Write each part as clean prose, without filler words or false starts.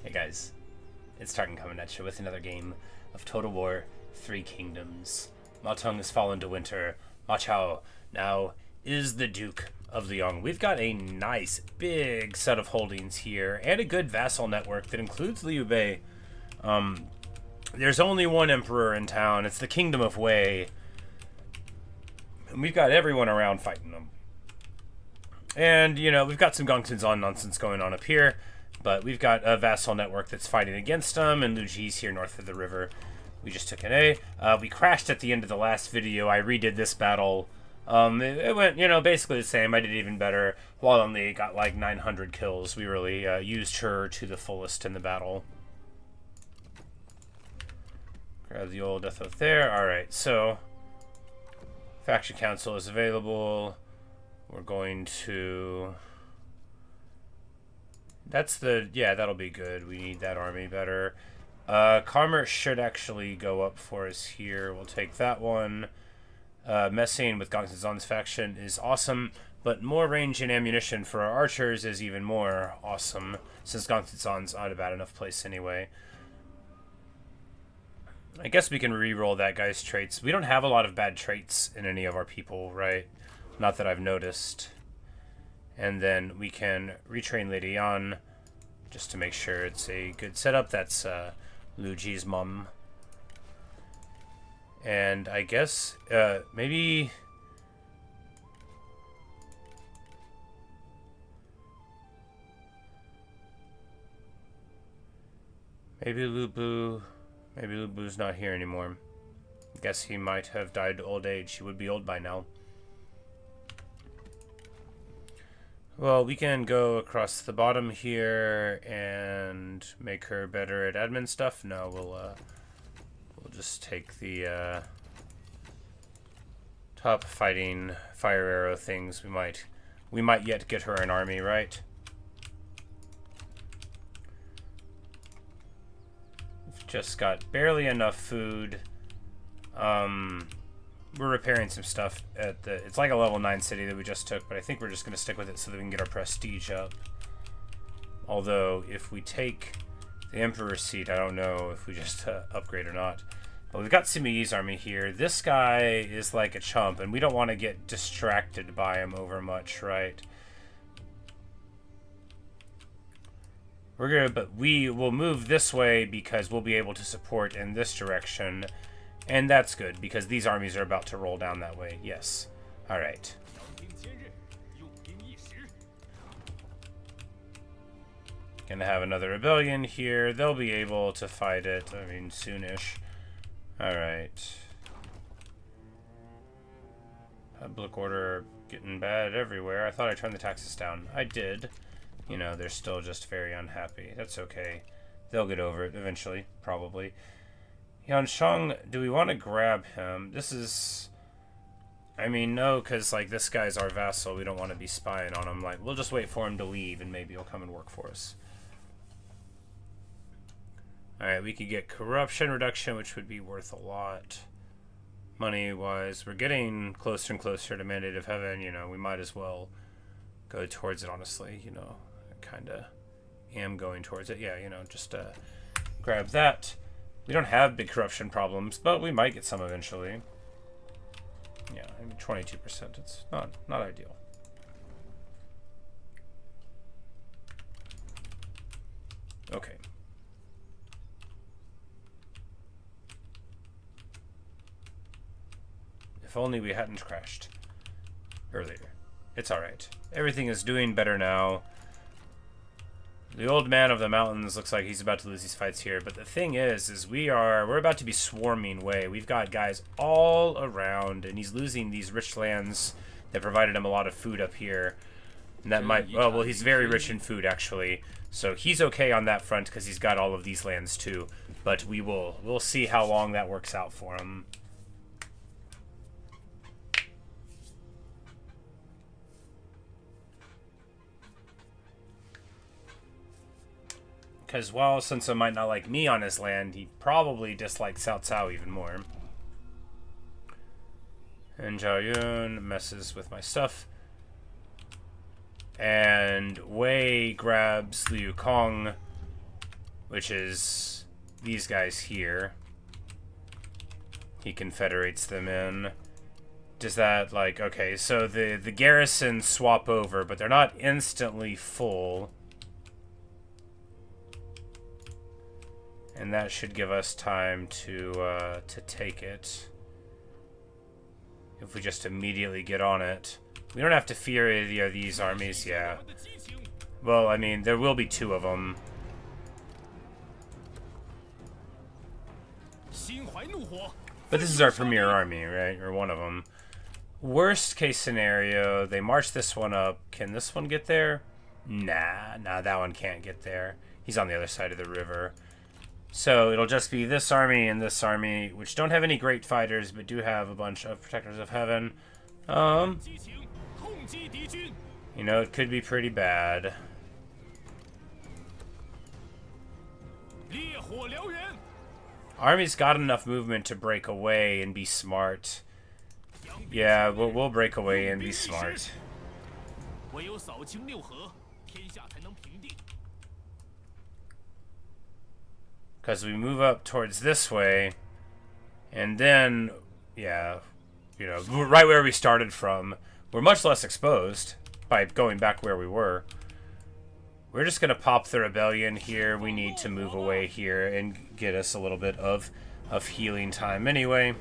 Hey guys, it's Tartan coming at you with another game of Total War 3 Kingdoms. Ma Teng has fallen to winter. Ma Chao now is the Duke of Liang. We've got a nice big set of holdings here and a good vassal network that includes Liu Bei. There's only one emperor in town. It's the Kingdom of Wei. And we've got everyone around fighting them. And, you know, we've got some Gongsun's nonsense going on up here. But we've got a vassal network that's fighting against them, and Liu Ji's here north of the river. We just took an A. We crashed at the end of the last video. I redid this battle. It went, you know, basically the same. I did even better. While only got like 900 kills. We really used her to the fullest in the battle. Grab the old Death Oath there. Alright, so Faction Council is available. We're going to... yeah, that'll be good. We need that army better. Commerce should actually go up for us here. We'll take that one. Messing with Gongsun's faction is awesome, but more range and ammunition for our archers is even more awesome, since Gongsun's not a bad enough place anyway. I guess we can re-roll that guy's traits. We don't have a lot of bad traits in any of our people, right? Not that I've noticed. And then we can retrain Lady Yan just to make sure it's a good setup. That's Liu Ji's mom. And I guess maybe... Maybe Liu Bu's not here anymore. I guess he might have died old age. He would be old by now. Well, we can go across the bottom here and make her better at admin stuff. No, we'll just take the top fighting fire arrow things. We might yet get her an army, right? We've just got barely enough food. We're repairing some stuff at the... It's like a level 9 city that we just took, but I think we're just going to stick with it so that we can get our prestige up. Although, if we take the Emperor's seat, I don't know if we just upgrade or not. But we've got Sima Yi's army here. This guy is like a chump, and we don't want to get distracted by him over much, right? But we will move this way because we'll be able to support in this direction. And that's good, because these armies are about to roll down that way. Yes. Alright. Gonna have another rebellion here. They'll be able to fight it. I mean, soonish. Alright. Public order getting bad everywhere. I thought I turned the taxes down. I did. You know, they're still just very unhappy. That's okay. They'll get over it eventually, probably. Yansheng, do we want to grab him? This is... I mean, no, because, like, this guy's our vassal. We don't want to be spying on him. Like, we'll just wait for him to leave, and maybe he'll come and work for us. Alright, we could get corruption reduction, which would be worth a lot. Money-wise, we're getting closer and closer to Mandate of Heaven. You know, we might as well go towards it, honestly. You know, I kind of am going towards it. Yeah, you know, just grab that. We don't have big corruption problems, but we might get some eventually. Yeah, I mean 22%. It's not ideal. Okay. If only we hadn't crashed earlier. It's alright. Everything is doing better now. The old man of the mountains looks like he's about to lose these fights here, but the thing is we're about to be swarming Wei. We've got guys all around, and he's losing these rich lands that provided him a lot of food up here. And that might, well, he's very rich in food actually, so he's okay on that front because he's got all of these lands too. But we'll see how long that works out for him. Because while Sun Tzu might not like me on his land, he probably dislikes Cao Cao even more. And Zhao Yun messes with my stuff. And Wei grabs Liu Kong which is these guys here. He confederates them in. Does that, like, okay, so the garrisons swap over, but they're not instantly full. And that should give us time to take it. If we just immediately get on it. We don't have to fear any of these armies, yeah. Well, I mean, there will be 2 of them. But this is our premier army, right? Or one of them. Worst case scenario, they march this one up. Can this one get there? Nah, that one can't get there. He's on the other side of the river. So it'll just be this army and this army, which don't have any great fighters, but do have a bunch of protectors of heaven. You know, it could be pretty bad. Army's got enough movement to break away and be smart. Yeah, we'll break away and be smart. Because we move up towards this way, and then, yeah, you know, right where we started from, we're much less exposed by going back where we were. We're just going to pop the rebellion here. We need to move away here and get us a little bit of healing time anyway.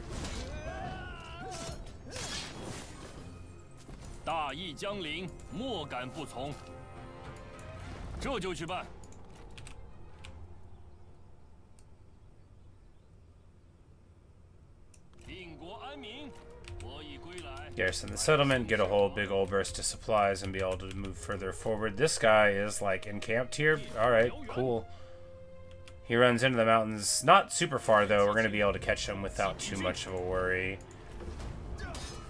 Garrison the settlement, get a whole big old burst of supplies, and be able to move further forward. This guy is like encamped here. Alright, cool. He runs into the mountains. Not super far though. We're going to be able to catch him without too much of a worry.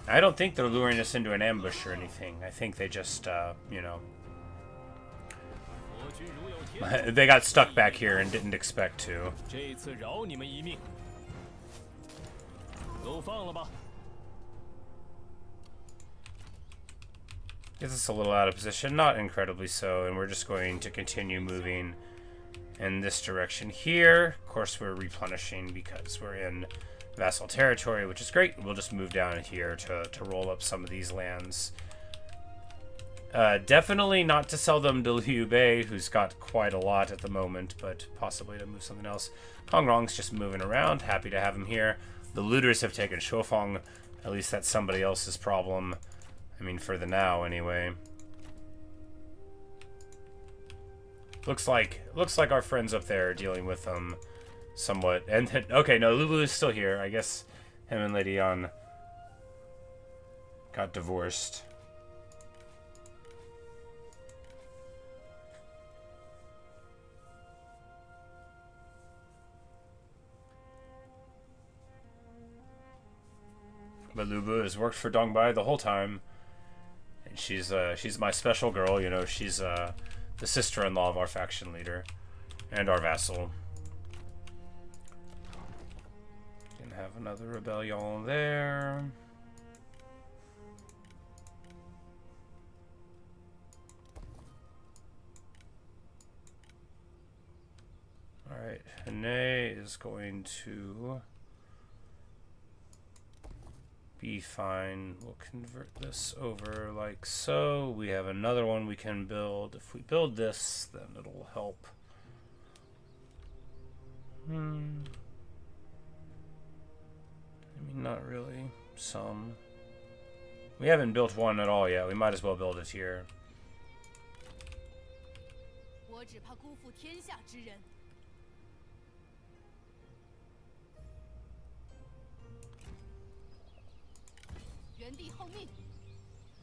I don't think they're luring us into an ambush or anything. I think they just, you know... they got stuck back here and didn't expect to. Gets us a little out of position, not incredibly so, and we're just going to continue moving in this direction here. Of course, we're replenishing because we're in vassal territory, which is great. We'll just move down here to roll up some of these lands. Definitely not to sell them to Liu Bei, who's got quite a lot at the moment, but possibly to move something else. Hong Rong's just moving around. Happy to have him here. The looters have taken Shufeng. At least that's somebody else's problem. I mean, for the now, anyway. Looks like our friends up there are dealing with them somewhat. And okay, no, Lulu is still here. I guess him and Lady Yan got divorced. But Lubu has worked for Dongbai the whole time. And she's my special girl, you know, she's the sister-in-law of our faction leader and our vassal. Gonna have another rebellion there. Alright, Hene is going to be fine. We'll convert this over like so. We have another one we can build. If we build this, then it'll help. I mean, not really. Some. We haven't built one at all yet. We might as well build it here.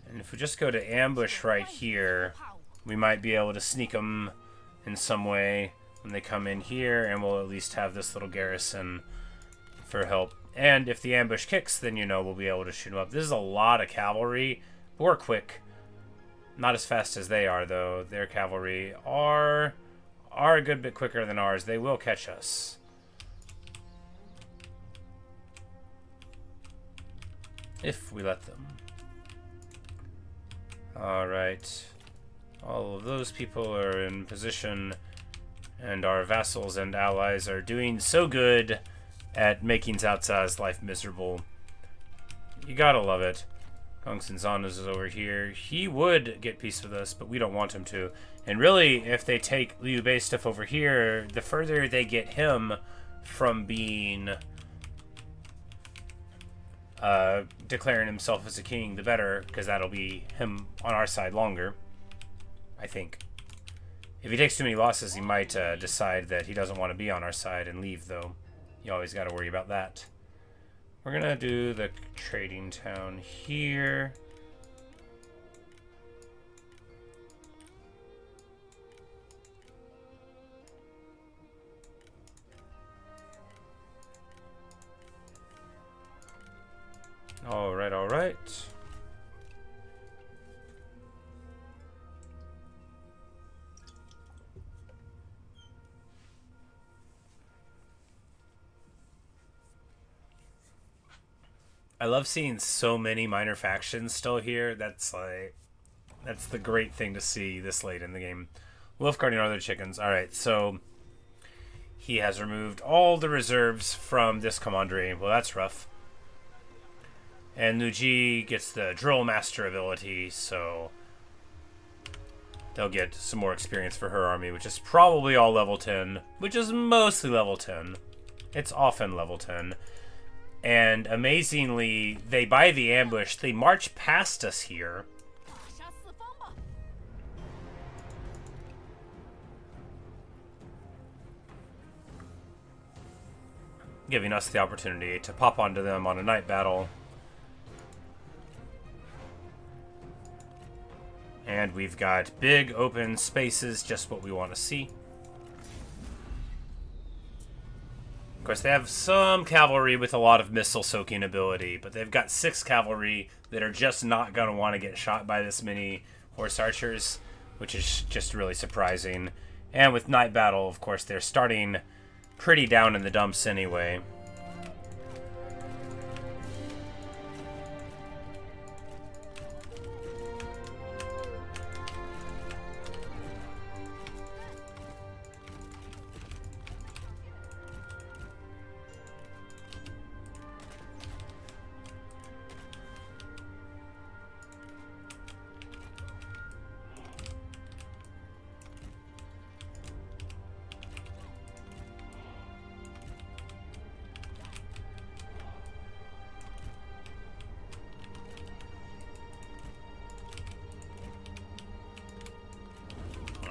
And if we just go to ambush right here, we might be able to sneak them in some way when they come in here, and we'll at least have this little garrison for help. And if the ambush kicks, then, you know, we'll be able to shoot them up. This is a lot of cavalry. We're quick. Not as fast as they are, though. Their cavalry are a good bit quicker than ours. They will catch us. If we let them. Alright. All of those people are in position. And our vassals and allies are doing so good at making Cao Cao's life miserable. You gotta love it. Gong Sinzan is over here. He would get peace with us, but we don't want him to. And really, if they take Liu Bei stuff over here, the further they get him from being... declaring himself as a king, the better, because that'll be him on our side longer, I think. If he takes too many losses, he might decide that he doesn't want to be on our side and leave, though. You always got to worry about that. We're going to do the trading town here. Alright, alright. I love seeing so many minor factions still here. That's the great thing to see this late in the game. Wolf guarding other chickens. Alright, so he has removed all the reserves from this commandery. Well, that's rough. And Liu Ji gets the drill master ability, so they'll get some more experience for her army, which is probably all level 10, which is mostly level 10. It's often level 10. And amazingly, they buy the ambush. They march past us here. Giving us the opportunity to pop onto them on a night battle. And we've got big open spaces, just what we want to see. Of course, they have some cavalry with a lot of missile soaking ability, but they've got 6 cavalry that are just not going to want to get shot by this many horse archers, which is just really surprising. And with night battle, of course, they're starting pretty down in the dumps anyway.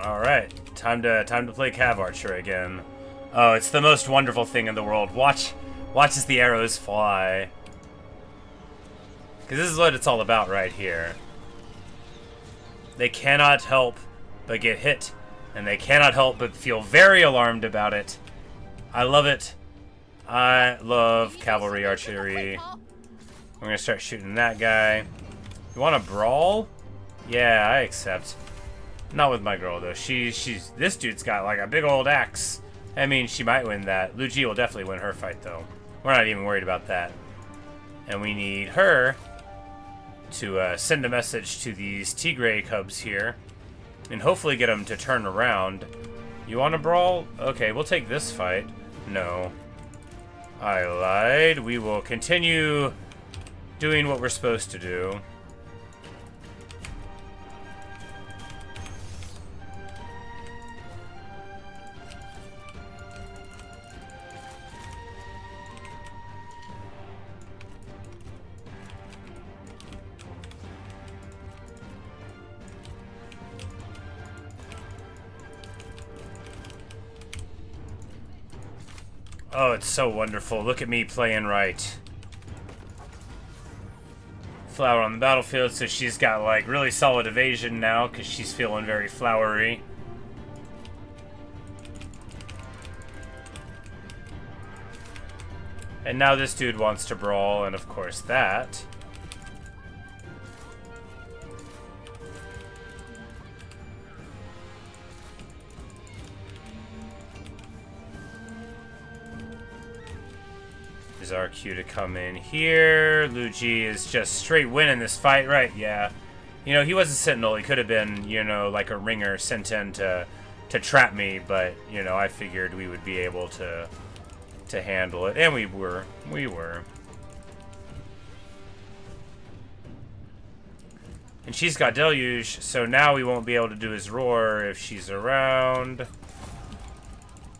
Alright, time to play Cav Archer again. Oh, it's the most wonderful thing in the world. Watch as the arrows fly. Because this is what it's all about right here. They cannot help but get hit, and they cannot help but feel very alarmed about it. I love it. I love cavalry archery. We're gonna start shooting that guy. You want to brawl? Yeah, I accept. Not with my girl, though. This dude's got, like, a big old axe. I mean, she might win that. Liu Ji will definitely win her fight, though. We're not even worried about that. And we need her to send a message to these Tigray cubs here. And hopefully get them to turn around. You want to brawl? Okay, we'll take this fight. No. I lied. We will continue doing what we're supposed to do. Oh, it's so wonderful. Look at me playing right. Flower on the battlefield, so she's got, like, really solid evasion now, because she's feeling very flowery. And now this dude wants to brawl, and of course that. Is our cue to come in here. Liu Ji is just straight winning this fight, right? Yeah. You know, he was a sentinel. He could have been, you know, like a ringer sent in to to trap me, but you know, I figured we would be able to handle it, and we were. And she's got Deluge, so now we won't be able to do his roar if she's around.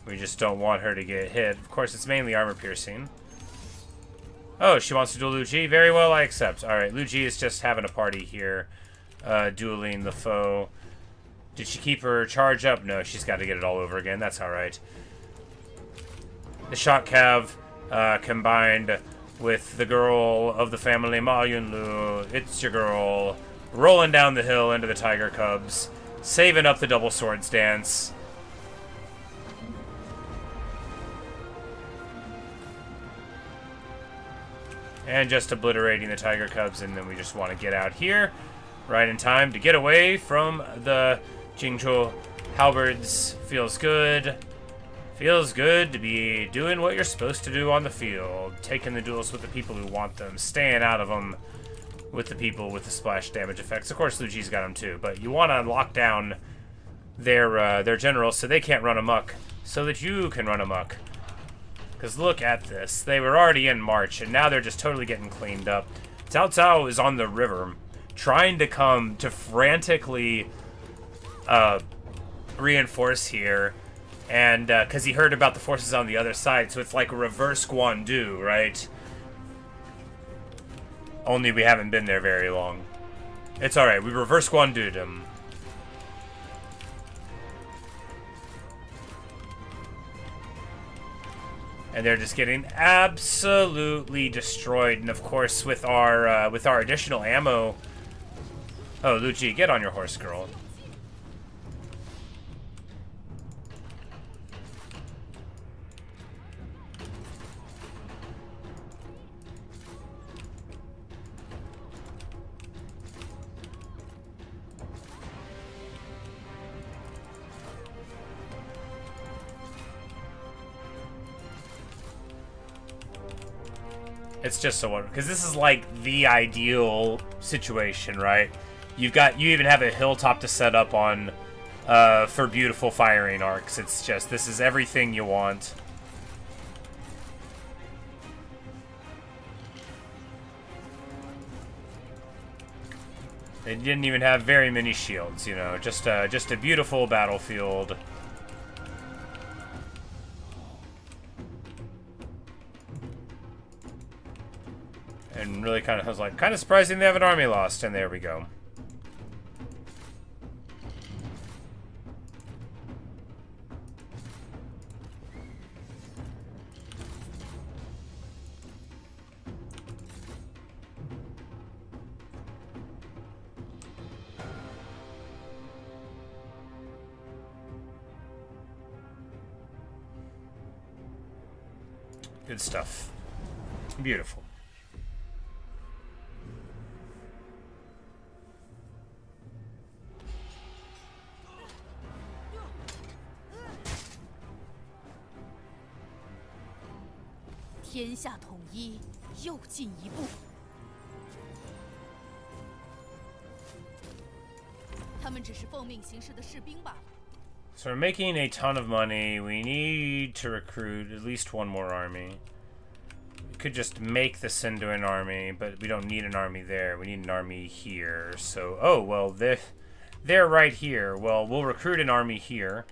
We just don't want her to get hit. Of course, it's mainly armor piercing. Oh, she wants to duel Liu Ji? Very well, I accept. Alright, Liu Ji is just having a party here, dueling the foe. Did she keep her charge up? No, she's got to get it all over again. That's alright. The shock cav combined with the girl of the family Ma Yunlu. It's your girl. Rolling down the hill into the tiger cubs. Saving up the double swords dance. And just obliterating the tiger cubs, and then we just want to get out here right in time to get away from the Jingzhou halberds. Feels good. Feels good to be doing what you're supposed to do on the field. Taking the duels with the people who want them. Staying out of them with the people with the splash damage effects. Of course, Liu Ji's got them too, but you want to lock down their generals so they can't run amok, so that you can run amok. Because look at this. They were already in March, and now they're just totally getting cleaned up. Cao Cao is on the river, trying to come to frantically reinforce here. And because he heard about the forces on the other side, so it's like a reverse Guandu, right? Only we haven't been there very long. It's alright, we reverse Guandu'd him. And they're just getting absolutely destroyed. And of course, with our additional ammo... Oh, Liu Ji, get on your horse, girl. It's just so wonderful, because this is like the ideal situation, right? You even have a hilltop to set up on for beautiful firing arcs. It's just, this is everything you want. They didn't even have very many shields, you know, just a beautiful battlefield. And really kind of surprising they have an army lost, and there we go. Good stuff. Beautiful. So we're making a ton of money. We need to recruit at least one more army. We could just make this into an army, but we don't need an army there. We need an army here. So, oh, well, they're right here. Well, we'll recruit an army here.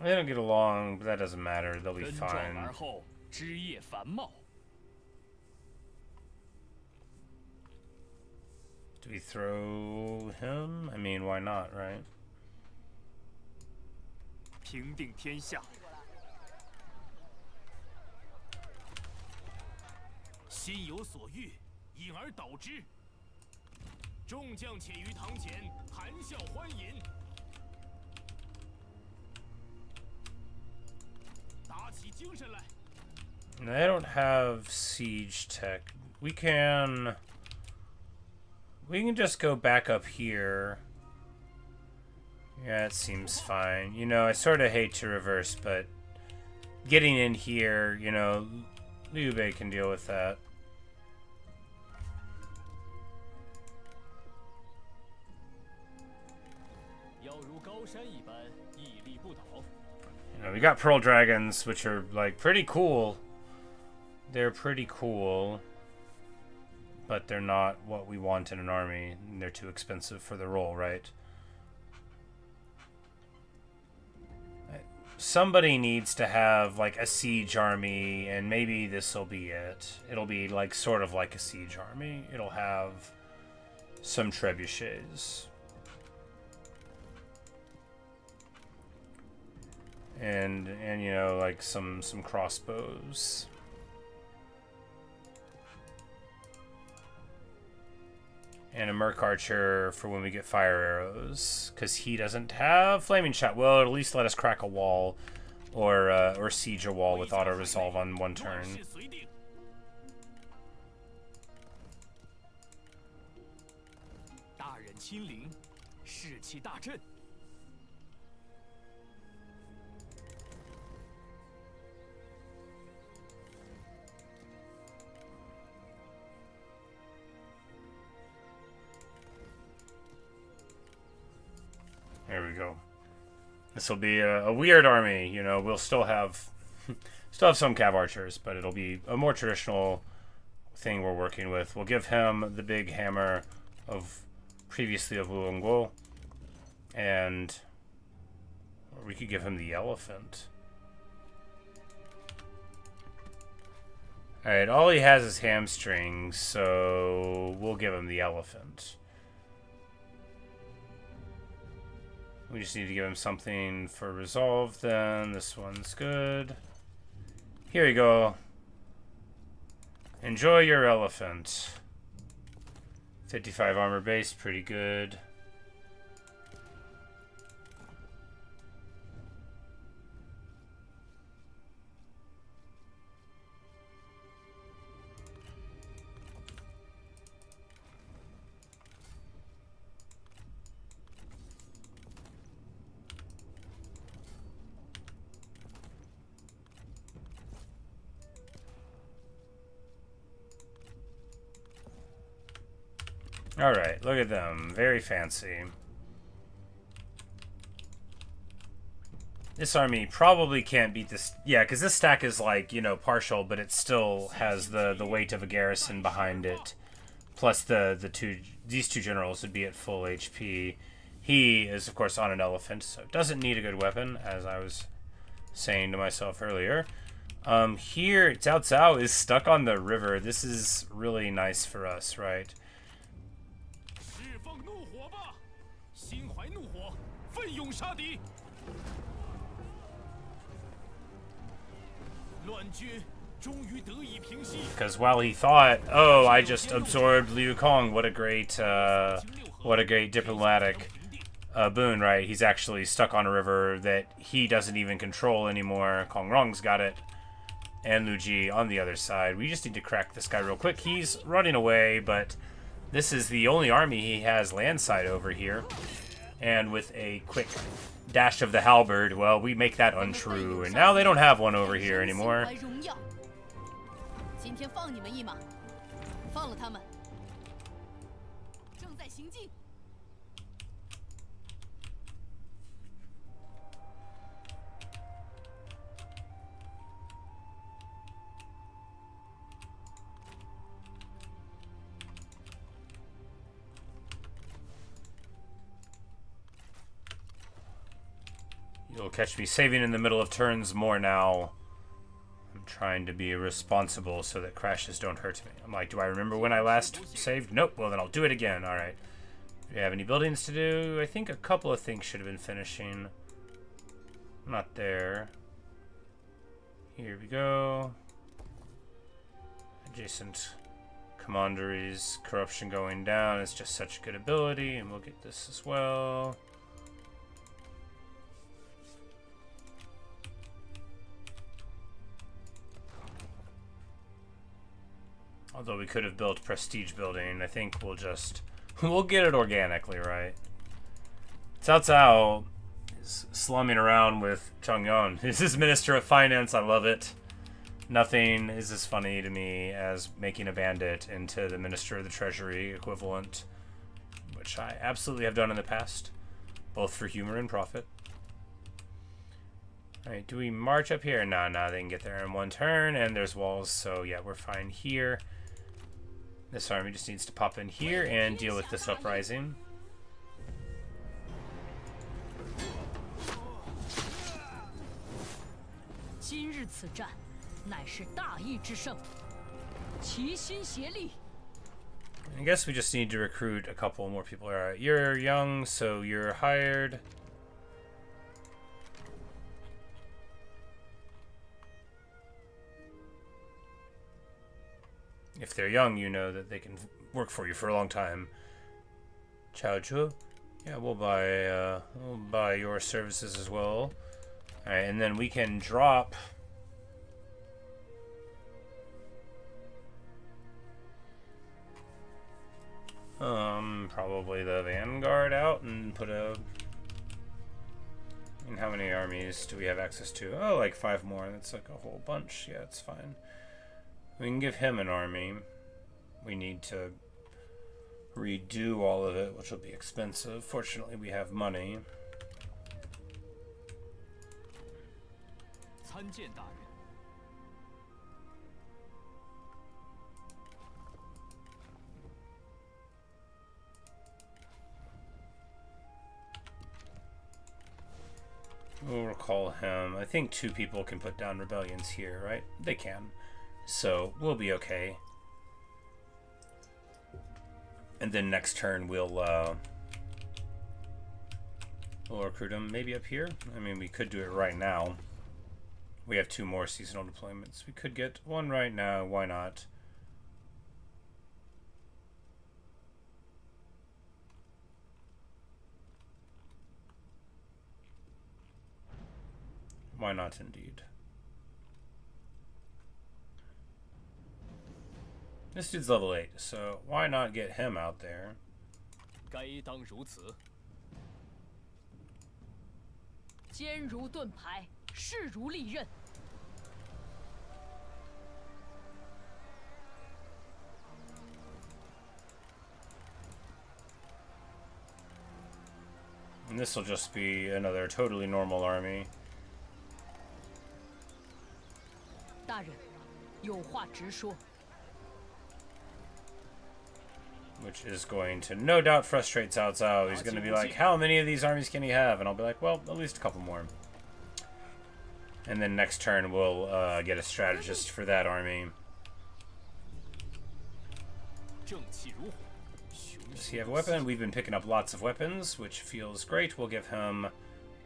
They don't get along, but that doesn't matter. They'll be fine. Do we throw him? I mean, why not, right? 平定天下。心有所欲，因而导之。众将且于堂前谈笑欢饮。打起精神来。I don't have siege tech. We can just go back up here. Yeah, it seems fine. You know, I sort of hate to reverse, but getting in here, you know, Liu Bei can deal with that. You know, we got pearl dragons, which are like pretty cool. They're pretty cool, but they're not what we want in an army. And they're too expensive for the role, right? Somebody needs to have like a siege army, and maybe this will be it. It'll be like sort of like a siege army. It'll have some trebuchets. And you know, like some crossbows. And a merc archer for when we get fire arrows, because he doesn't have flaming shot. Well, at least let us crack a wall, or siege a wall with auto resolve on one turn. There we go. This will be a weird army, you know. We'll still have some cav archers, but it'll be a more traditional thing we're working with. We'll give him the big hammer of previously of Luangguo, and we could give him the elephant. All right, all he has is hamstrings, so we'll give him the elephant. We just need to give him something for resolve then. This one's good. Here you go. Enjoy your elephant. 55 armor base, pretty good. Alright, look at them. Very fancy. This army probably can't beat this. Yeah, because this stack is like, you know, partial, but it still has the weight of a garrison behind it. Plus these two generals would be at full HP. He is, of course, on an elephant, so doesn't need a good weapon, as I was saying to myself earlier. Here, Cao Cao is stuck on the river. This is really nice for us, right? Because while he thought, oh, I just absorbed Liu Kong, what a great diplomatic boon, right? He's actually stuck on a river that he doesn't even control anymore. Kong Rong's got it, and Lu Ji on the other side. We just need to crack this guy real quick. He's running away, but this is the only army he has landside over here. And with a quick dash of the halberd, well, we make that untrue. And now they don't have one over here anymore. You'll catch me saving in the middle of turns more now. I'm trying to be responsible so that crashes don't hurt me. I'm like, do I remember when I last saved? Nope. Well, then I'll do it again. All right. Do we have any buildings to do? I think a couple of things should have been finishing. Not there. Here we go. Adjacent commanderies, corruption going down. It's just such a good ability, and we'll get this as well. Although we could have built prestige building, I think we'll just we'll get it organically, right? Cao Cao is slumming around with Chang'an. He's his Minister of Finance. I love it. Nothing is as funny to me as making a bandit into the Minister of the Treasury equivalent, which I absolutely have done in the past, both for humor and profit. Alright, do we march up here? Nah, they can get there in one turn, and there's walls, so yeah, we're fine here. This army just needs to pop in here and deal with this uprising. I guess we just need to recruit a couple more people. Alright, you're young, so you're hired. If they're young, you know that they can work for you for a long time. Chao Chu, yeah, we'll buy your services as well. All right, and then we can drop. Probably the vanguard out and put a. And how many armies do we have access to? Oh, like 5 more. That's like a whole bunch. Yeah, it's fine. We can give him an army. We need to redo all of it, which will be expensive. Fortunately, we have money. We'll recall him. I think 2 people can put down rebellions here, right? They can. So we'll be okay. And then next turn we'll recruit him maybe up here. I mean, we could do it right now. We have 2 more seasonal deployments. We could get 1 right now. Why not? Why not indeed? This dude's level 8, so why not get him out there? And this will just be another totally normal army. 大人，有话直说。 Which is going to no doubt frustrate Cao Cao. He's going to be like, how many of these armies can he have? And I'll be like, well, at least a couple more. And then next turn we'll get a strategist for that army. Does he have a weapon? We've been picking up lots of weapons, which feels great. We'll give him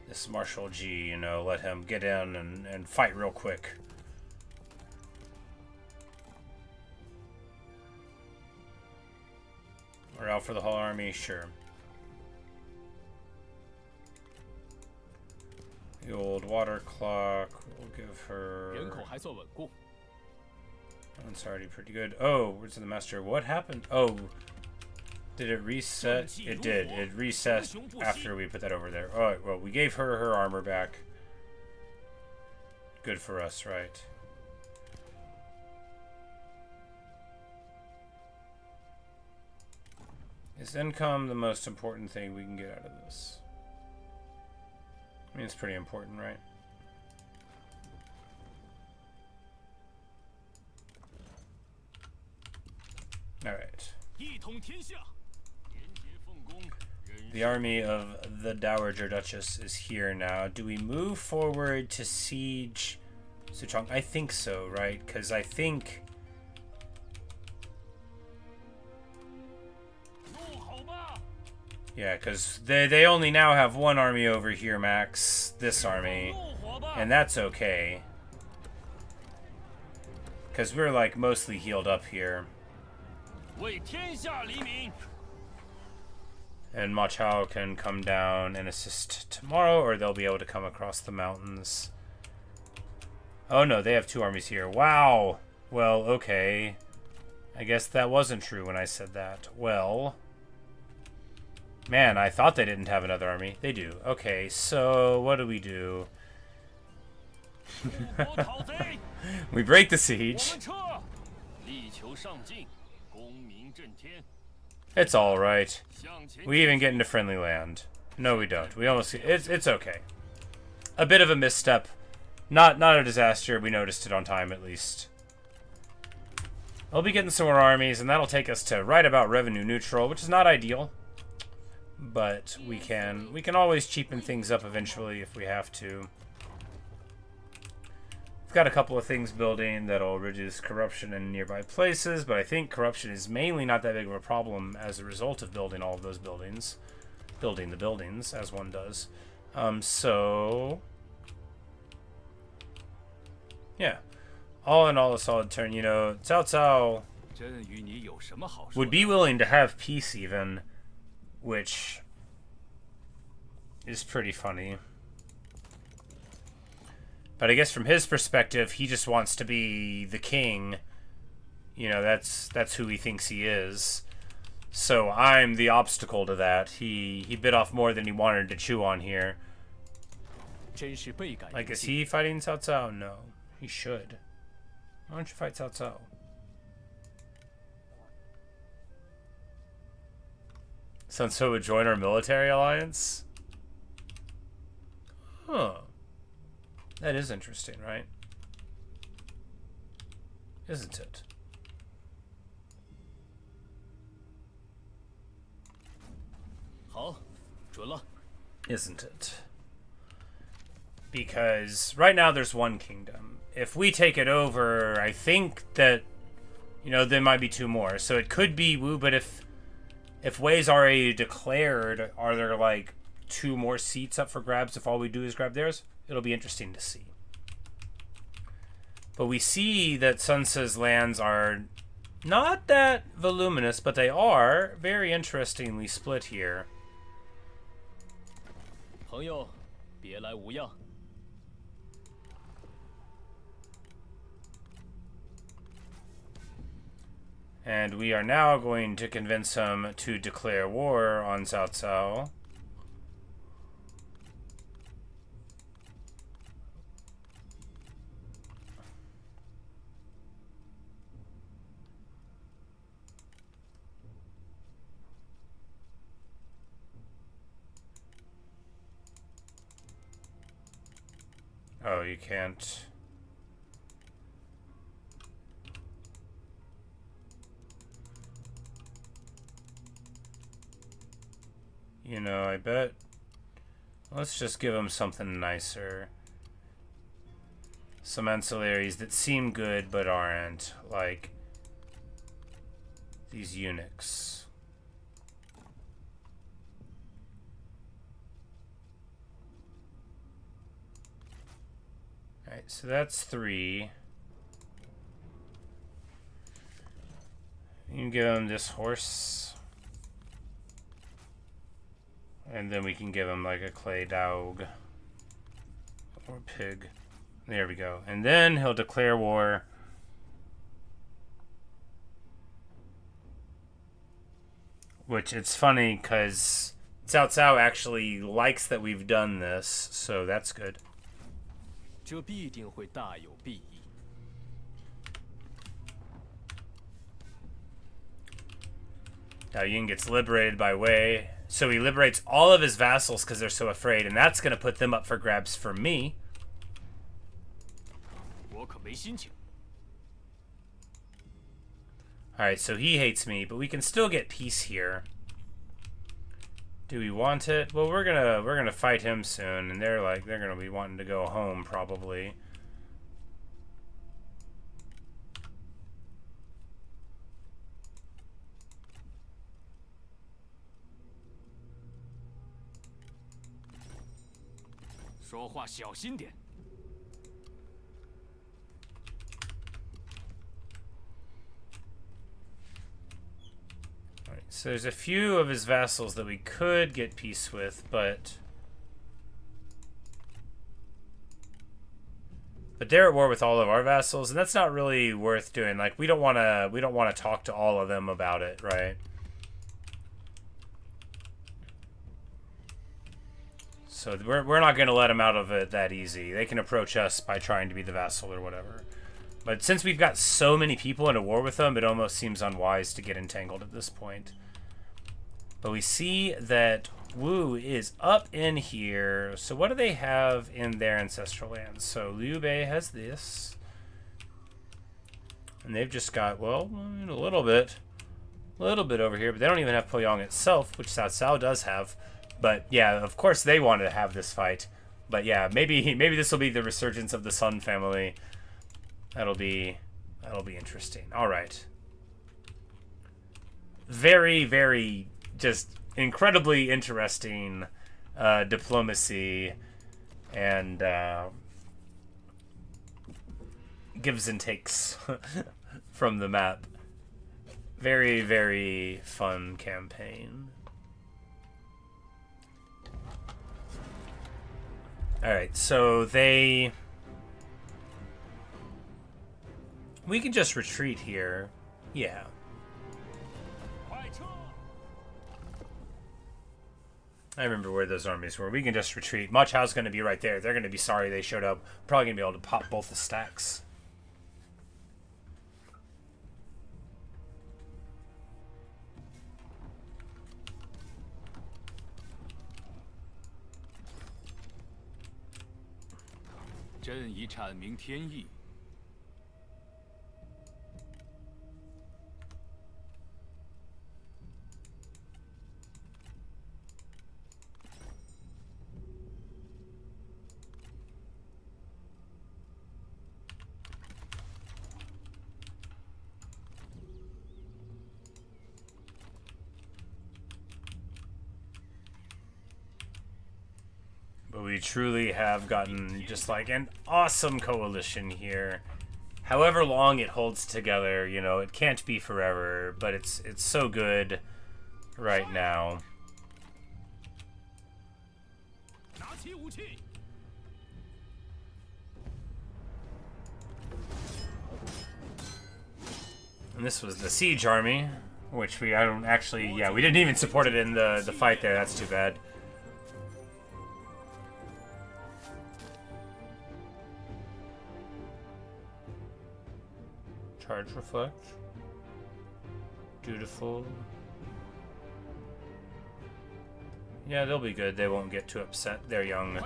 this Marshal G, you know, let him get in and fight real quick. Or out for the whole army, sure. The old water clock, we'll give her... That's already pretty good. Oh, where's the master? What happened? Oh, did it reset? It did. It reset after we put that over there. Oh, well, we gave her her armor back. Good for us, right? Is income the most important thing we can get out of this? I mean, it's pretty important, right? Alright. The army of the Dowager Duchess is here now. Do we move forward to siege Suchong? I think so, right? Because I think... Yeah, because they only now have one army over here, Max. This army. And that's okay. Because we're, like, mostly healed up here. And Ma Chao can come down and assist tomorrow, or they'll be able to come across the mountains. Oh no, they have two armies here. Wow! Well, okay. I guess that wasn't true when I said that. Well... Man, I thought they didn't have another army. They do. Okay, so what do? We break the siege. It's alright. We even get into friendly land. No, we don't. We almost... It's okay. A bit of a misstep. Not a disaster. We noticed it on time, at least. We'll be getting some more armies, and that'll take us to right about revenue neutral, which is not ideal. But we can always cheapen things up eventually if we have to. We've got a couple of things building that'll reduce corruption in nearby places, but I think corruption is mainly not that big of a problem as a result of building all of those buildings. Building the buildings, as one does. So... Yeah. All in all, a solid turn. You know, Cao Cao would be willing to have peace even, which is pretty funny. But I guess from his perspective, he just wants to be the king. You know, that's who he thinks he is. So I'm the obstacle to that. He bit off more than he wanted to chew on here. Like, is he fighting Cao Cao? No. He should. Why don't you fight Cao Cao? Sun Tzu would join our military alliance? Huh. That is interesting, right? Isn't it? Isn't it? Because right now there's one kingdom. If we take it over, I think that, you know, there might be two more. So it could be Wu, but if Wei's already declared, are there like two more seats up for grabs if all we do is grab theirs? It'll be interesting to see. But we see that Sun Tzu's lands are not that voluminous, but they are very interestingly split here. And we are now going to convince him to declare war on Cao Cao. Oh, you can't. You know, I bet. Let's just give them something nicer. Some ancillaries that seem good but aren't. Like these eunuchs. Alright, so that's 3. You can give him this horse. And then we can give him like a clay dog. Or pig. There we go. And then he'll declare war. Which it's funny because Cao Cao actually likes that we've done this, so that's good. Now Ying gets liberated by Wei, so he liberates all of his vassals because they're so afraid, and that's going to put them up for grabs for me. Alright, so he hates me, but we can still get peace here. Do we want it? Well, we're gonna fight him soon, and they're gonna be wanting to go home probably. 说话小心点。 So there's a few of his vassals that we could get peace with, but they're at war with all of our vassals, and that's not really worth doing. Like we don't want to talk to all of them about it, right? So we're not going to let them out of it that easy. They can approach us by trying to be the vassal or whatever. But since we've got so many people in a war with them, it almost seems unwise to get entangled at this point. But we see that Wu is up in here. So what do they have in their ancestral lands? So Liu Bei has this. And they've just got, well, a little bit over here. But they don't even have Poyang itself, which Cao Cao does have. But yeah, of course they wanted to have this fight. But yeah, maybe this will be the resurgence of the Sun family. That'll be interesting. All right. Very, very just incredibly interesting diplomacy and gives and takes from the map. Very, very fun campaign. All right, so we can just retreat here. Yeah. I remember where those armies were. We can just retreat. Ma Chao's going to be right there. They're going to be sorry they showed up. Probably going to be able to pop both the stacks. But we truly have gotten just like an awesome coalition here. However long it holds together, you know, it can't be forever, but it's so good right now. And this was the siege army, which we didn't even support it in the fight there. That's too bad. Charge reflect. Dutiful. Yeah, they'll be good. They won't get too upset. They're young.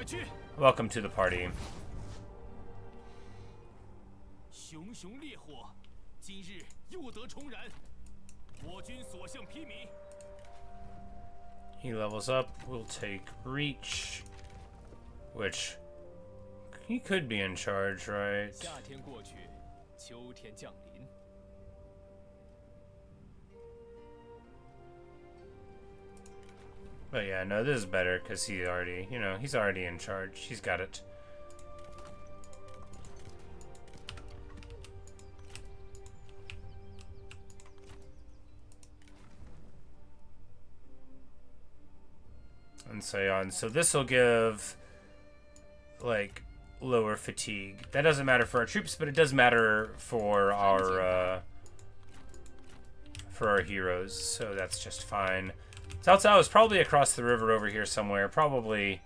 Welcome to the party. He levels up. We'll take reach, which he could be in charge, right? But yeah, no, this is better because he's already in charge. He's got it. And so on. So this will give like lower fatigue. That doesn't matter for our troops, but it does matter for our heroes. So that's just fine. Cao Cao is probably across the river over here somewhere, probably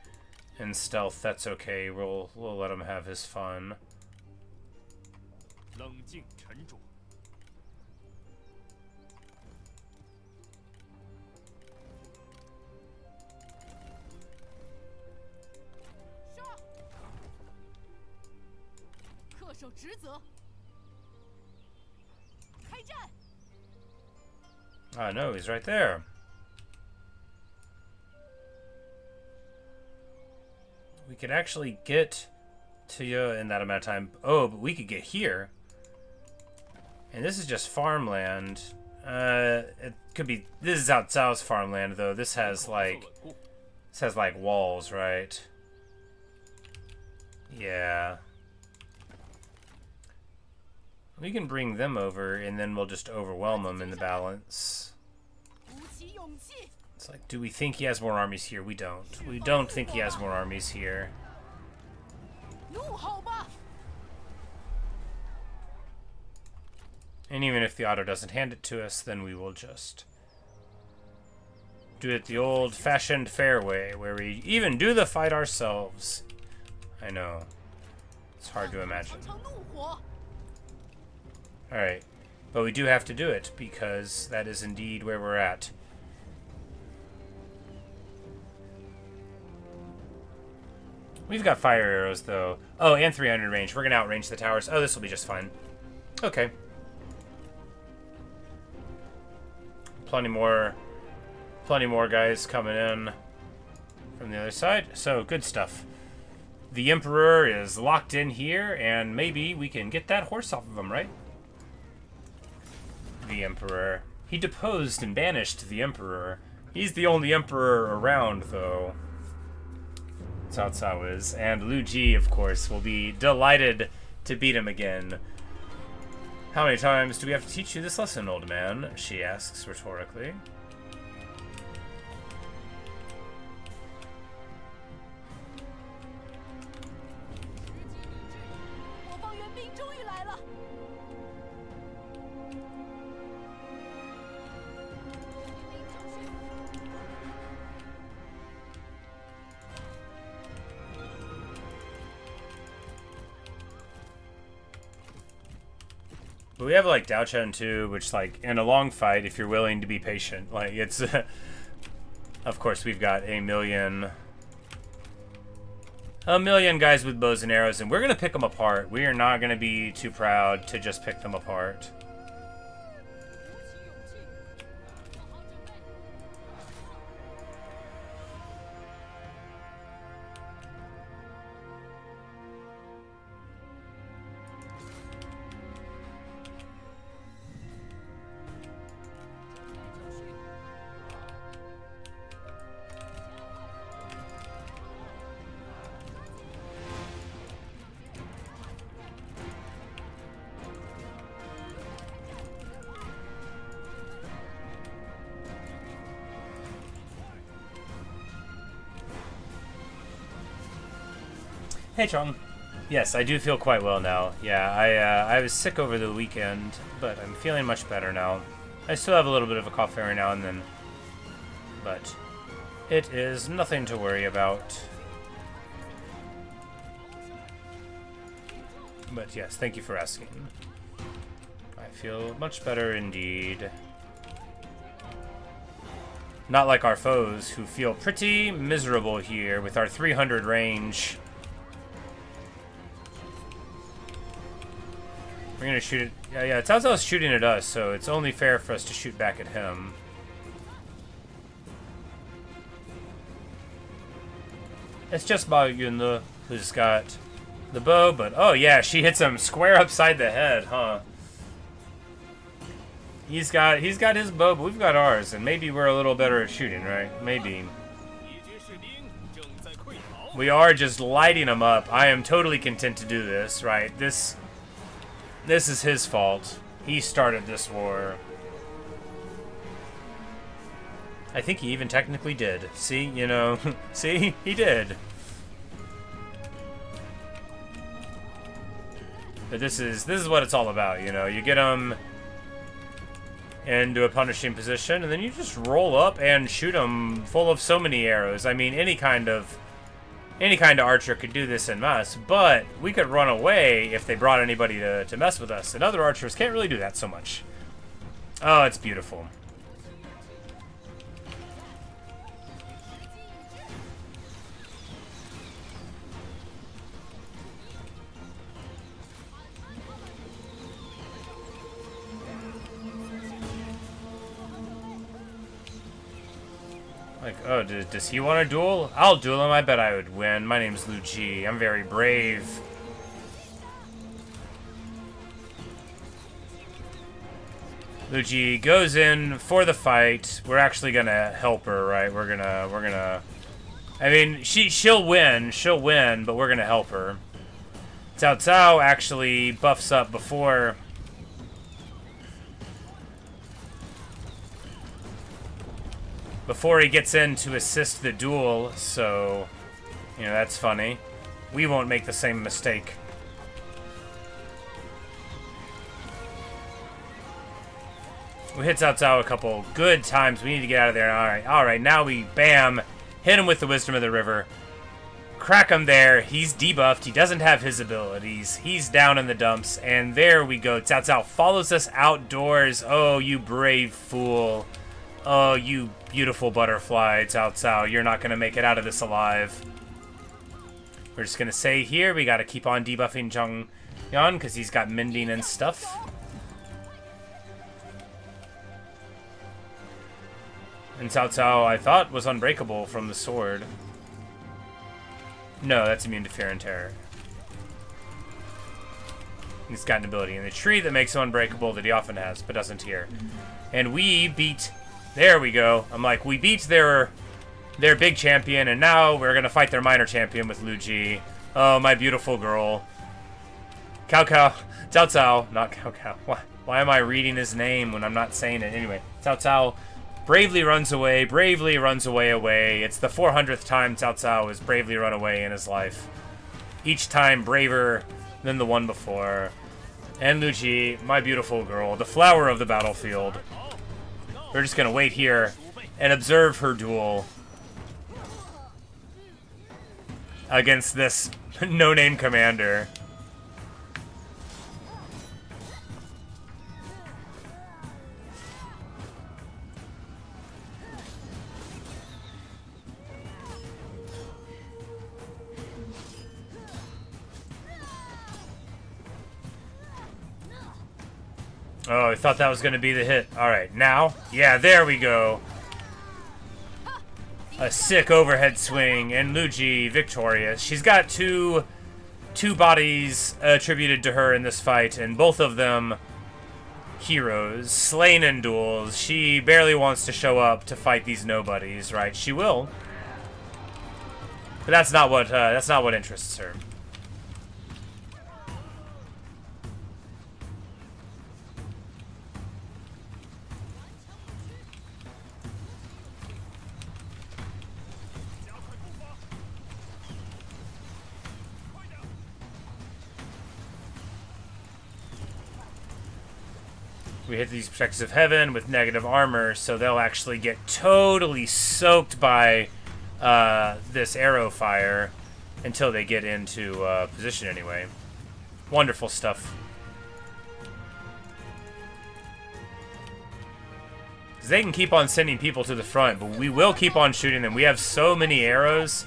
in stealth. That's okay. We'll let him have his fun. Ah, no, he's right there. We could actually get to you in that amount of time. Oh, but we could get here. And this is just farmland. It could be... This is Cao Cao's farmland, though. This has like walls, right? Yeah. We can bring them over, and then we'll just overwhelm them in the balance. It's like, do we think he has more armies here? We don't. We don't think he has more armies here. And even if the auto doesn't hand it to us, then we will just do it the old-fashioned fair way, where we even do the fight ourselves. I know. It's hard to imagine. Alright. But we do have to do it, because that is indeed where we're at. We've got fire arrows, though. Oh, and 300 range. We're going to outrange the towers. Oh, this will be just fine. Okay. Plenty more guys coming in from the other side. So, good stuff. The Emperor is locked in here, and maybe we can get that horse off of him, right? The Emperor. He deposed and banished the Emperor. He's the only Emperor around, though. Cao Cao is. And Liu Ji, of course, will be delighted to beat him again. How many times do we have to teach you this lesson, old man? She asks rhetorically. But we have, like, Dao Chen, too, which, like, in a long fight, if you're willing to be patient, like, it's... of course, we've got a million guys with bows and arrows, and we're going to pick them apart. We are not going to be too proud to just pick them apart. Hey, Chong. Yes, I do feel quite well now. Yeah, I was sick over the weekend, but I'm feeling much better now. I still have a little bit of a cough every now and then, but it is nothing to worry about. But yes, thank you for asking. I feel much better indeed. Not like our foes, who feel pretty miserable here with our 300 range. We're gonna shoot it. Yeah, Cao Cao's shooting at us, so it's only fair for us to shoot back at him. It's just Ma Yunle who's got the bow, but oh yeah, she hits him square upside the head, huh? He's got his bow, but we've got ours, and maybe we're a little better at shooting, right? Maybe. We are just lighting him up. I am totally content to do this, right? This is his fault. He started this war. I think he even technically did. See, you know, see, he did. But this is what it's all about, you know. You get him into a punishing position, and then you just roll up and shoot him full of so many arrows. I mean, any kind of archer could do this en masse, but we could run away if they brought anybody to mess with us. And other archers can't really do that so much. Oh, it's beautiful. Like, oh, does he want a duel? I'll duel him. I bet I would win. My name's Liu Ji. I'm very brave. Liu Ji goes in for the fight. We're actually gonna help her, right? We're gonna. I mean, she'll win. She'll win, but we're gonna help her. Cao Cao actually buffs up before he gets in to assist the duel, so, you know, that's funny. We won't make the same mistake. We hit Cao Cao a couple good times. We need to get out of there. All right. Now we, bam, hit him with the Wisdom of the River. Crack him there. He's debuffed. He doesn't have his abilities. He's down in the dumps. And there we go. Cao Cao follows us outdoors. Oh, you brave fool. Oh, you beautiful butterfly, Cao Cao. You're not going to make it out of this alive. We're just going to say here, we got to keep on debuffing Zhang Yan because he's got mending and stuff. And Cao Cao, I thought, was unbreakable from the sword. No, that's immune to fear and terror. He's got an ability in the tree that makes him unbreakable that he often has, but doesn't here. And we beat... There we go. I'm like, we beat their big champion, and now we're going to fight their minor champion with Liu Ji. Oh, my beautiful girl. Cao Cao. Cao Cao. Not Cao Cao. Why am I reading his name when I'm not saying it? Anyway, Cao Cao bravely runs away. It's the 400th time Cao Cao has bravely run away in his life. Each time braver than the one before. And Liu Ji, my beautiful girl, the flower of the battlefield. We're just going to wait here and observe her duel against this no-name commander. Oh, I thought that was going to be the hit. All right, now. Yeah, there we go. A sick overhead swing, and Liu Ji victorious. She's got two bodies attributed to her in this fight, and both of them heroes, slain in duels. She barely wants to show up to fight these nobodies, right? She will, but that's not what interests her. We hit these protectors of heaven with negative armor, so they'll actually get totally soaked by this arrow fire until they get into position anyway. Wonderful stuff. They can keep on sending people to the front, but we will keep on shooting them. We have so many arrows,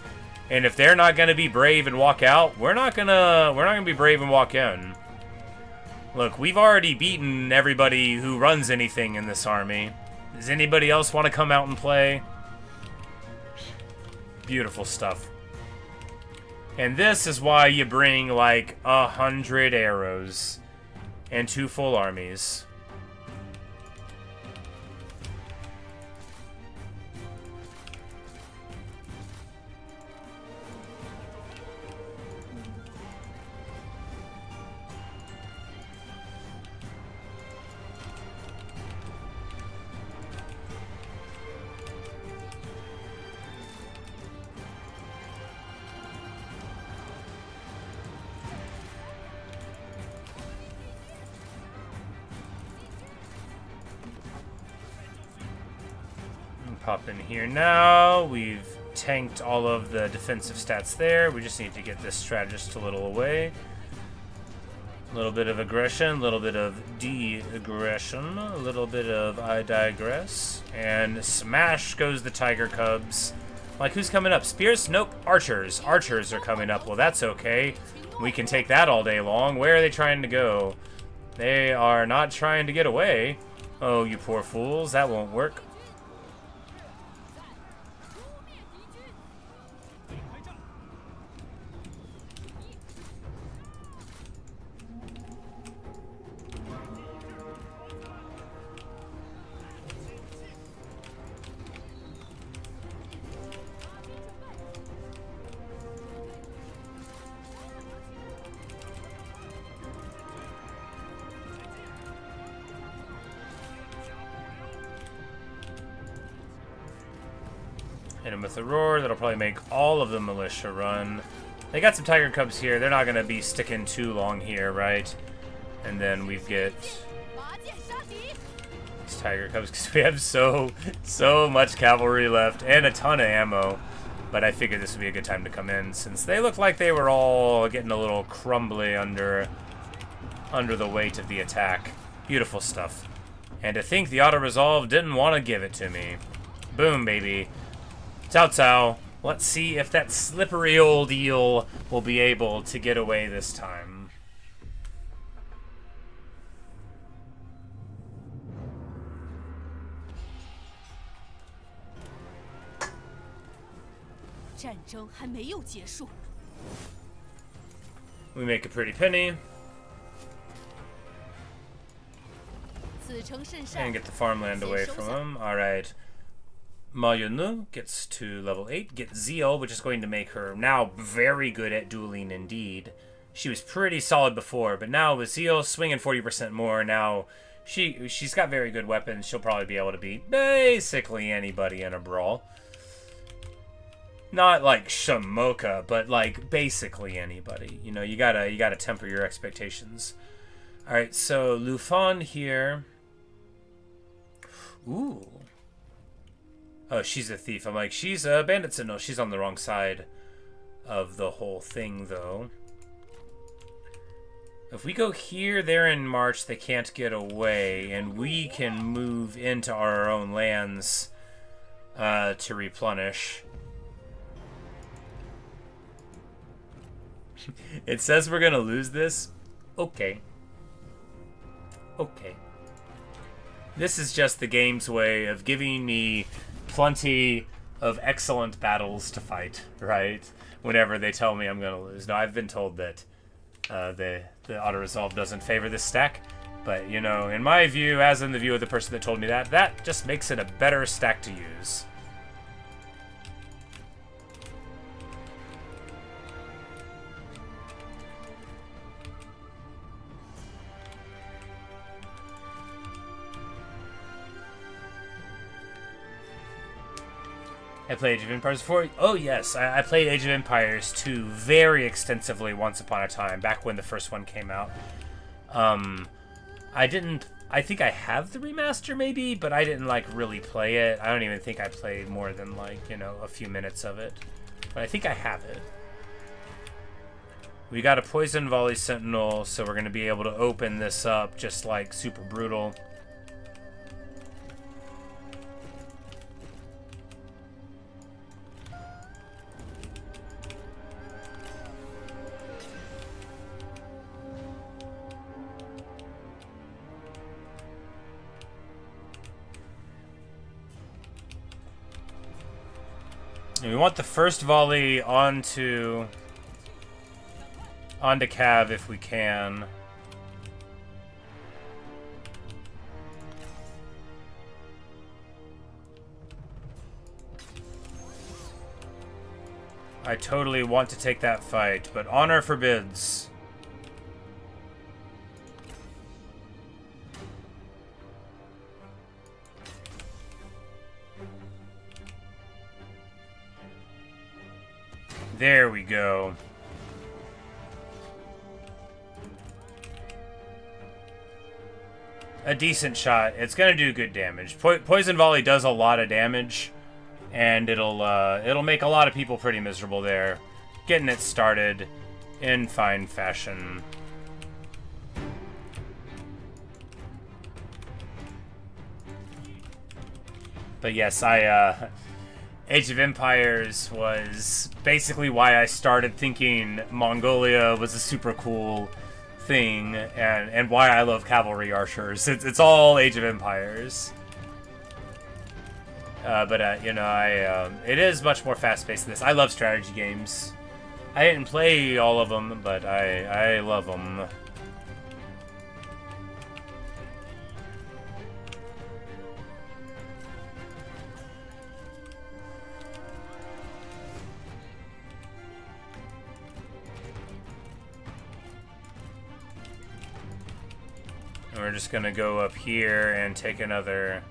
and if they're not going to be brave and walk out, we're not gonna be brave and walk in. Look, we've already beaten everybody who runs anything in this army. Does anybody else want to come out and play? Beautiful stuff. And this is why you bring like 100 arrows and 2 full armies. Pop in here now. We've tanked all of the defensive stats there. We just need to get this strategist a little away. A little bit of aggression, a little bit of de-aggression, a little bit of I digress. And smash goes the tiger cubs. Like, who's coming up? Spears? Nope. Archers. Archers are coming up. Well, that's okay. We can take that all day long. Where are they trying to go? They are not trying to get away. Oh, you poor fools. That won't work. Hit him with a roar. That'll probably make all of the militia run. They got some tiger cubs here. They're not going to be sticking too long here, right? And then we get these tiger cubs because we have so much cavalry left and a ton of ammo. But I figured this would be a good time to come in since they look like they were all getting a little crumbly under the weight of the attack. Beautiful stuff. And to think the auto-resolve didn't want to give it to me. Boom, baby. Cao Cao. Let's see if that slippery old eel will be able to get away this time. We make a pretty penny. And get the farmland away from him. Alright. Ma Yunu gets to level 8. Get Zeal, which is going to make her now very good at dueling indeed. She was pretty solid before, but now with Zeal swinging 40% more, now she's got very good weapons. She'll probably be able to beat basically anybody in a brawl. Not like Shamoka, but like basically anybody. You know, you gotta temper your expectations. Alright, so Lufan here. Ooh. Oh, she's a thief. I'm like, she's a bandit sentinel. She's on the wrong side of the whole thing, though. If we go here, they're in March. They can't get away. And we can move into our own lands to replenish. It says we're going to lose this. Okay. Okay. This is just the game's way of giving me plenty of excellent battles to fight, right? Whenever they tell me I'm going to lose. Now, I've been told that the auto-resolve doesn't favor this stack, but, you know, in my view, as in the view of the person that told me that, that just makes it a better stack to use. I played Age of Empires 4. Oh, yes. I played Age of Empires 2 very extensively once upon a time, back when the first one came out. I think I have the remaster, maybe, but I didn't, like, really play it. I don't even think I played more than, like, you know, a few minutes of it. But I think I have it. We got a Poison Volley Sentinel, so we're going to be able to open this up just, like, super brutal. And we want the first volley onto Cav if we can. I totally want to take that fight, but honor forbids. There we go. A decent shot. It's gonna do good damage. Poison Volley does a lot of damage, and it'll make a lot of people pretty miserable there. Getting it started in fine fashion. But yes, Age of Empires was basically why I started thinking Mongolia was a super cool thing, and why I love cavalry archers. It's all Age of Empires. You know, it is much more fast-paced than this. I love strategy games. I didn't play all of them, but I love them. We're just gonna go up here and take another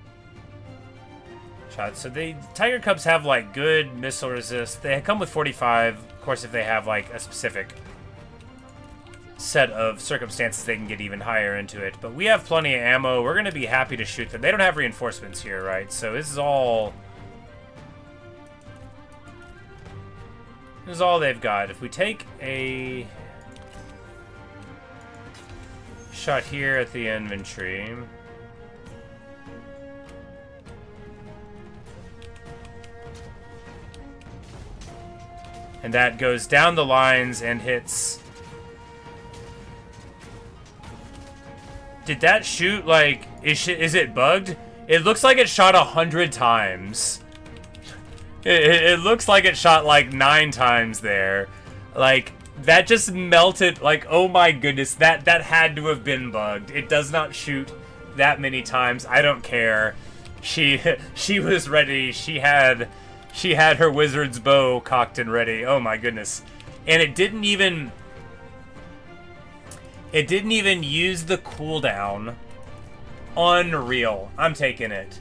shot. So the Tiger Cubs have like good missile resist. They come with 45. Of course, if they have like a specific set of circumstances, they can get even higher into it. But we have plenty of ammo. We're going to be happy to shoot them. They don't have reinforcements here, right? So this is all they've got. If we take a shot here at the infantry, and that goes down the lines and hits. Did that shoot, like, is it bugged? It looks like it shot 100 times. It looks like it shot, like, 9 times there. Like, that just melted, like, oh my goodness, that had to have been bugged. It does not shoot that many times. I don't care. She was ready. She had her wizard's bow cocked and ready. Oh my goodness. And it didn't even use the cooldown. Unreal. I'm taking it.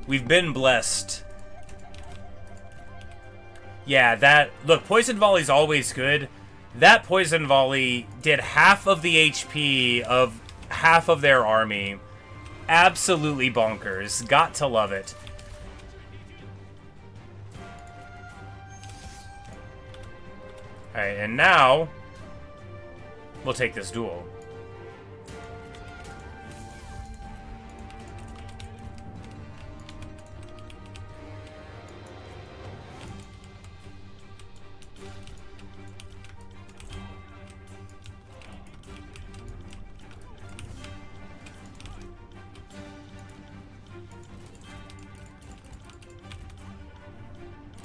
We've been blessed. Yeah, that... Look, Poison Volley's always good. That Poison Volley did half of the HP of half of their army. Absolutely bonkers. Got to love it. Alright, and now... we'll take this duel.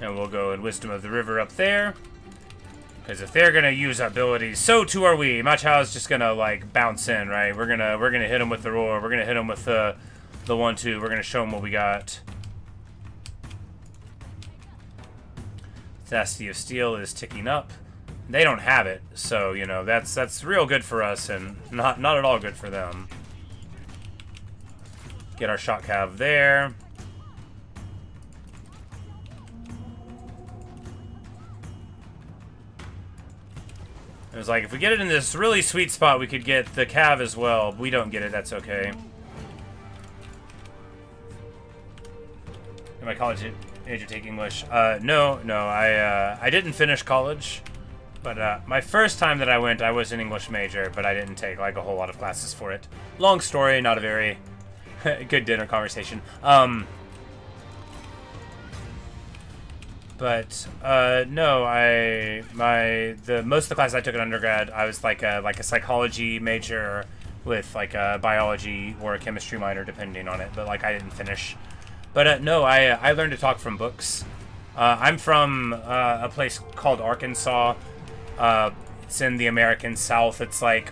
And we'll go in Wisdom of the River up there. Because if they're gonna use abilities, so too are we. Ma Chao's just gonna like bounce in, right? We're gonna hit him with the roar. We're gonna hit him with the 1-2. We're gonna show him what we got. Tenacity of Steel is ticking up. They don't have it, so you know that's real good for us and not at all good for them. Get our shot cav there. It was like, if we get it in this really sweet spot, we could get the cav as well. We don't get it, that's okay. In my college age of taking English? No, I didn't finish college. But my first time that I went, I was an English major, but I didn't take like a whole lot of classes for it. Long story, not a very good dinner conversation. But no, most of the classes I took in undergrad, I was like a psychology major with like a biology or a chemistry minor, depending on it. But like I didn't finish. But no, I learned to talk from books. I'm from a place called Arkansas. It's in the American South. It's like,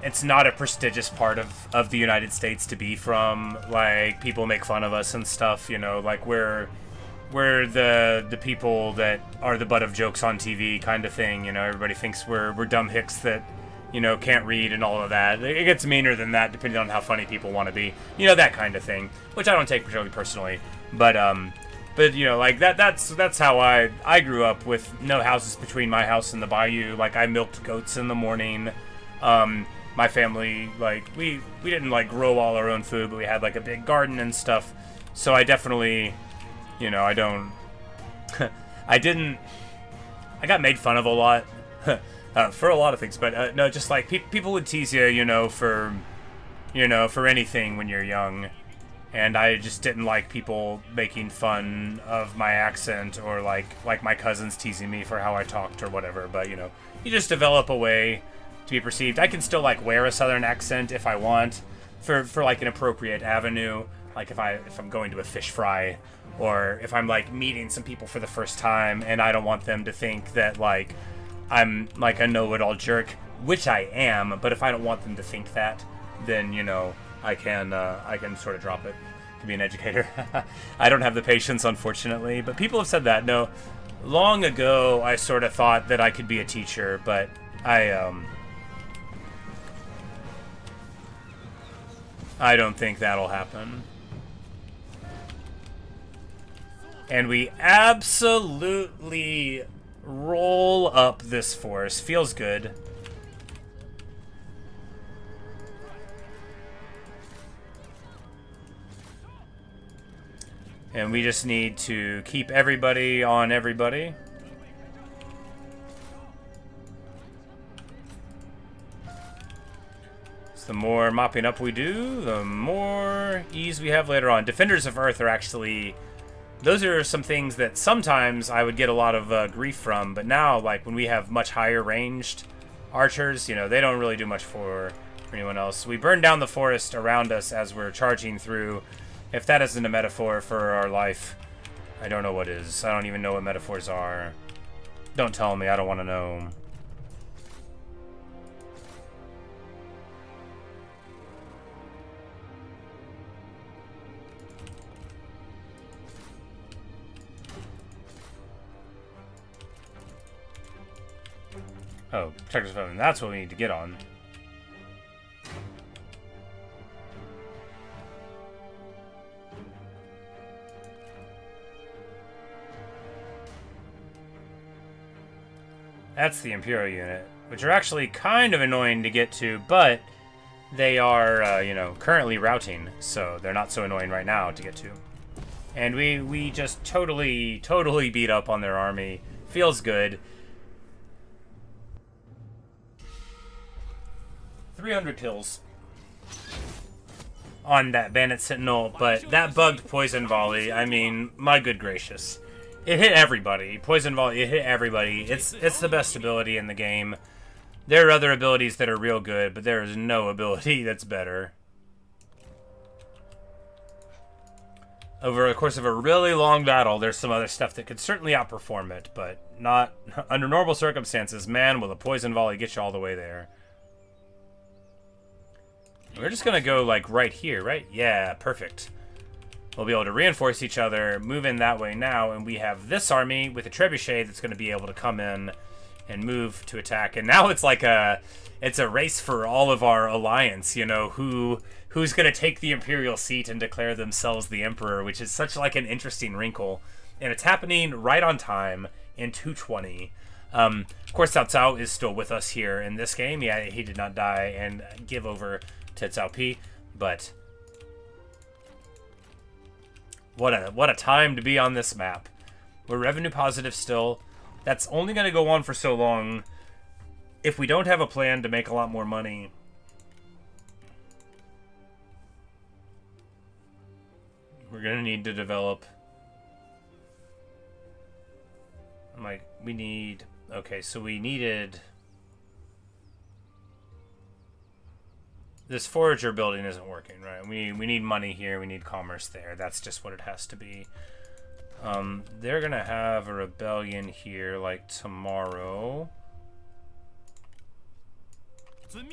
it's not a prestigious part of the United States to be from. Like, people make fun of us and stuff, you know, like we're the people that are the butt of jokes on TV kind of thing, you know. Everybody thinks we're dumb hicks that, you know, can't read and all of that. It gets meaner than that depending on how funny people want to be. You know, that kind of thing, which I don't take particularly personally. But you know, like that's how I grew up, with no houses between my house and the bayou. Like, I milked goats in the morning. My family, like, we didn't like grow all our own food, but we had like a big garden and stuff. So I definitely, you know, I got made fun of a lot for a lot of things, but no, just like people would tease you, you know, for anything when you're young. And I just didn't like people making fun of my accent, or like my cousins teasing me for how I talked or whatever. But, you know, you just develop a way to be perceived. I can still like wear a southern accent if I want, for like an appropriate avenue. Like if I'm going to a fish fry, or if I'm like meeting some people for the first time and I don't want them to think that like I'm like a know-it-all jerk, which I am. But if I don't want them to think that, then, you know, I can sort of drop it to be an educator. I don't have the patience, unfortunately, but people have said that. No, long ago I sort of thought that I could be a teacher, but I don't think that'll happen. And we absolutely roll up this force. Feels good. And we just need to keep everybody on everybody. So the more mopping up we do, the more ease we have later on. Defenders of Earth are actually... Those are some things that sometimes I would get a lot of grief from, but now, like, when we have much higher ranged archers, you know, they don't really do much for anyone else. We burn down the forest around us as we're charging through. If that isn't a metaphor for our life, I don't know what is. I don't even know what metaphors are. Don't tell me, I don't want to know. Oh, protector's phone. That's what we need to get on. That's the Imperial unit, which are actually kind of annoying to get to, but they are, you know, currently routing, so they're not so annoying right now to get to. And we just totally beat up on their army. Feels good. 300 kills on that Bandit Sentinel, but that bugged Poison Volley, I mean, my good gracious. It hit everybody. Poison Volley, it hit everybody. It's the best ability in the game. There are other abilities that are real good, but there is no ability that's better. Over the course of a really long battle, there's some other stuff that could certainly outperform it, but not under normal circumstances. Man, will a Poison Volley get you all the way there? We're just gonna go, like, right here, right? Yeah, perfect. We'll be able to reinforce each other, move in that way now, and we have this army with a trebuchet that's gonna be able to come in and move to attack. And now it's like it's a race for all of our alliance, you know, who's gonna take the imperial seat and declare themselves the emperor, which is such, like, an interesting wrinkle. And it's happening right on time in 220. Of course, Cao Cao is still with us here in this game. Yeah, he did not die and give over to Cao Pi, but what a time to be on this map. We're revenue positive still. That's only going to go on for so long. If we don't have a plan to make a lot more money, we're going to need to develop. I'm like, we need... Okay, so we needed... This forager building isn't working, right? We need money here. We need commerce there. That's just what it has to be. They're going to have a rebellion here, like, tomorrow. We'll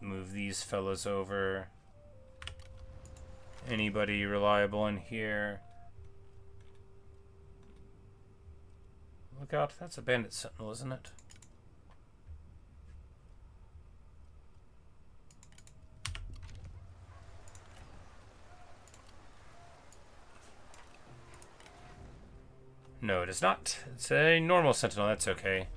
move these fellas over. Anybody reliable in here? Look out. That's a bandit sentinel, isn't it? No, it is not. It's a normal sentinel. That's okay.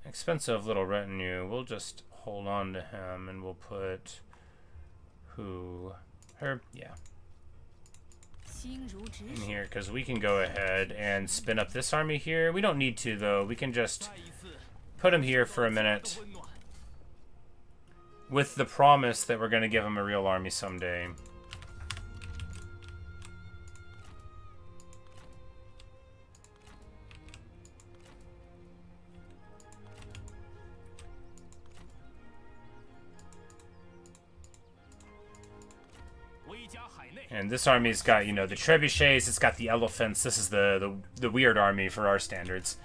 Expensive little retinue. We'll just hold on to him, and we'll put her, yeah, in here, because we can go ahead and spin up this army here. We don't need to, though. We can just put him here for a minute with the promise that we're going to give him a real army someday. And this army's got, you know, the trebuchets, it's got the elephants. This is the weird army for our standards.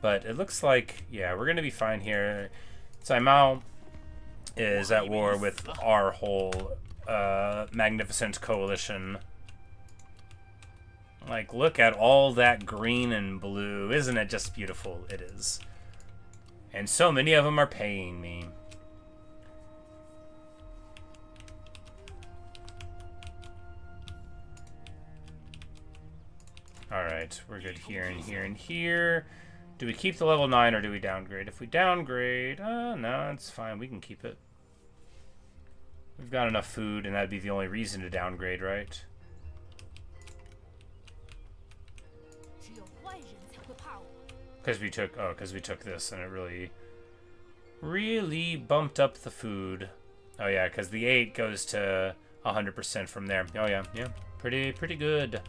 But it looks like, yeah, we're going to be fine here. Cai Mao is at war with our whole magnificent coalition. Like, look at all that green and blue. Isn't it just beautiful? It is. And so many of them are paying me. Alright, we're good here and here and here. Do we keep the level 9 or do we downgrade? If we downgrade, no, it's fine. We can keep it. We've got enough food, and that'd be the only reason to downgrade, right? Because we took this, and it really bumped up the food. Oh yeah, because the 8 goes to 100% from there. Oh yeah, yeah, pretty good.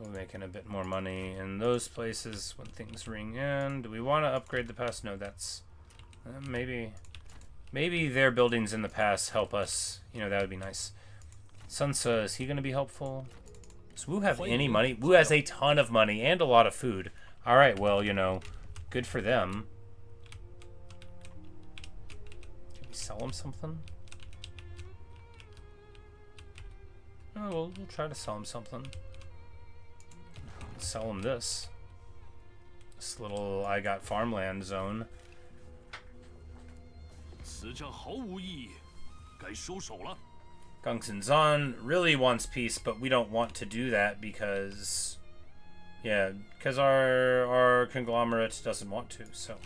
We're making a bit more money in those places when things ring in. Do we want to upgrade the pass? No, that's maybe their buildings in the pass help us. You know, that would be nice. Sunsa, is he going to be helpful? Does Wu have any money? Wu has a ton of money and a lot of food. All right, well, you know, good for them. Can we sell them something? Oh, we'll try to sell them something. Sell him this little I got farmland zone. Gongsun Zan really wants peace, but we don't want to do that because, yeah, because our conglomerate doesn't want to. So,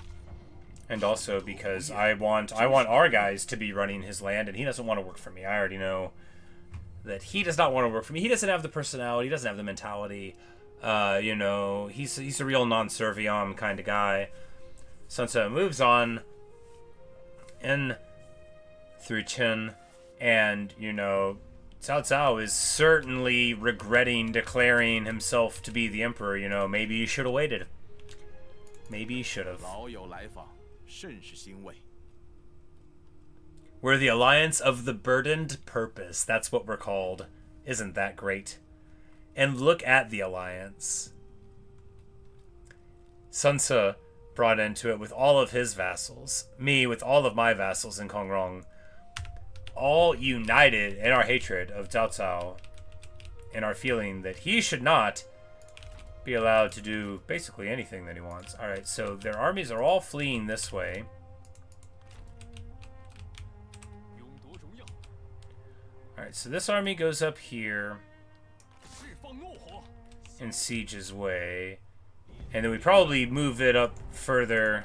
and also because I want our guys to be running his land, and he doesn't want to work for me. I already know that he does not want to work for me. He doesn't have the personality. He doesn't have the mentality. You know, he's a real non-serviam kind of guy. Sunset moves on in through Qin, and, you know, Cao Cao is certainly regretting declaring himself to be the emperor. You know, maybe he should have waited. Maybe he should have. We're the Alliance of the Burdened Purpose. That's what we're called. Isn't that great? And look at the alliance. Sun Tzu brought into it with all of his vassals. Me with all of my vassals in Kongrong. All united in our hatred of Cao Cao. And our feeling that he should not be allowed to do basically anything that he wants. Alright, so their armies are all fleeing this way. Alright, so this army goes up here and sieges Wei, and then we probably move it up further.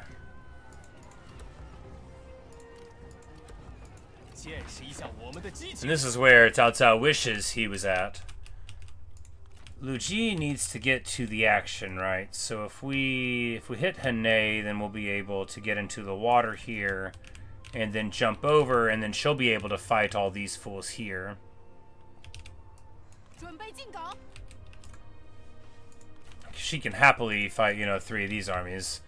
And this is where Cao Cao wishes he was at. Lu Ji needs to get to the action, right? So if we hit Hanei, then we'll be able to get into the water here, and then jump over, and then she'll be able to fight all these fools here. She can happily fight, you know, 3 of these armies.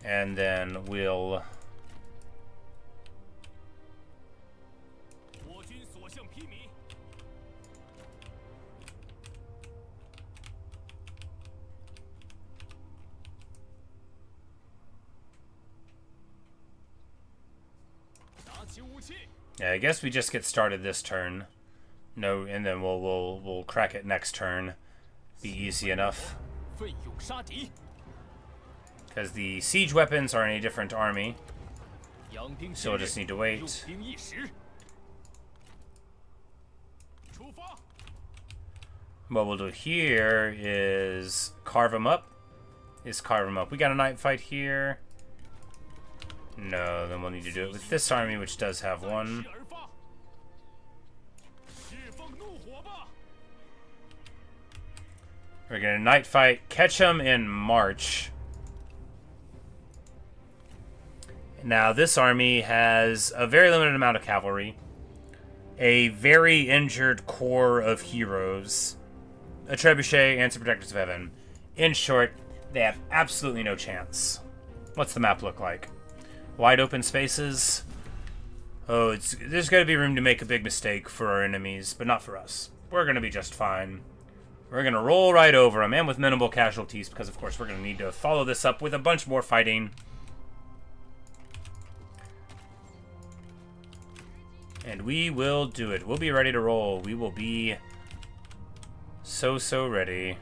And then we'll... Yeah, I guess we just get started this turn. No, and then we'll crack it next turn. Be easy enough. Because the siege weapons are in a different army. So we'll just need to wait. What we'll do here is carve them up. We got a night fight here. No, then we'll need to do it with this army, which does have one. We're gonna night fight, catch them in March. Now this army has a very limited amount of cavalry, a very injured core of heroes, a trebuchet, and some protectors of heaven. In short, they have absolutely no chance. What's the map look like? Wide open spaces. Oh, there's gonna be room to make a big mistake for our enemies, but not for us. We're gonna be just fine. We're going to roll right over them, and with minimal casualties, because, of course, we're going to need to follow this up with a bunch more fighting. And we will do it. We'll be ready to roll. We will be so ready.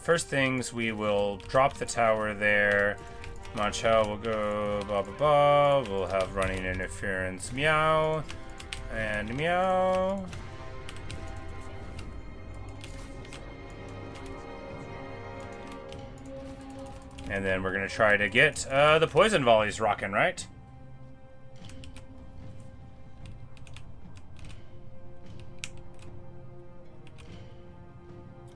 first things, we will drop the tower there. Ma Chao will go blah blah blah. We'll have running interference meow and meow. And then we're gonna try to get the poison volleys rocking, right?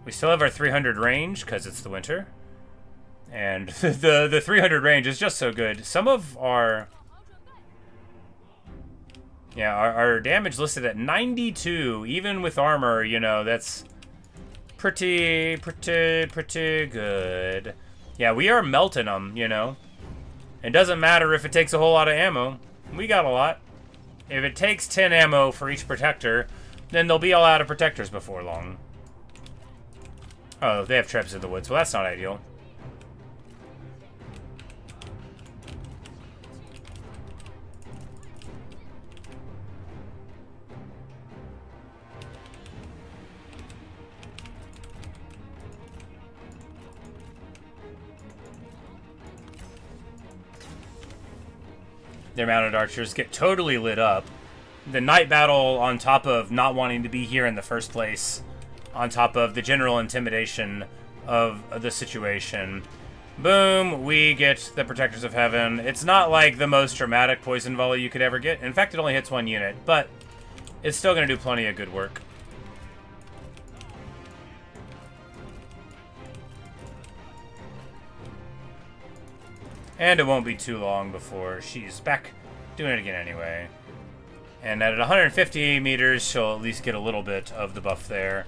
We still have our 300 range because it's the winter. And the 300 range is just so good. Some of our... Yeah, our damage listed at 92, even with armor, you know, that's pretty good. Yeah, we are melting them, you know. It doesn't matter if it takes a whole lot of ammo. We got a lot. If it takes 10 ammo for each protector, then they'll be all out of protectors before long. Oh, they have traps in the woods. Well, that's not ideal. Their mounted archers get totally lit up. The night battle, on top of not wanting to be here in the first place, on top of the general intimidation of the situation. Boom, we get the Protectors of Heaven. It's not like the most dramatic poison volley you could ever get. In fact, it only hits one unit, but it's still going to do plenty of good work. And it won't be too long before she's back doing it again anyway. And at 150 meters, she'll at least get a little bit of the buff there.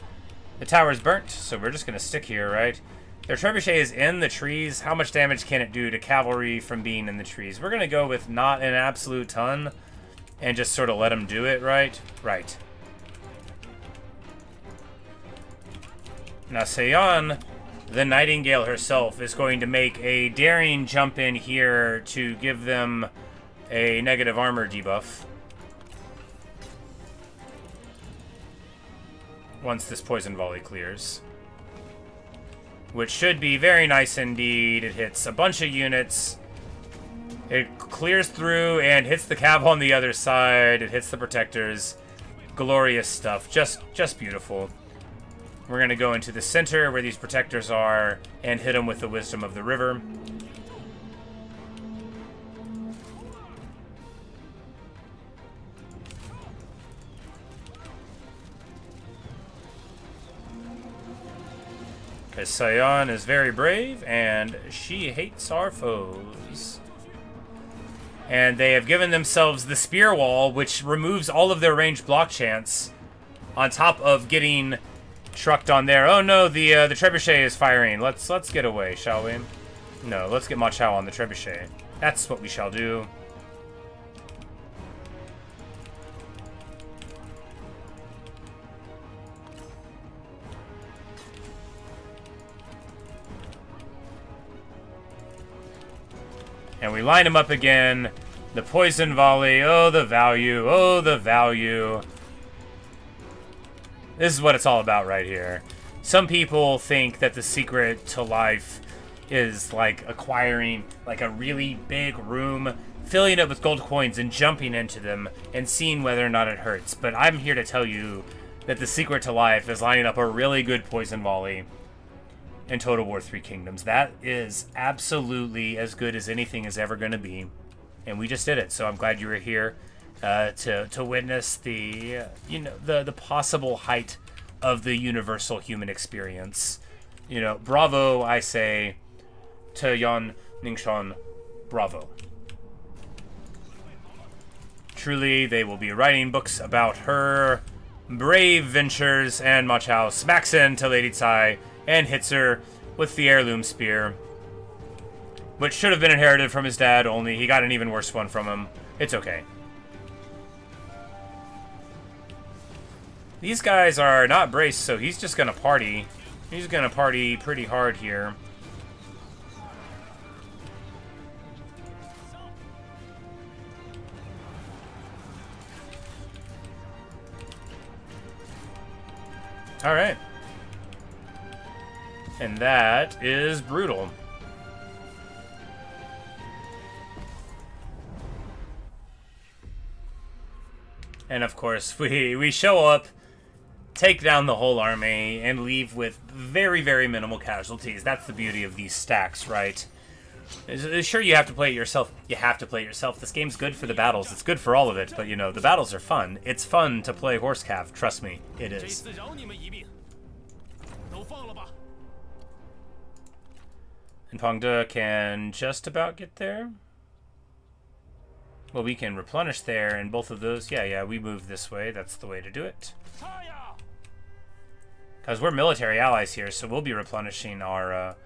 The tower's burnt, so we're just going to stick here, right? Their trebuchet is in the trees. How much damage can it do to cavalry from being in the trees? We're going to go with not an absolute ton and just sort of let them do it, right? Right. Now, Seon, the Nightingale herself, is going to make a daring jump in here to give them a negative armor debuff. Once this poison volley clears. Which should be very nice indeed. It hits a bunch of units. It clears through and hits the cav on the other side. It hits the protectors. Glorious stuff. Just beautiful. We're going to go into the center where these protectors are and hit them with the Wisdom of the River. Because Sion is very brave, and she hates our foes. And they have given themselves the Spear Wall, which removes all of their ranged block chance, on top of getting trucked on there. Oh no, the trebuchet is firing. Let's get away, shall we? No, let's get Ma Chao on the trebuchet. That's what we shall do. And we line him up again. The poison volley. Oh, the value. Oh, the value. This is what it's all about right here. Some people think that the secret to life is like acquiring like a really big room, filling it with gold coins and jumping into them and seeing whether or not it hurts. But I'm here to tell you that the secret to life is lining up a really good poison volley in Total War 3 Kingdoms. That is absolutely as good as anything is ever going to be. And we just did it. So I'm glad you were here to witness the the possible height of the universal human experience. You know, bravo, I say, to Yan Ningxuan, bravo. Truly, they will be writing books about her brave ventures, and Ma Chao smacks into Lady Tsai and hits her with the heirloom spear, which should have been inherited from his dad, only he got an even worse one from him. It's okay. These guys are not braced, so he's just gonna party. He's gonna party pretty hard here. Alright. And that is brutal. And of course, we show up, take down the whole army, and leave with very, very minimal casualties. That's the beauty of these stacks, right? Sure, you have to play it yourself. You have to play it yourself. This game's good for the battles. It's good for all of it, but you know, the battles are fun. It's fun to play Horse Cav. Trust me, it is. And Pengde can just about get there. Well, we can replenish there, and both of those, yeah, we move this way. That's the way to do it. Because we're military allies here, so we'll be replenishing our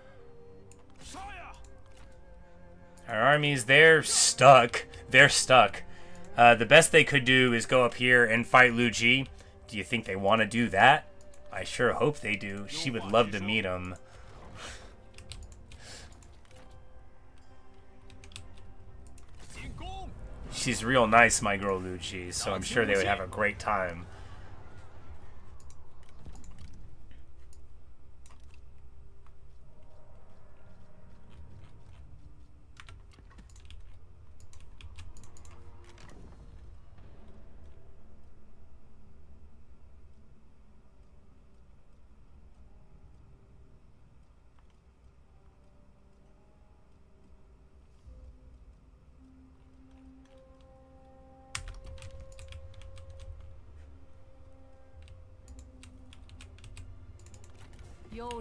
armies. They're stuck. They're stuck. The best they could do is go up here and fight Liu Ji. Do you think they want to do that? I sure hope they do. She would love to meet him. She's real nice, my girl Liu Ji, so I'm sure they would have a great time.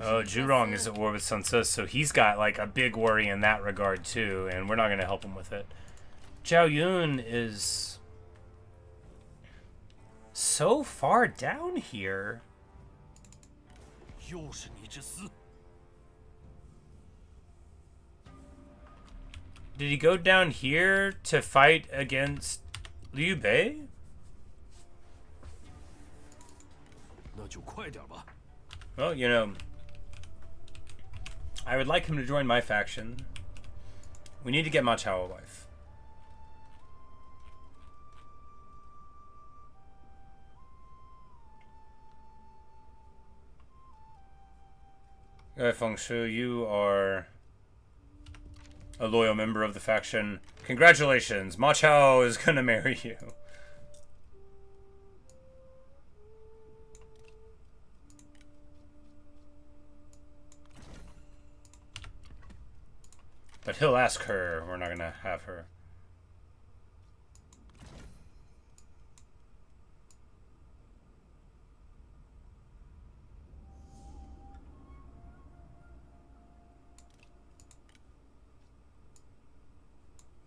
Oh, Zhurong is at war with Sun Tzu, so he's got like a big worry in that regard too, and we're not going to help him with it. Zhao Yun is so far down here. Did he go down here to fight against Liu Bei? Well, you know, I would like him to join my faction. We need to get Ma Chao a wife. Feng Shu, you are a loyal member of the faction. Congratulations, Ma Chao is gonna marry you. But he'll ask her. We're not gonna have her.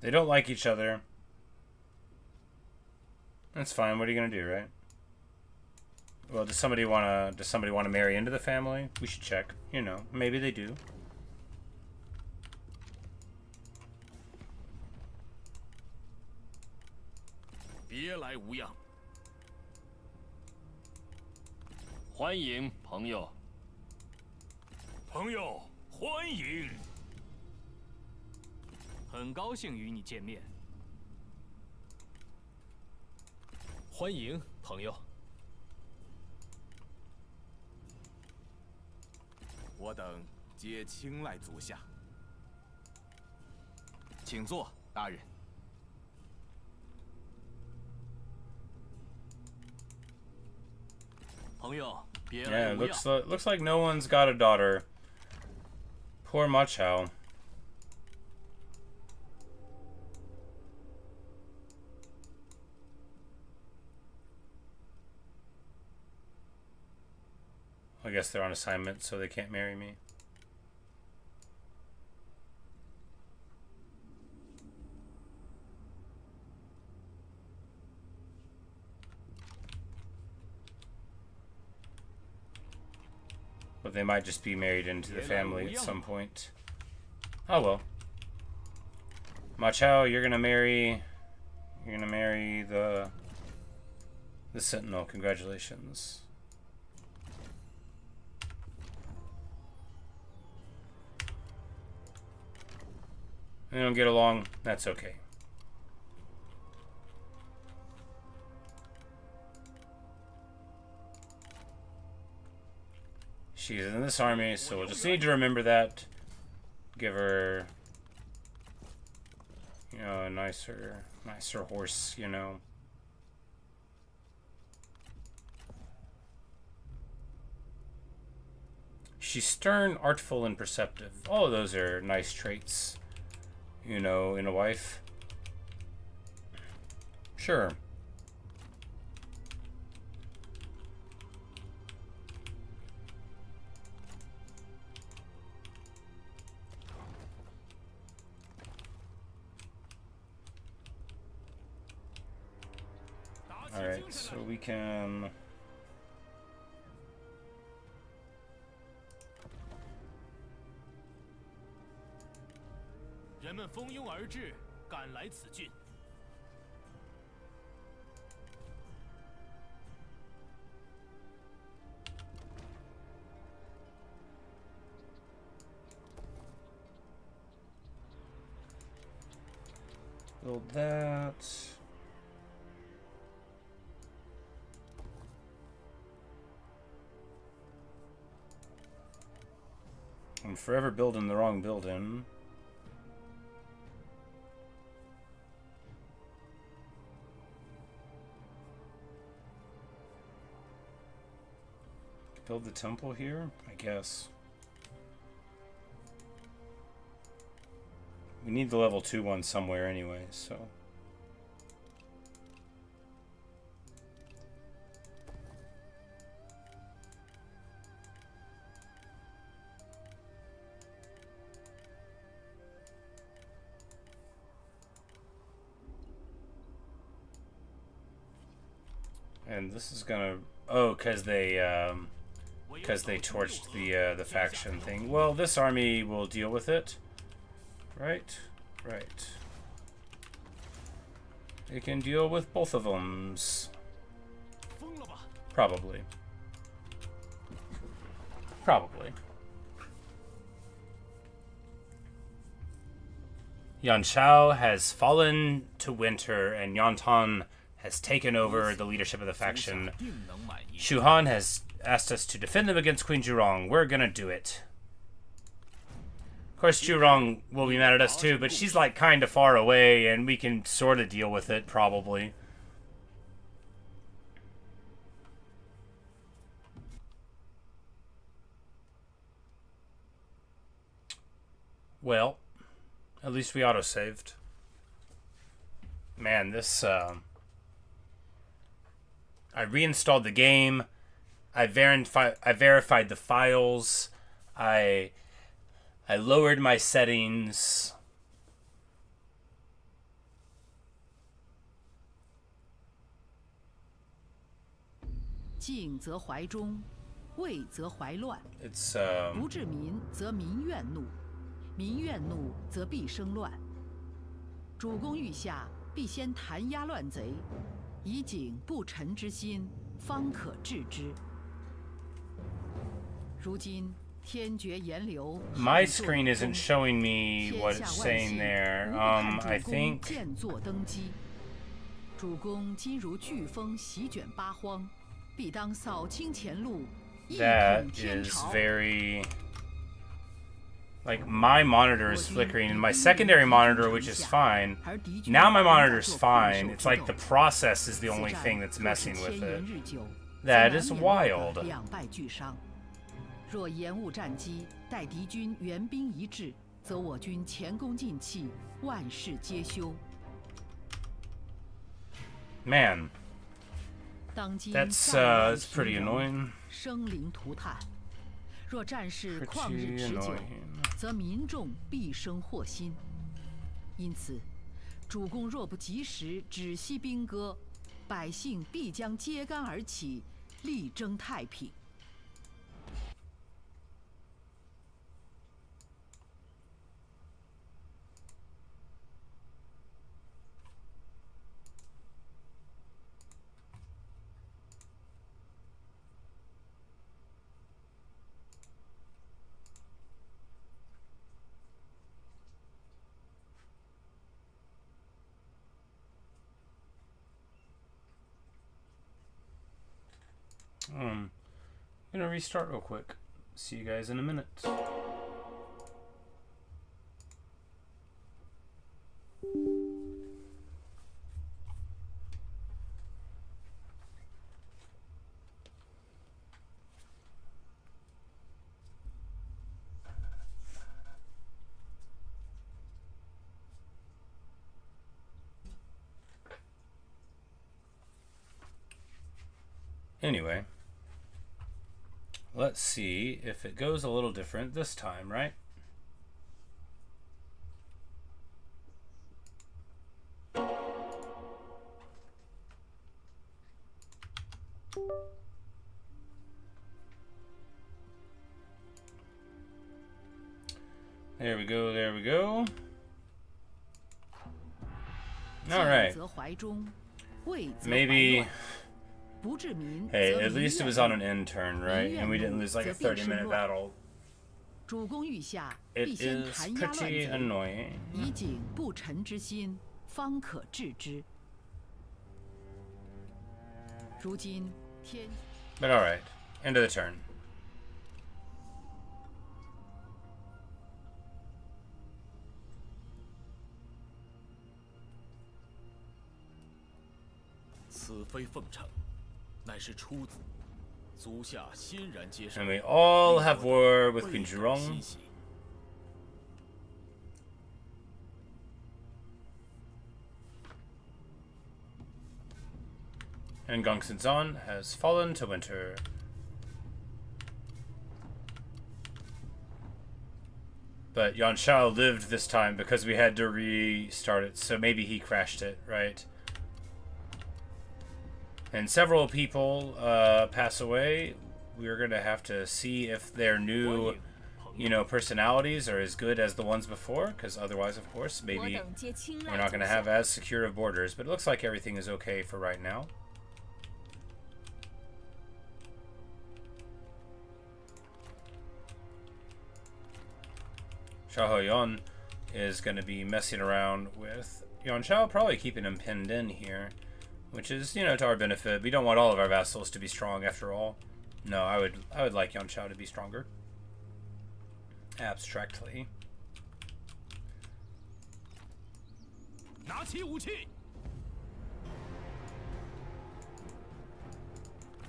They don't like each other. That's fine. What are you gonna do, right? Well, does somebody wanna marry into the family? We should check. You know, maybe they do. Yeah, looks like no one's got a daughter. Poor Ma Chao. I guess they're on assignment, so they can't marry me. But they might just be married into the family at some point. Oh well. Ma Chao, you're gonna marry the Sentinel. Congratulations. They don't get along. That's okay. She's in this army, so we'll just need to remember that. Give her, you know, a nicer horse, you know. She's stern, artful, and perceptive. All of those are nice traits, you know, in a wife. Sure. Alright, so we can... Build that. I'm forever building the wrong building. Build the temple here, I guess. We need the level 2 one somewhere anyway, so. And this is gonna, oh, because they torched the faction thing. Well, this army will deal with it. Right, right. They can deal with both of them. Probably. Probably. Yan Chao has fallen to winter, and Yantan has taken over the leadership of the faction. Shu Han has asked us to defend them against Queen Zhurong. We're gonna do it. Of course, Zhurong will be mad at us too, but she's like kind of far away, and we can sort of deal with it, probably. Well, at least we autosaved. Man, this, I reinstalled the game. I verified the files. I lowered my settings. It's my screen isn't showing me what it's saying there. I think that is very... Like, my monitor is flickering, and my secondary monitor, which is fine, now my monitor's fine. It's like the process is the only thing that's messing with it. That is wild. Man, that's pretty annoying. Pretty annoying. 则民众必生祸心。因此，主公若不及时止息兵戈，百姓必将揭竿而起，力争太平。I'm gonna restart real quick. See you guys in a minute. Anyway, let's see if it goes a little different this time, right? There we go, there we go. All right. Maybe... Hey, at least it was on an end turn, right? And we didn't lose like a 30-minute battle. It is pretty annoying. But alright, end of the turn. And we all have war with Queen Zhurong. And Gongsun has fallen to winter. But Yuan Shao lived this time because we had to restart it, so maybe he crashed it, right? And several people pass away. We're going to have to see if their new, personalities are as good as the ones before, because otherwise, of course, maybe we're not going to have as secure of borders. But it looks like everything is okay for right now. Shao Huyan is going to be messing around with Yuan Shao, probably keeping him pinned in here. Which is, to our benefit. We don't want all of our vassals to be strong after all. No, I would like Yuan Shao to be stronger. Abstractly.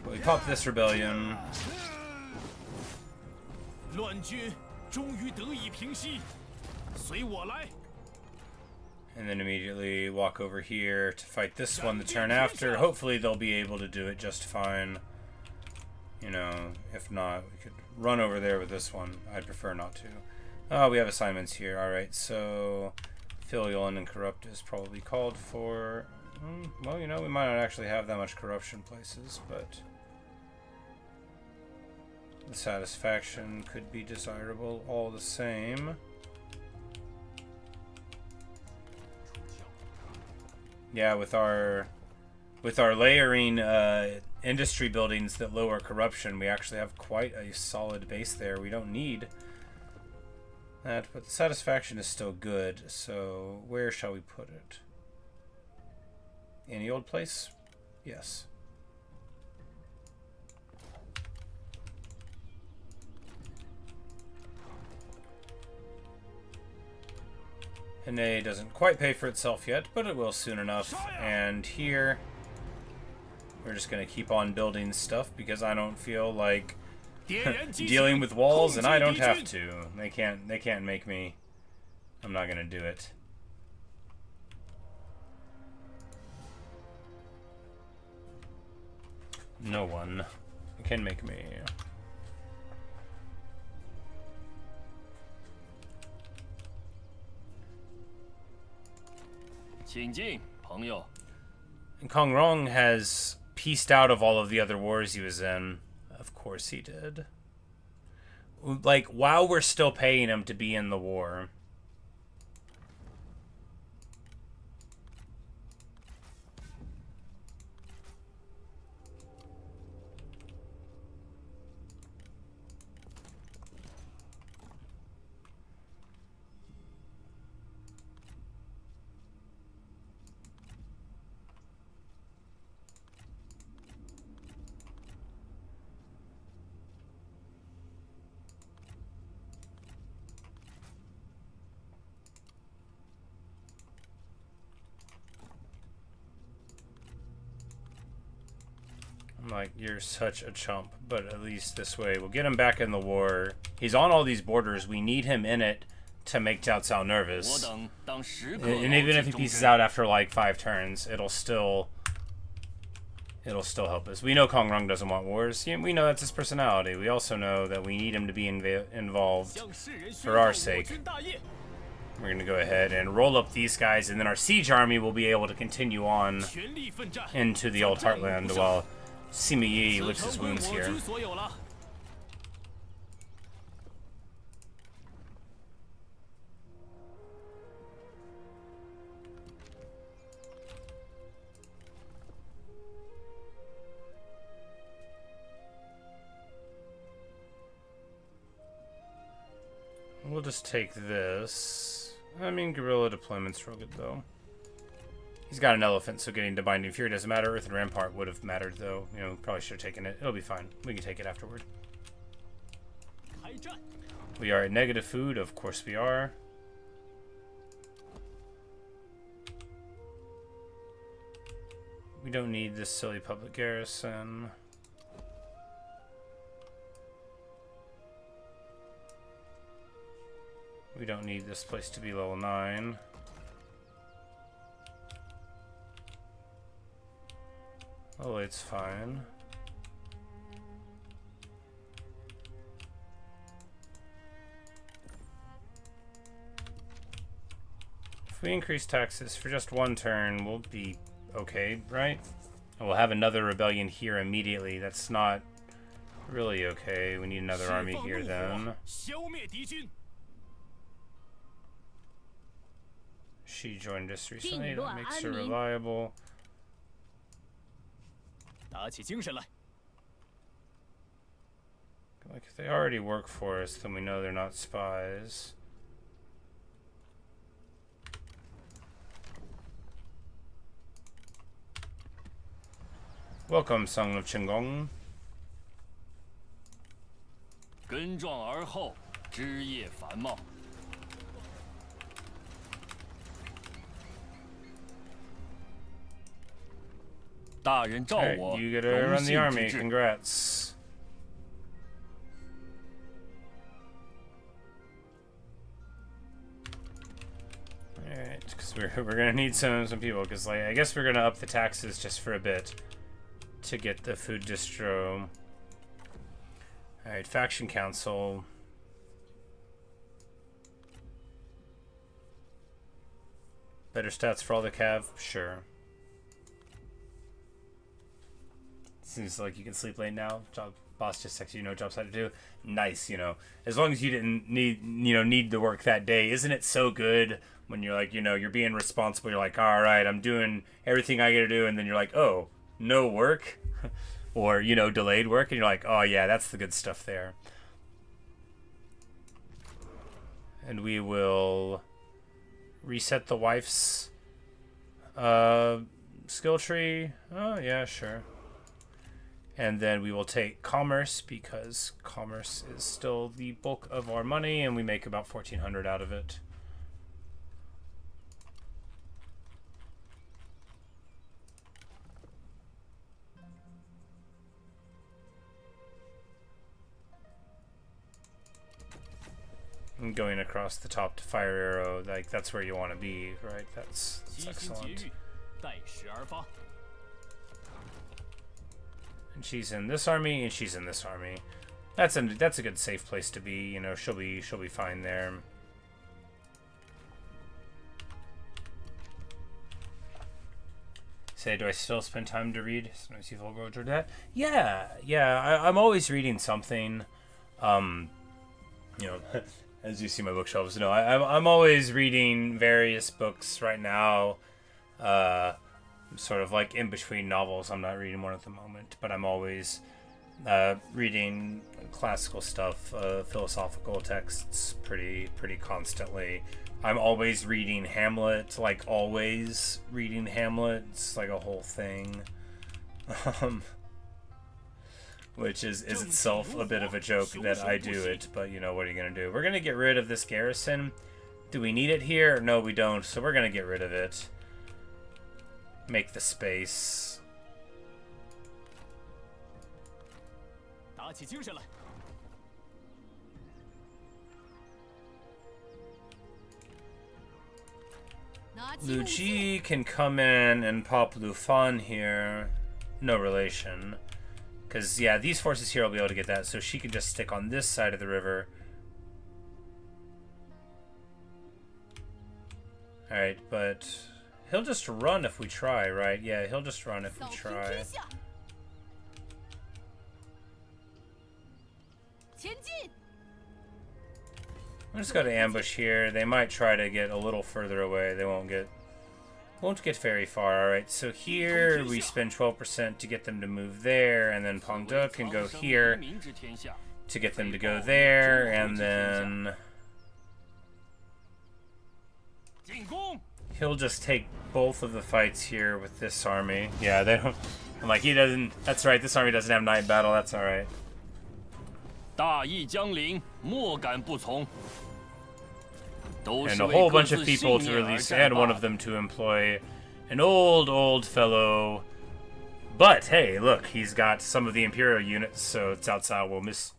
But we popped this rebellion. And then immediately walk over here to fight this one the turn after. Hopefully they'll be able to do it just fine. If not, we could run over there with this one. I'd prefer not to. Oh, we have assignments here. Alright, so Filial and Corrupt is probably called for. Well, we might not actually have that much corruption places, but the satisfaction could be desirable all the same. Yeah, with our layering industry buildings that lower corruption, we actually have quite a solid base there. We don't need that, but the satisfaction is still good. So where shall we put it? Any old place? Yes. Hene doesn't quite pay for itself yet, but it will soon enough. And here, we're just going to keep on building stuff because I don't feel like dealing with walls, and I don't have to. They can't make me. I'm not going to do it. No one can make me. And Kong Rong has pieced out of all of the other wars he was in. Of course he did. Like, while we're still paying him to be in the war. Like, you're such a chump, but at least this way we'll get him back in the war. He's on all these borders. We need him in it to make Cao Cao nervous. And even if he pieces out after like 5 turns, it'll still help us. We know Kong Rong doesn't want wars. We know that's his personality. We also know that we need him to be involved for our sake. We're going to go ahead and roll up these guys, and then our siege army will be able to continue on into the old heartland while Sima Yi licks his wounds here. We'll just take this. I mean, guerrilla deployment's real good, though. He's got an elephant, so getting to Binding Fury doesn't matter. Earth and Rampart would have mattered, though. You know, probably should have taken it. It'll be fine. We can take it afterward. We are at negative food. Of course we are. We don't need this silly public garrison. We don't need this place to be level 9. Oh, it's fine. If we increase taxes for just 1 turn, we'll be okay, right? And we'll have another rebellion here immediately. That's not really okay. We need another army here then. She joined us recently. That makes her reliable. Like, if they already work for us, then we know they're not spies. Welcome, Song of Qinggong. 根壮而后，枝叶繁茂。 Alright, you get to run the army. Congrats. Alright, because we're gonna need some people. Because like I guess we're gonna up the taxes just for a bit to get the food distro. Alright, faction council. Better stats for all the cav, sure. Seems like you can sleep late now. Boss just texted you, no job site to do. Nice, you know. As long as you didn't need to work that day. Isn't it so good when you're like, you're being responsible. You're like, all right, I'm doing everything I got to do, and then you're like, oh, no work, or delayed work, and you're like, oh yeah, that's the good stuff there. And we will reset the wife's skill tree. Oh yeah, sure. And then we will take commerce, because commerce is still the bulk of our money, and we make about 1,400 out of it. And going across the top to Fire Arrow, like that's where you want to be, right? That's excellent. And she's in this army, and she's in this army. That's a good safe place to be. She'll be fine there. Say, do I still spend time to read? Sometimes you vulgar or that. Yeah. I'm always reading something. As you see my bookshelves, I'm always reading various books right now. I'm sort of like in between novels. I'm not reading one at the moment, but I'm always reading classical stuff, philosophical texts pretty constantly. I'm always reading Hamlet, like always reading Hamlet. It's like a whole thing, which is itself a bit of a joke that I do it, but what are you gonna do? We're gonna get rid of this garrison. Do we need it here? No, we don't, so we're gonna get rid of it. Make the space. 打起精神来。 Liu Ji can come in and pop Lu Fan here. No relation. Because, yeah, these forces here will be able to get that, so she can just stick on this side of the river. Alright, but he'll just run if we try, right? Yeah, he'll just run if we try. I'm just going to ambush here. They might try to get a little further away. They won't get very far. Alright, so here we spend 12% to get them to move there, and then Peng De can go here to get them to go there, and then he'll just take both of the fights here with this army. Yeah, they don't... I'm like, he doesn't... That's right, this army doesn't have night battle. That's alright. 大义将临，莫敢不从。 And a whole bunch of people to release, and one of them to employ an old fellow. But hey, look, he's got some of the imperial units, so Cao Cao will miss.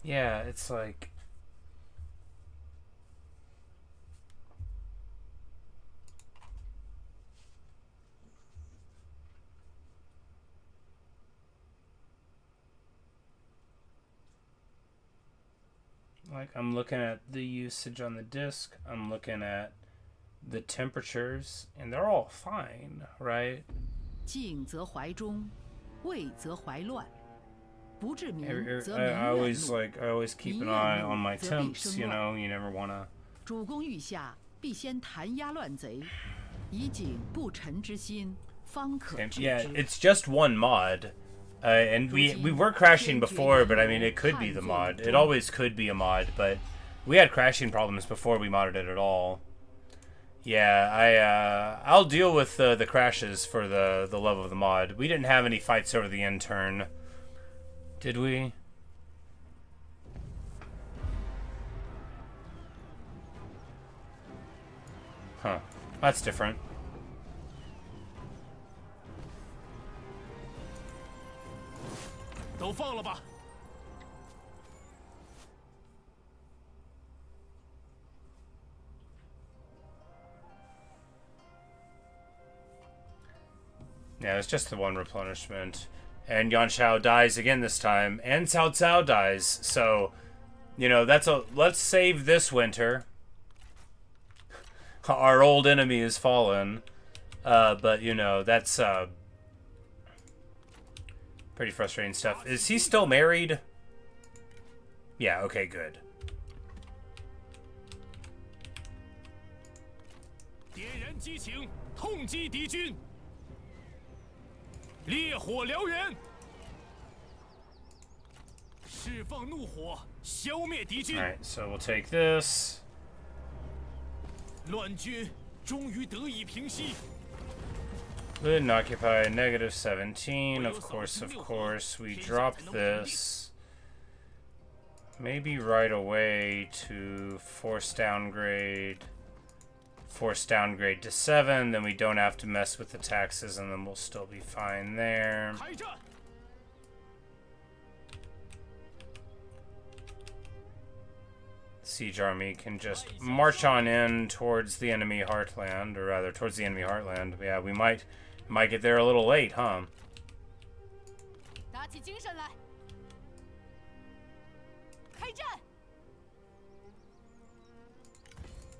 Yeah, it's like... Like, I'm looking at the usage on the disc, I'm looking at the temperatures, and they're all fine, right? 静则怀中，畏则怀乱。 I always keep an eye on my temps, you know, you never wanna... 主公御下，必先弹压乱贼，以警不臣之心，方可治之。 Yeah, it's just one mod. And we were crashing before, but I mean, it could be the mod. It always could be a mod, but we had crashing problems before we modded it at all. Yeah, I'll deal with the crashes for the love of the mod. We didn't have any fights over the end turn. Did we? Huh. That's different. Yeah, it's just the one replenishment. And Yuan Shao dies again this time, and Cao Cao dies. So, you know, let's save this winter. Our old enemy is fallen. But, you know, that's pretty frustrating stuff. Is he still married? Yeah, okay, good. 点燃激情，痛击敌军。 烈火燎原，释放怒火，消灭敌军。 Alright, so we'll take this. 乱军终于得以平息。 Wouldn't occupy -17. Of course, we drop this. Maybe right away to force downgrade to 7, then we don't have to mess with the taxes, and then we'll still be fine there. Siege army can just march on in towards the enemy heartland, or rather towards the enemy heartland. Yeah, we might get there a little late, huh? 打起精神来，开战！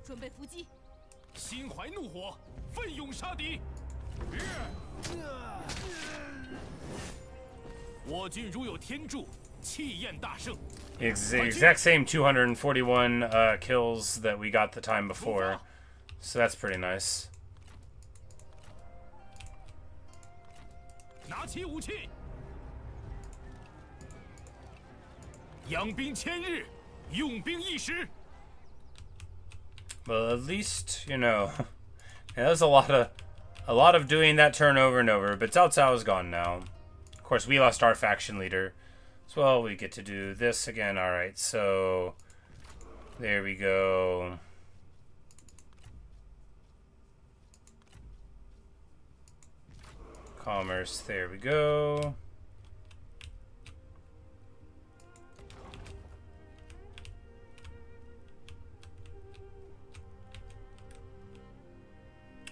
准备伏击。 心怀怒火，奋勇杀敌。我军如有天助，气焰大胜。 Exact same 241 kills that we got the time before. So that's pretty nice. 拿起武器，养兵千日，用兵一时。 Well, at least, you know, yeah, there's a lot of doing that turn over and over, but Cao Cao is gone now. Of course, we lost our faction leader. As well, we get to do this again. All right, so there we go. Commerce, there we go.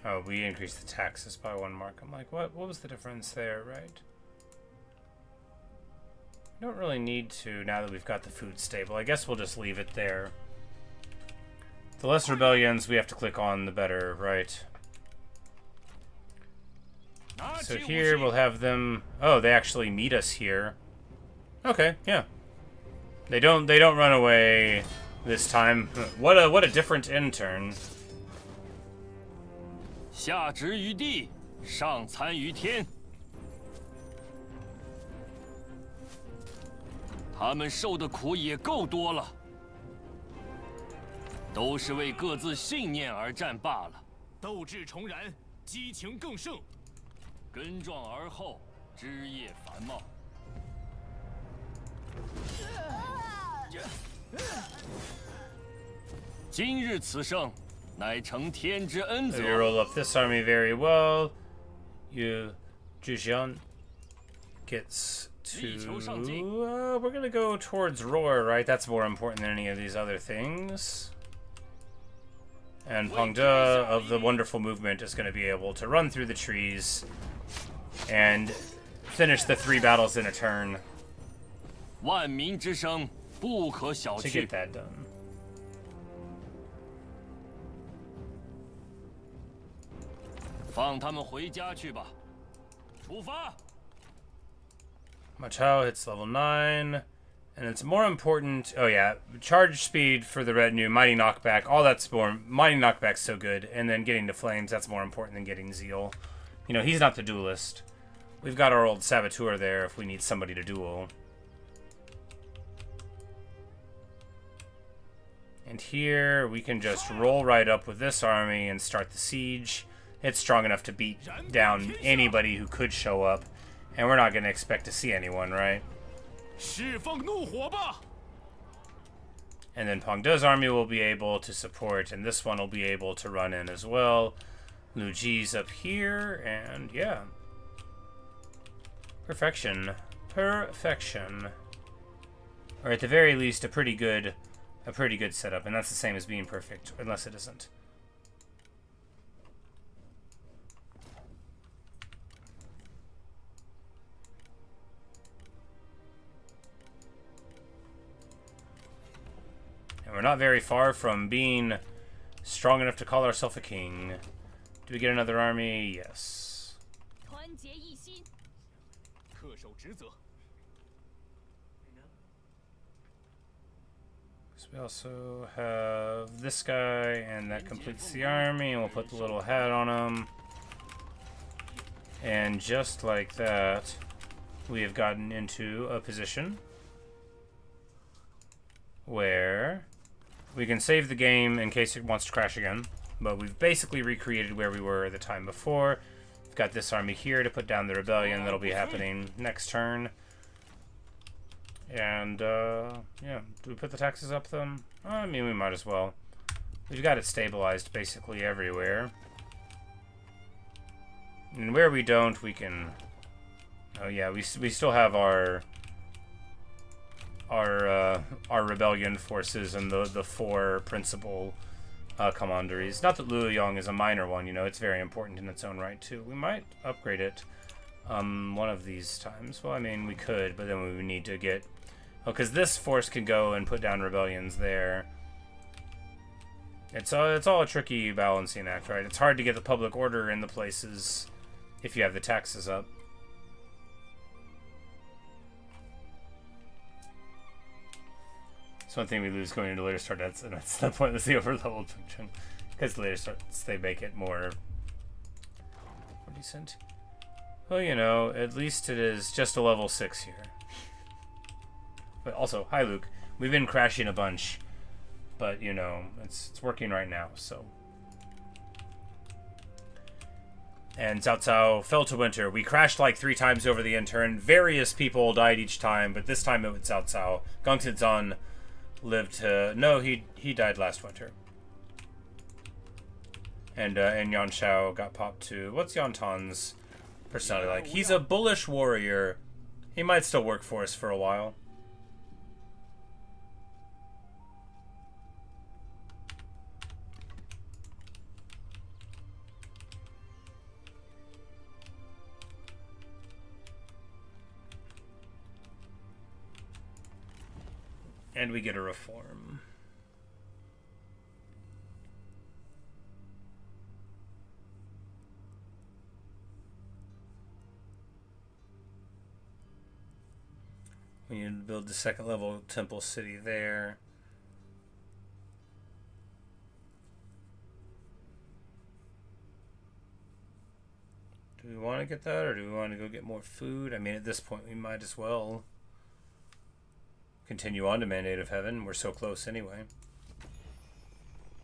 Oh, we increased the taxes by 1 mark. I'm like, what was the difference there, right? Don't really need to now that we've got the food stable. I guess we'll just leave it there. The less rebellions we have to click on, the better, right? So here we'll have them. Oh, they actually meet us here. Okay, yeah. They don't run away this time. What a different end turn. 下执于地，上参于天。他们受的苦也够多了，都是为各自信念而战罢了。斗志重燃，激情更盛。根壮而后，枝叶繁茂。今日此胜，乃承天之恩 So 泽。 you roll up this army very well. You, Zhujian gets to. We're gonna go towards Roar, right? That's more important than any of these other things. And Pengde of the wonderful movement is going to be able to run through the trees and finish the 3 battles in a turn 万民之声不可小 to 觑 get。that done. 放他们回家去吧。出发。 Ma Chao hits level 9, and it's more important. Oh yeah, charge speed for the retinue, mighty knockback, all that's more. Mighty knockback's so good, and then getting to flames, that's more important than getting zeal. You know, he's not the duelist. We've got our old saboteur there if we need somebody to duel. And here we can just roll right up with this army and start the siege. It's strong enough to beat down anybody who could show up. And we're not going to expect to see anyone, right? 释放怒火吧！ And then Pengde's army will be able to support, and this one will be able to run in as well. Liu Ji's up here, and yeah. Perfection. Perfection. Or at the very least, a pretty good setup, and that's the same as being perfect, unless it isn't. And we're not very far from being strong enough to call ourselves a king. Do we get another army? Yes. 团结一心，恪守职责。 So we also have this guy, and that completes the army, and we'll put the little hat on him. And just like that, we have gotten into a position where we can save the game in case it wants to crash again. But we've basically recreated where we were the time before. We've got this army here to put down the rebellion that'll be happening next turn. And, yeah. Do we put the taxes up then? I mean, we might as well. We've got it stabilized basically everywhere. And where we don't, we can... Oh yeah, we still have our rebellion forces and the 4 principal commanderies. Not that Liang is a minor one, you know, it's very important in its own right too. We might upgrade it one of these times. Well, I mean, we could, but then we would need to get... Oh, because this force can go and put down rebellions there. It's all a tricky balancing act, right? It's hard to get the public order in the places if you have the taxes up. It's one thing we lose going into later start, and that's the point of the overleveled function. Because later they make it more decent. Well, you know, at least it is just a level 6 here. But also, hi Luke. We've been crashing a bunch, but you know, it's working right now, so. And Cao Cao fell to winter. We crashed like 3 times over the intern. Various people died each time, but this time it was Cao Cao. Gongtizan lived to... No, he died last winter. And Yan Shao got popped too. What's Yan Tan's personality like? He's a bullish warrior. He might still work for us for a while. And we get a reform. We need to build the 2nd level temple city there. Do we want to get that, or do we want to go get more food? I mean, at this point, we might as well continue on to Mandate of Heaven. We're so close anyway.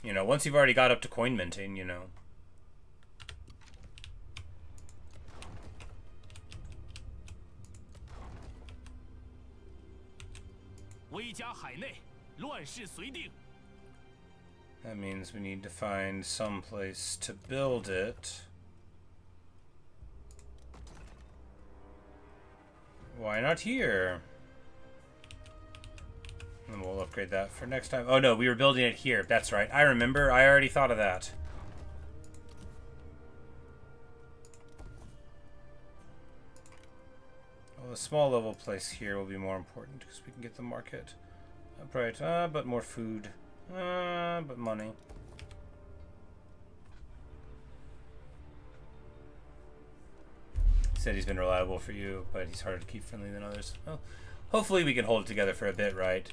You know, once you've already got up to coin minting, you know. That means we need to find some place to build it. Why not here? And we'll upgrade that for next time. Oh no, we were building it here. That's right. I remember. I already thought of that. Well, a small level place here will be more important because we can get the market upright. But more food. But money. He said he's been reliable for you, but he's harder to keep friendly than others. Well, hopefully we can hold it together for a bit, right?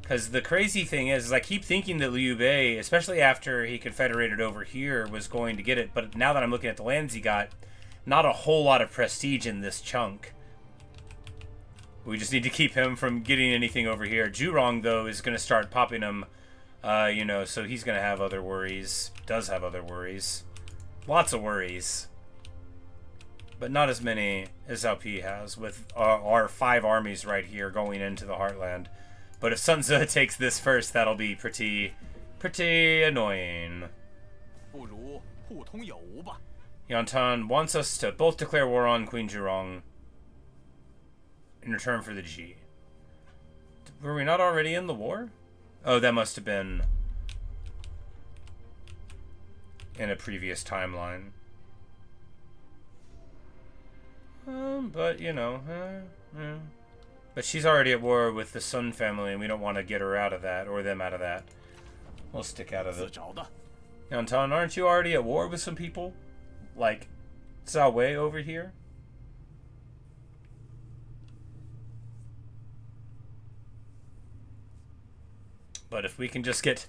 Because the crazy thing is I keep thinking that Liu Bei, especially after he confederated over here, was going to get it. But now that I'm looking at the lands he got, not a whole lot of prestige in this chunk. We just need to keep him from getting anything over here. Zhurong, though, is going to start popping him, you know, so he's going to have other worries. Does have other worries. Lots of worries. But not as many as LP has, with our 5 armies right here going into the Heartland. But if Sun Tzu takes this first, that'll be pretty annoying. Yantan wants us to both declare war on Queen Zhurong in return for the G. Were we not already in the war? Oh, that must have been in a previous timeline. But, you know, But she's already at war with the Sun family, and we don't want to get her out of that, or them out of that. We'll stick out of it. Yantan, aren't you already at war with some people? Like Cao Wei over here? But if we can just get...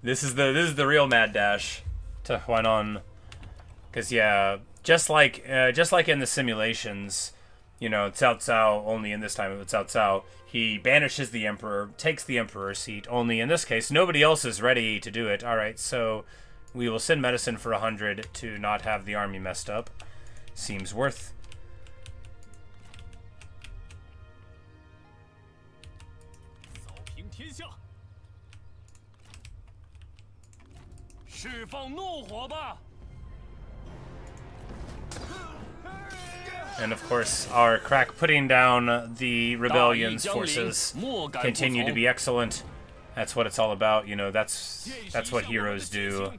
this is the real mad dash to Huainan. Because, yeah... Just like in the simulations, you know, Cao Cao, only in this time it was Cao Cao, he banishes the Emperor, takes the Emperor's seat, only in this case, nobody else is ready to do it. Alright, so we will send medicine for 100 to not have the army messed up. Seems worth. And of course, our crack putting down the rebellion's forces continue to be excellent. That's what it's all about, you know, that's what heroes do.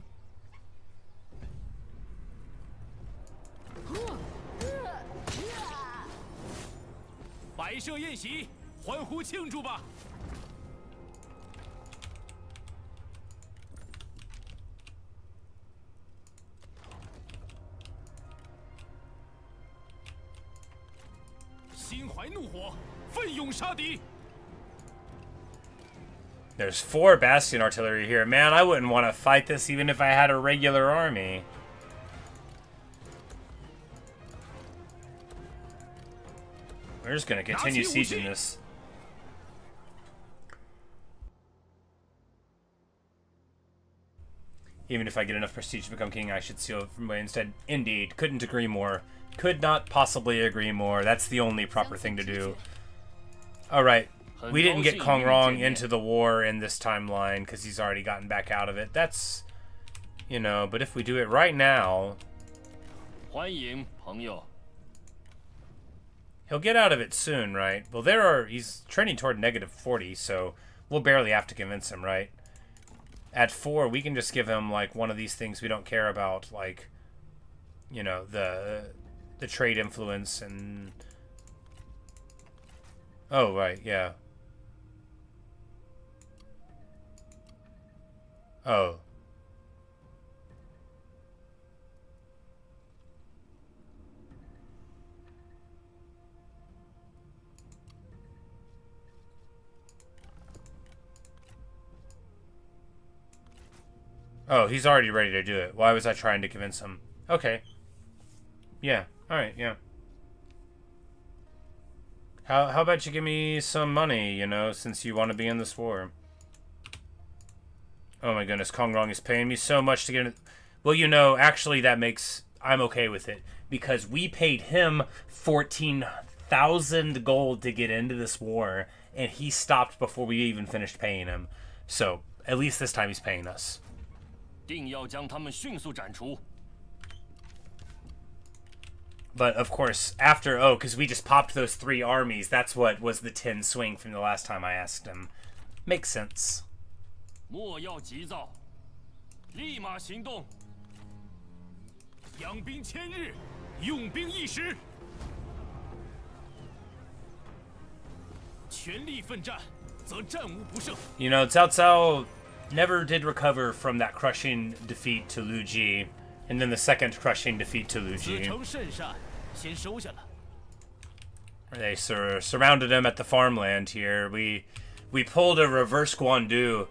There's 4 bastion artillery here. Man, I wouldn't want to fight this even if I had a regular army. We're just going to continue sieging this. Even if I get enough prestige to become king, I should steal it from Wei instead. Indeed. Couldn't agree more. Could not possibly agree more. That's the only proper thing to do. Alright. We didn't get Kong Rong into the war in this timeline because he's already gotten back out of it. That's, you know, but if we do it right now, he'll get out of it soon, right? Well, he's trending toward -40, so we'll barely have to convince him, right? At 4, we can just give him, like, one of these things we don't care about, like, you know, the trade influence and... Oh, right, yeah. Oh. Oh, he's already ready to do it. Why was I trying to convince him? Okay. Yeah. Alright, yeah. How about you give me some money, you know, since you want to be in this war? Oh my goodness, Kong Rong is paying me so much to get in. Well, you know, actually that makes... I'm okay with it. Because we paid him 14,000 gold to get into this war, and he stopped before we even finished paying him. So, at least this time he's paying us. But, of course, after... Oh, because we just popped those 3 armies. That's what was the 10 swing from the last time I asked him. Makes sense. You know, Cao Cao never did recover from that crushing defeat to Liu Ji, and then the second crushing defeat to Liu Ji. They surrounded him at the farmland here. We pulled a reverse Guandu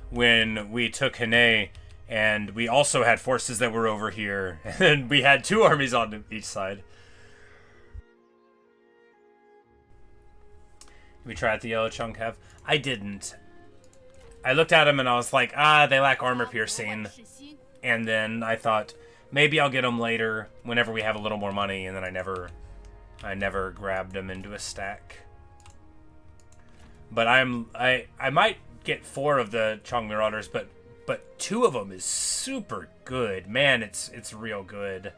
when we took Hene, and we also had forces that were over here, and we had 2 armies on each side. Did we try at the yellow chunk have? I didn't. I looked at them and I was like, they lack armor piercing. And then I thought, maybe I'll get them later whenever we have a little more money, and then I never grabbed them into a stack. But I might get 4 of the Chong Marauders, but 2 of them is super good. Man, it's real good.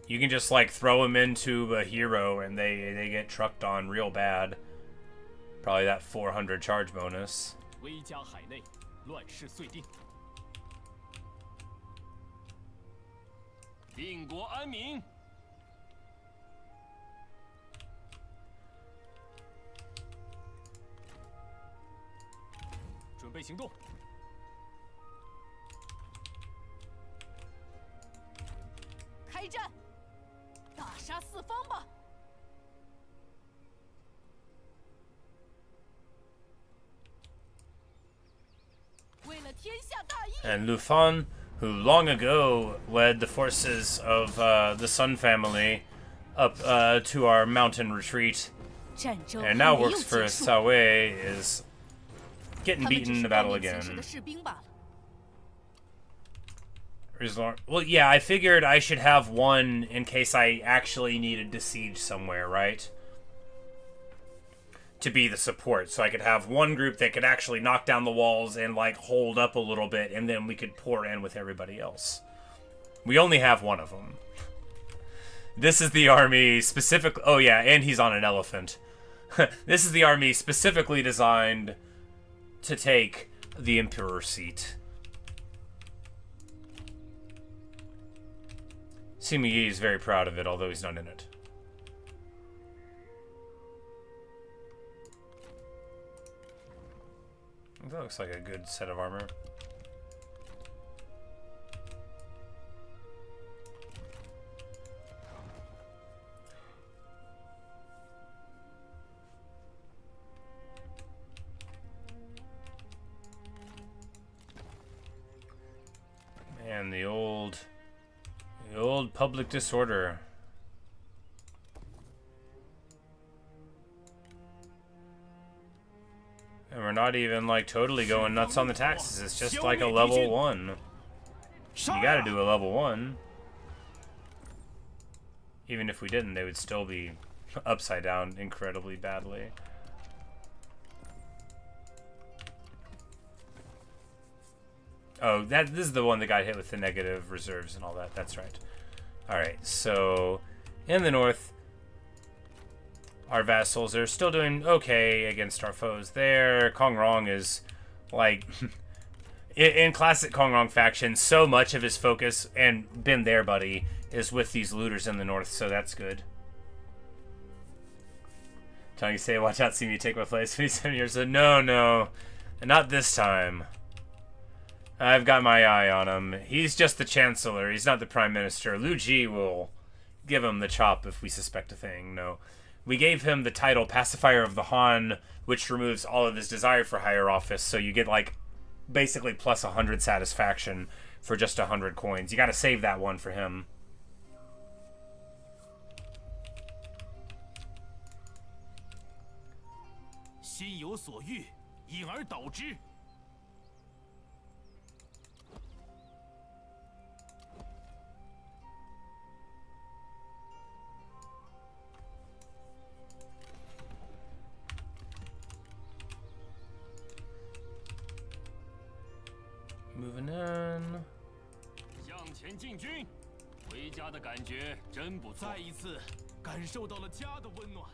You can just, like, throw them into a hero and they get trucked on real bad. Probably that 400 charge bonus. And Lu Fan, who long ago led the forces of the Sun family up to our mountain retreat, and now works for Cao Wei, is getting beaten in the battle again. Well, yeah, I figured I should have one in case I actually needed to siege somewhere, right? To be the support, so I could have one group that could actually knock down the walls and, like, hold up a little bit, and then we could pour in with everybody else. We only have one of them. This is the army specifically... Oh, yeah, and he's on an elephant. This is the army specifically designed to take the Emperor seat. Sima Yi is very proud of it, although he's not in it. That looks like a good set of armor. And the old public disorder. And we're not even like totally going nuts on the taxes. It's just like a level 1. You gotta do a level 1. Even if we didn't, they would still be upside down incredibly badly. Oh, this is the one that got hit with the negative reserves and all that. That's right. Alright, so in the north, our vassals are still doing okay against our foes there. Kong Rong is, like, in classic Kong Rong faction, so much of his focus, and been there, buddy, is with these looters in the north, so that's good. Trying to say, watch out, see me take my place 27 years ago. No, not this time. I've got my eye on him. He's just the chancellor. He's not the prime minister. Liu Ji will give him the chop if we suspect a thing. No. We gave him the title Pacifier of the Han, which removes all of his desire for higher office, so you get, like, basically plus 100 satisfaction for just 100 coins. You gotta save that one for him. Moving on. 向前进军，回家的感觉真不错。再一次感受到了家的温暖。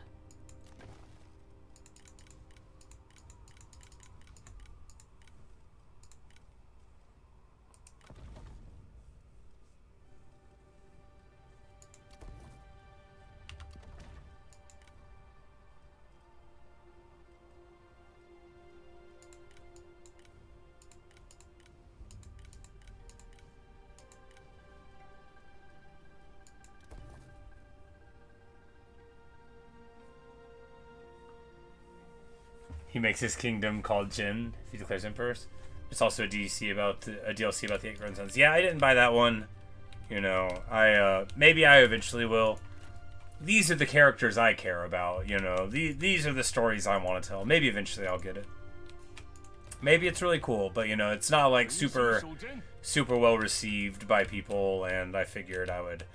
He makes his kingdom called Jin if he declares emperor. There's also a DLC about the 8 grandsons. Yeah, I didn't buy that one. You know, maybe I eventually will. These are the characters I care about. You know, these are the stories I want to tell. Maybe eventually I'll get it. Maybe it's really cool, but you know, it's not like super well received by people, and I figured I would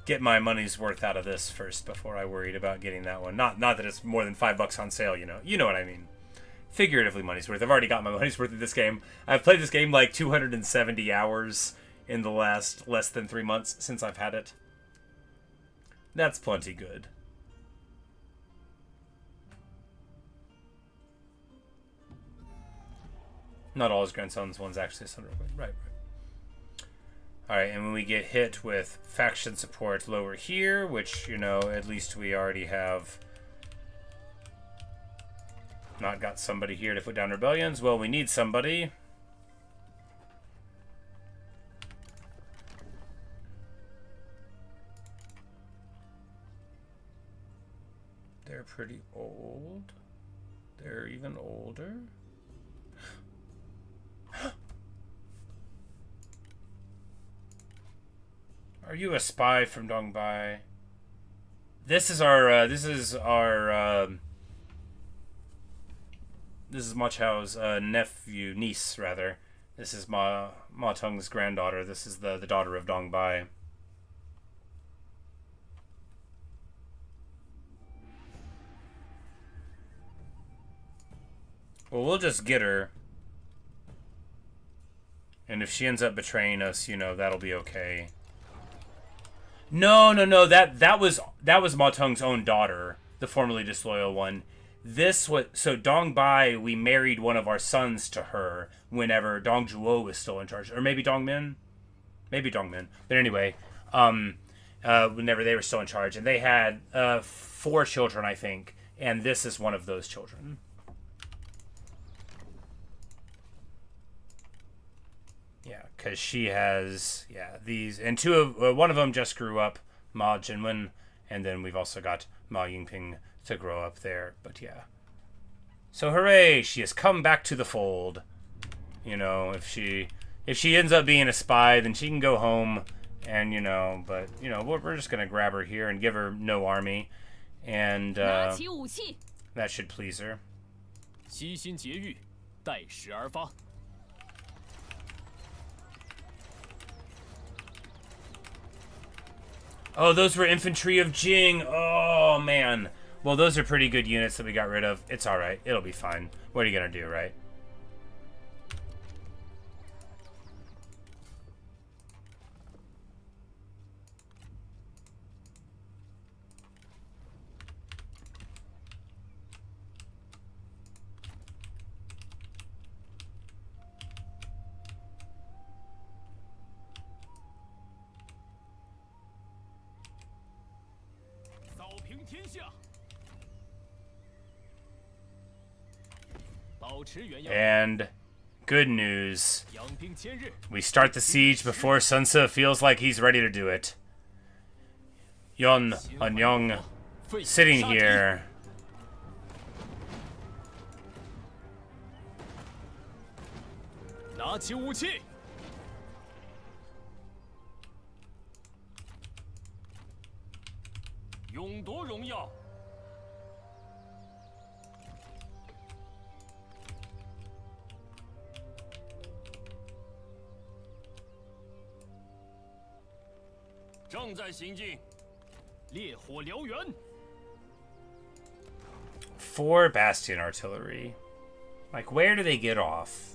get my money's worth out of this first before I worried about getting that one. Not that it's more than $5 on sale. You know what I mean. Figuratively money's worth. I've already got my money's worth of this game. I've played this game like 270 hours in the last less than 3 months since I've had it. That's plenty good. Not all his grandsons, one's actually a son. Right. Alright, and when we get hit with faction support lower here, which, you know, at least we already have not got somebody here to put down rebellions. Well, we need somebody. They're pretty old. They're even older. Are you a spy from Dongbei? This is Ma Chao's niece, rather. This is Ma Teng's granddaughter. This is the daughter of Dongbei. Well, we'll just get her. And if she ends up betraying us, you know, that'll be okay. No. That was Ma Teng's own daughter, the formerly disloyal one. This was so Dongbei. We married one of our sons to her whenever Dong Zhuo was still in charge, or maybe Dongmin, But anyway, whenever they were still in charge, and they had 4 children, I think, and this is one of those children. Yeah, because she has these, and one of them just grew up, Ma Jinwen, and then we've also got Ma Yingping to grow up there, but yeah. So hooray, she has come back to the fold. You know, if she If she ends up being a spy, then she can go home, and but we're just gonna grab her here and give her no army, and 拿起武器， that should please her. 悉心节欲，待时而发。 Oh, those were infantry of Jing. Oh, man. Well, those are pretty good units that we got rid of. It's all right. It'll be fine. What are you going to do, right? And good news. We start the siege before Sun Ce feels like he's ready to do it. Yun Anyong sitting here. Four bastion artillery. Like, where do they get off?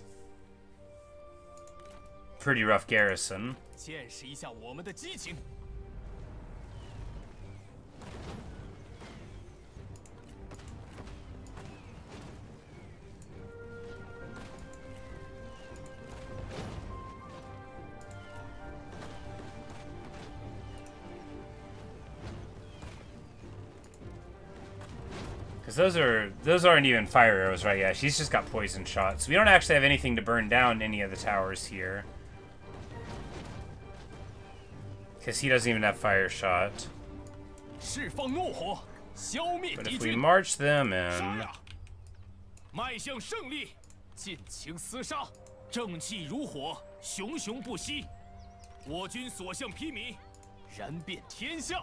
Pretty rough garrison. 见识一下我们的激情。 Because those aren't even fire arrows, right? Yeah, she's just got poison shots. We don't actually have anything to burn down any of the towers here. Because he doesn't even have fire shot. But if we march them in... 迈向胜利，尽情厮杀，正气如火，熊熊不息。我军所向披靡，燃遍天下。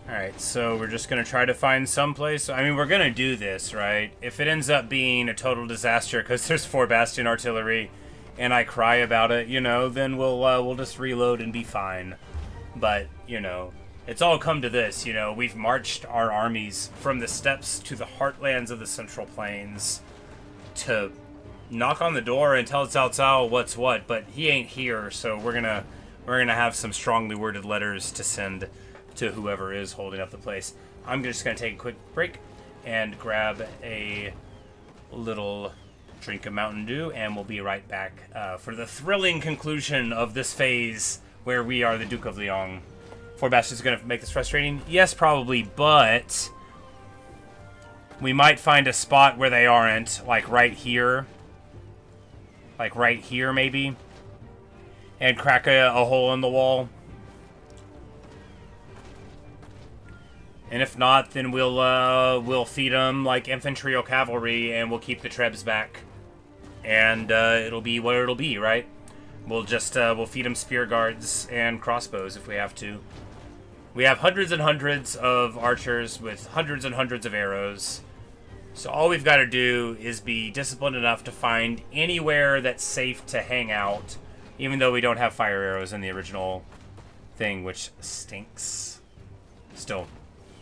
Alright, so we're just going to try to find some place. I mean, we're going to do this, right? If it ends up being a total disaster because there's 4 bastion artillery and I cry about it, then we'll just reload and be fine. But, it's all come to this, We've marched our armies from the steppes to the heartlands of the Central Plains to knock on the door and tell Cao Cao what's what, but he ain't here, so we're gonna have some strongly worded letters to send to whoever is holding up the place. I'm just going to take a quick break and grab a little drink of Mountain Dew, and we'll be right back for the thrilling conclusion of this phase where we are the Duke of Liang. 4 bastions going to make this frustrating? Yes, probably, but we might find a spot where they aren't, like right here. Like right here, maybe. And crack a hole in the wall. And if not, then we'll feed them like infantry or cavalry, and we'll keep the trebs back. And it'll be what it'll be, right? We'll just we'll feed them spear guards and crossbows if we have to. We have hundreds and hundreds of archers with hundreds and hundreds of arrows. So all we've got to do is be disciplined enough to find anywhere that's safe to hang out, even though we don't have fire arrows in the original thing, which stinks. Still.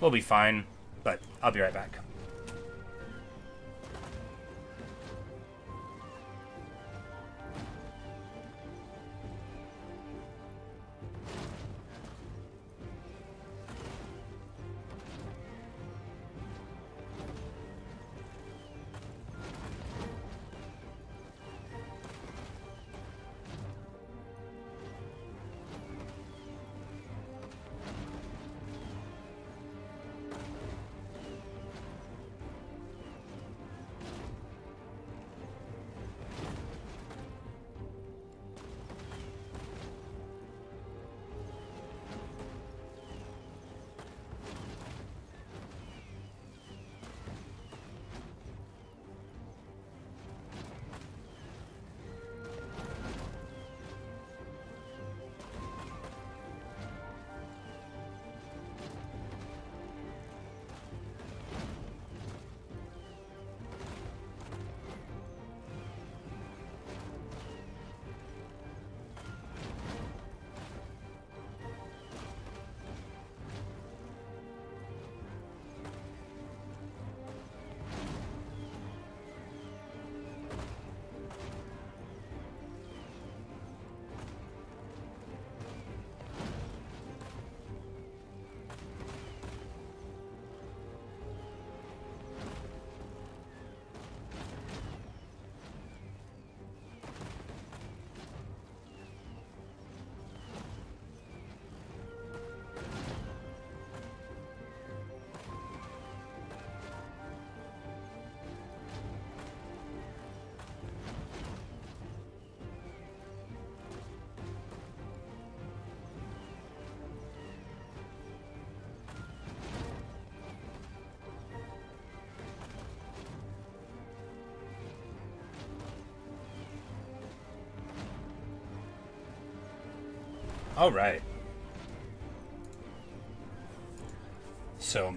We'll be fine, but I'll be right back. All right. So,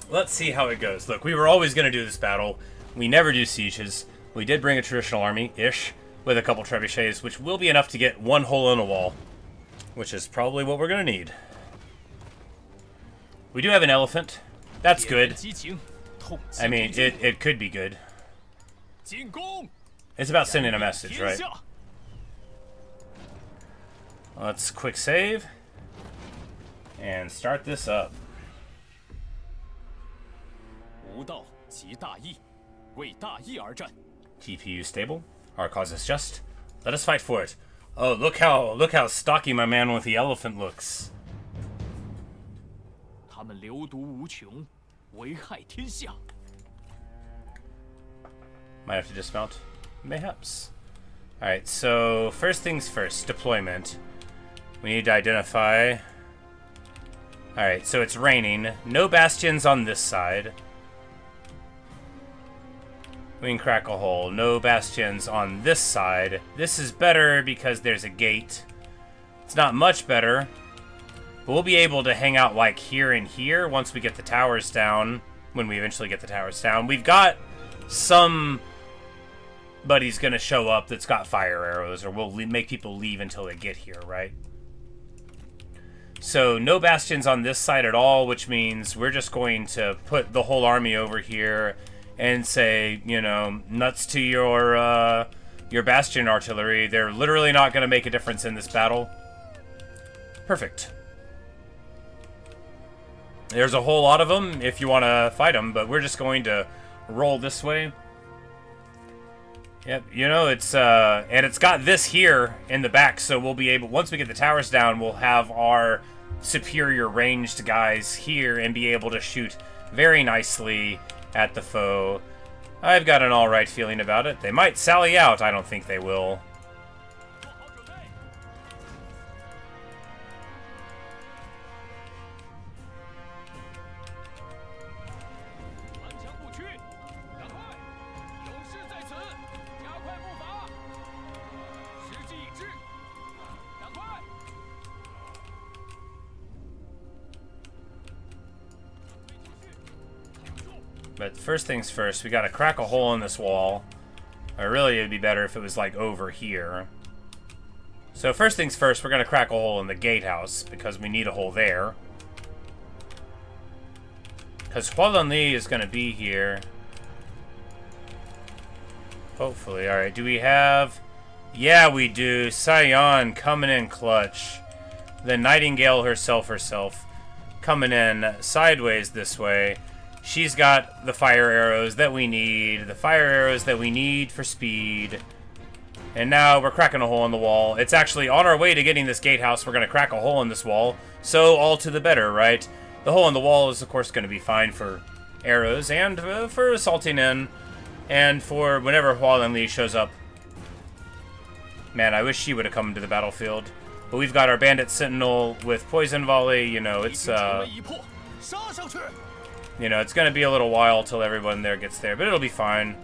let's see how it goes. Look, we were always going to do this battle. We never do sieges. We did bring a traditional army-ish with a couple trebuchets, which will be enough to get one hole in a wall, which is probably what we're going to need. We do have an elephant. That's good. I mean, it could be good. It's about sending a message, right? Let's quick save and start this up. TPU stable. Our cause is just. Let us fight for it. Oh, look how stocky my man with the elephant looks. Might have to dismount. Mayhaps. Alright, so first things first, deployment. We need to identify. Alright, so it's raining. No bastions on this side. We can crack a hole. No bastions on this side. This is better because there's a gate. It's not much better. But we'll be able to hang out like here and here once we get the towers down. When we eventually get the towers down. We've got somebody's going to show up that's got fire arrows. Or we'll make people leave until they get here, right? So no bastions on this side at all. Which means we're just going to put the whole army over here. And say, you know, nuts to your bastion artillery. They're literally not going to make a difference in this battle. Perfect. There's a whole lot of them if you want to fight them, but we're just going to roll this way. Yep, you know, it's, and it's got this here in the back, so we'll be able, once we get the towers down, we'll have our superior ranged guys here and be able to shoot very nicely at the foe. I've got an alright feeling about it. They might sally out. I don't think they will. But first things first, we gotta crack a hole in this wall. Or really, it'd be better if it was like over here. So first things first, we're gonna crack a hole in the gatehouse because we need a hole there. Because Hualanli is gonna be here. Hopefully. Alright, do we have... Yeah, we do. Sion coming in clutch. The Nightingale herself coming in sideways this way. She's got the fire arrows that we need. The fire arrows that we need for speed. And now we're cracking a hole in the wall. It's actually on our way to getting this gatehouse. We're going to crack a hole in this wall. So all to the better, right? The hole in the wall is, of course, going to be fine for arrows and for assaulting in. And for whenever Hualanli shows up. Man, I wish she would have come to the battlefield. But we've got our bandit sentinel with poison volley. You know, it's you know, it's going to be a little while till everyone there gets there, but it'll be fine.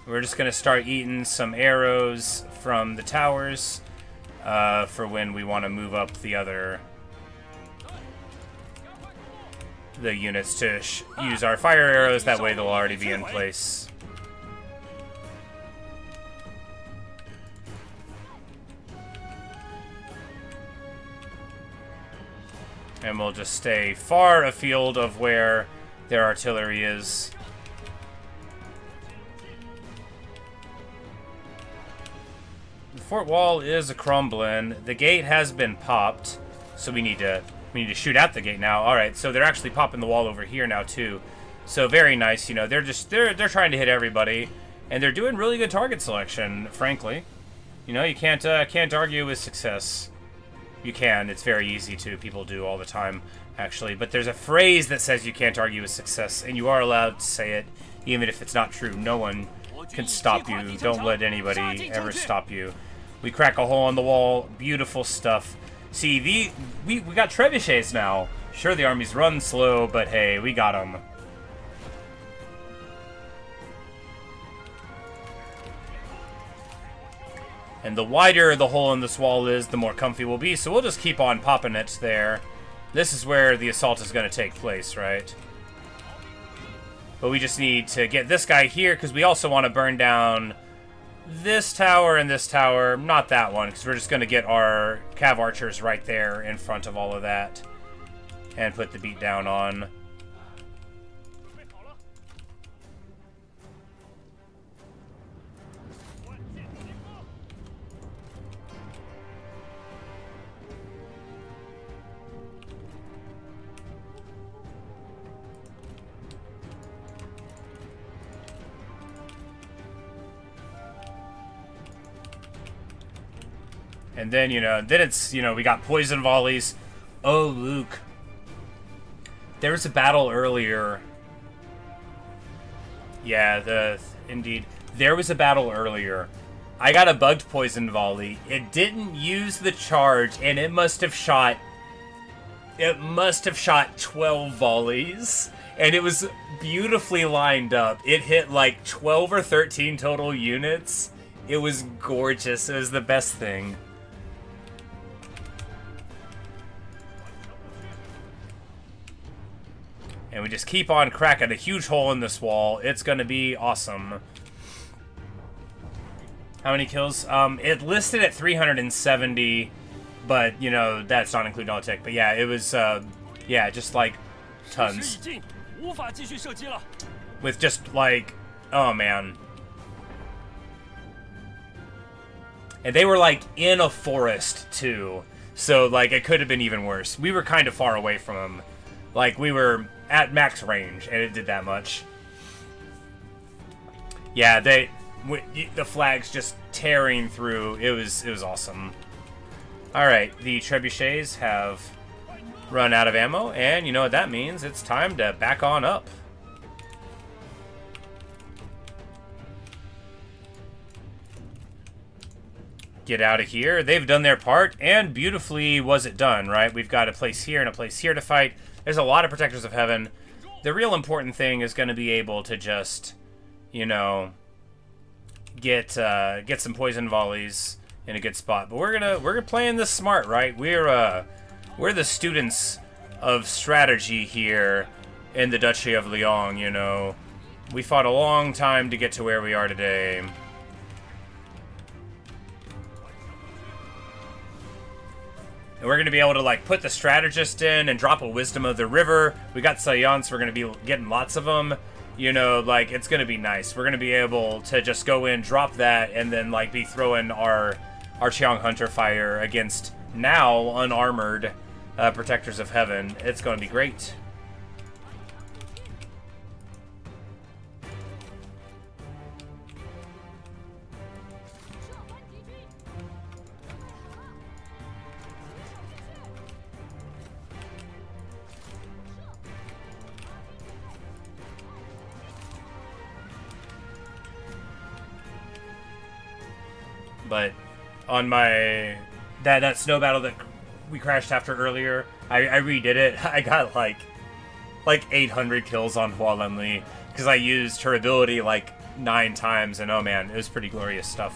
We're just going to start eating some arrows from the towers for when we want to move up the units to use our fire arrows. That way they'll already be in place. And we'll just stay far afield of where their artillery is. The fort wall is a crumbling. The gate has been popped, so we need to shoot at the gate now. All right, so they're actually popping the wall over here now too. So very nice. You know, they're trying to hit everybody, and they're doing really good target selection. Frankly, you know, you can't argue with success. You can. It's very easy to. People do all the time, actually. But there's a phrase that says you can't argue with success, and you are allowed to say it, even if it's not true. No one can stop you. Don't let anybody ever stop you. We crack a hole in the wall. Beautiful stuff. See, we got trebuchets now. Sure, the armies run slow, but hey, we got them. And the wider the hole in this wall is, the more comfy we'll be. So we'll just keep on popping it there. This is where the assault is going to take place, right? But we just need to get this guy here, because we also want to burn down this tower and this tower. Not that one, because we're just going to get our cav archers right there in front of all of that. And put the beat down on. And then, then it's, we got poison volleys. Oh, Luke. There was a battle earlier. Yeah, indeed. There was a battle earlier. I got a bugged poison volley. It didn't use the charge, and it must have shot 12 volleys. And it was beautifully lined up. It hit like 12 or 13 total units. It was gorgeous. It was the best thing. And we just keep on cracking a huge hole in this wall. It's going to be awesome. How many kills? It listed at 370, but, that's not including auto tech. But yeah, it was, just like tons. With just like, oh man. And they were like in a forest too. So like it could have been even worse. We were kind of far away from them. Like we were at max range, and it did that much. Yeah, the flags just tearing through. It was awesome. All right, the trebuchets have run out of ammo, and you know what that means? It's time to back on up. Get out of here. They've done their part, and beautifully was it done, right? We've got a place here and a place here to fight. There's a lot of Protectors of Heaven. The real important thing is going to be able to just, get some poison volleys in a good spot. But we're playing this smart, right? We're the students of strategy here in the Duchy of Liang. We fought a long time to get to where we are today. And we're going to be able to, like, put the strategist in and drop a Wisdom of the River. We got Saiyans, so we're going to be getting lots of them. It's going to be nice. We're going to be able to just go in, drop that, and then, like, be throwing our Chiang Hunter fire against now unarmored Protectors of Heaven. It's going to be great. But on my that snow battle that we crashed after earlier, I redid it. I got like 800 kills on Hua Lenli because I used her ability like 9 times, and oh man, it was pretty glorious stuff.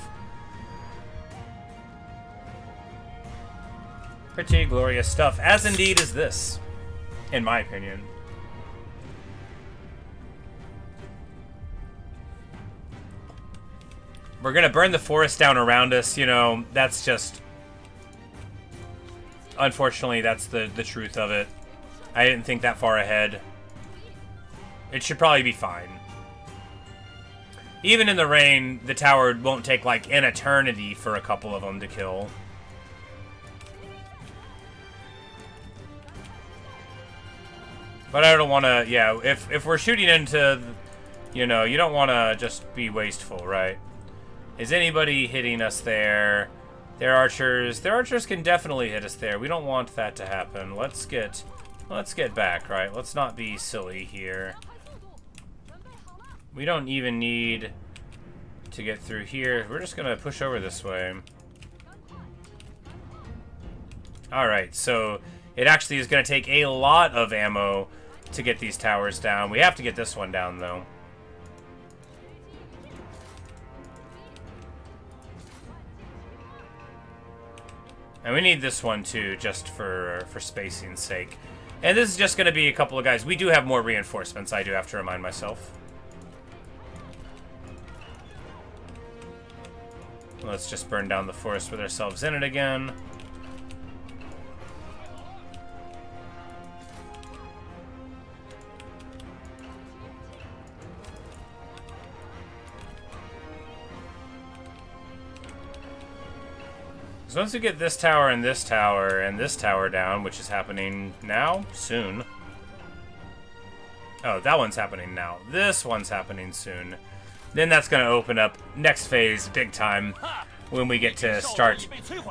Pretty glorious stuff, as indeed is this, in my opinion. We're gonna burn the forest down around us, that's just... Unfortunately, that's the truth of it. I didn't think that far ahead. It should probably be fine. Even in the rain, the tower won't take, like, an eternity for a couple of them to kill. But I don't want to, if we're shooting into, you don't want to just be wasteful, right? Is anybody hitting us there? Their archers can definitely hit us there. We don't want that to happen. Let's get back, right? Let's not be silly here. We don't even need to get through here. We're just gonna push over this way. Alright, so it actually is gonna take a lot of ammo to get these towers down. We have to get this one down, though. And we need this one too, just for spacing's sake. And this is just going to be a couple of guys. We do have more reinforcements, I do have to remind myself. Let's just burn down the forest with ourselves in it again. So once we get this tower and this tower down, which is happening now, soon. Oh, that one's happening now. This one's happening soon. Then that's going to open up next phase big time when we get to start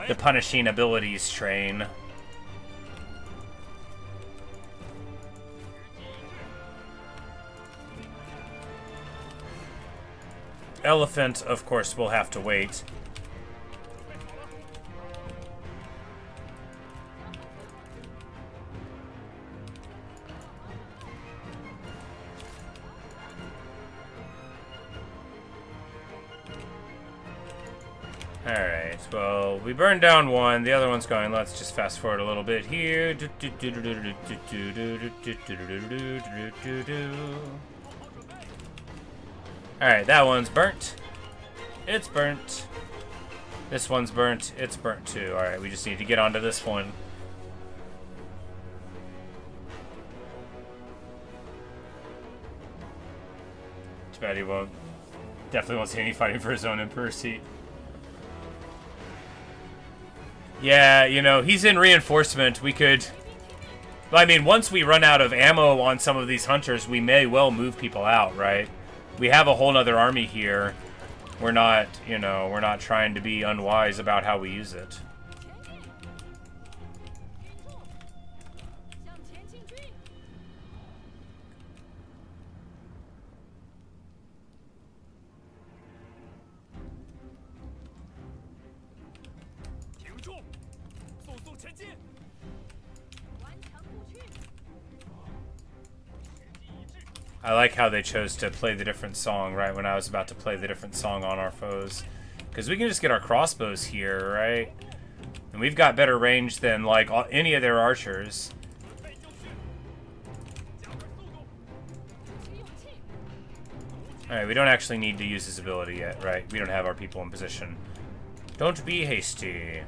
the punishing abilities train. Elephant, of course, will have to wait. Alright, well, we burned down one, the other one's going. Let's just fast forward a little bit here. Alright, that one's burnt. It's burnt. This one's burnt. It's burnt too. Alright, we just need to get onto this one. Too bad he won't. Definitely won't see any fighting for his own Emperor seat. Yeah, you know, he's in reinforcement. We could... I mean, once we run out of ammo on some of these hunters, we may well move people out, right? We have a whole nother army here. We're not, you know, we're not trying to be unwise about how we use it. I like how they chose to play the different song right when I was about to play the different song on our foes. Because we can just get our crossbows here, right? And we've got better range than, like, any of their archers. Alright, we don't actually need to use his ability yet, right? We don't have our people in position. Don't be hasty.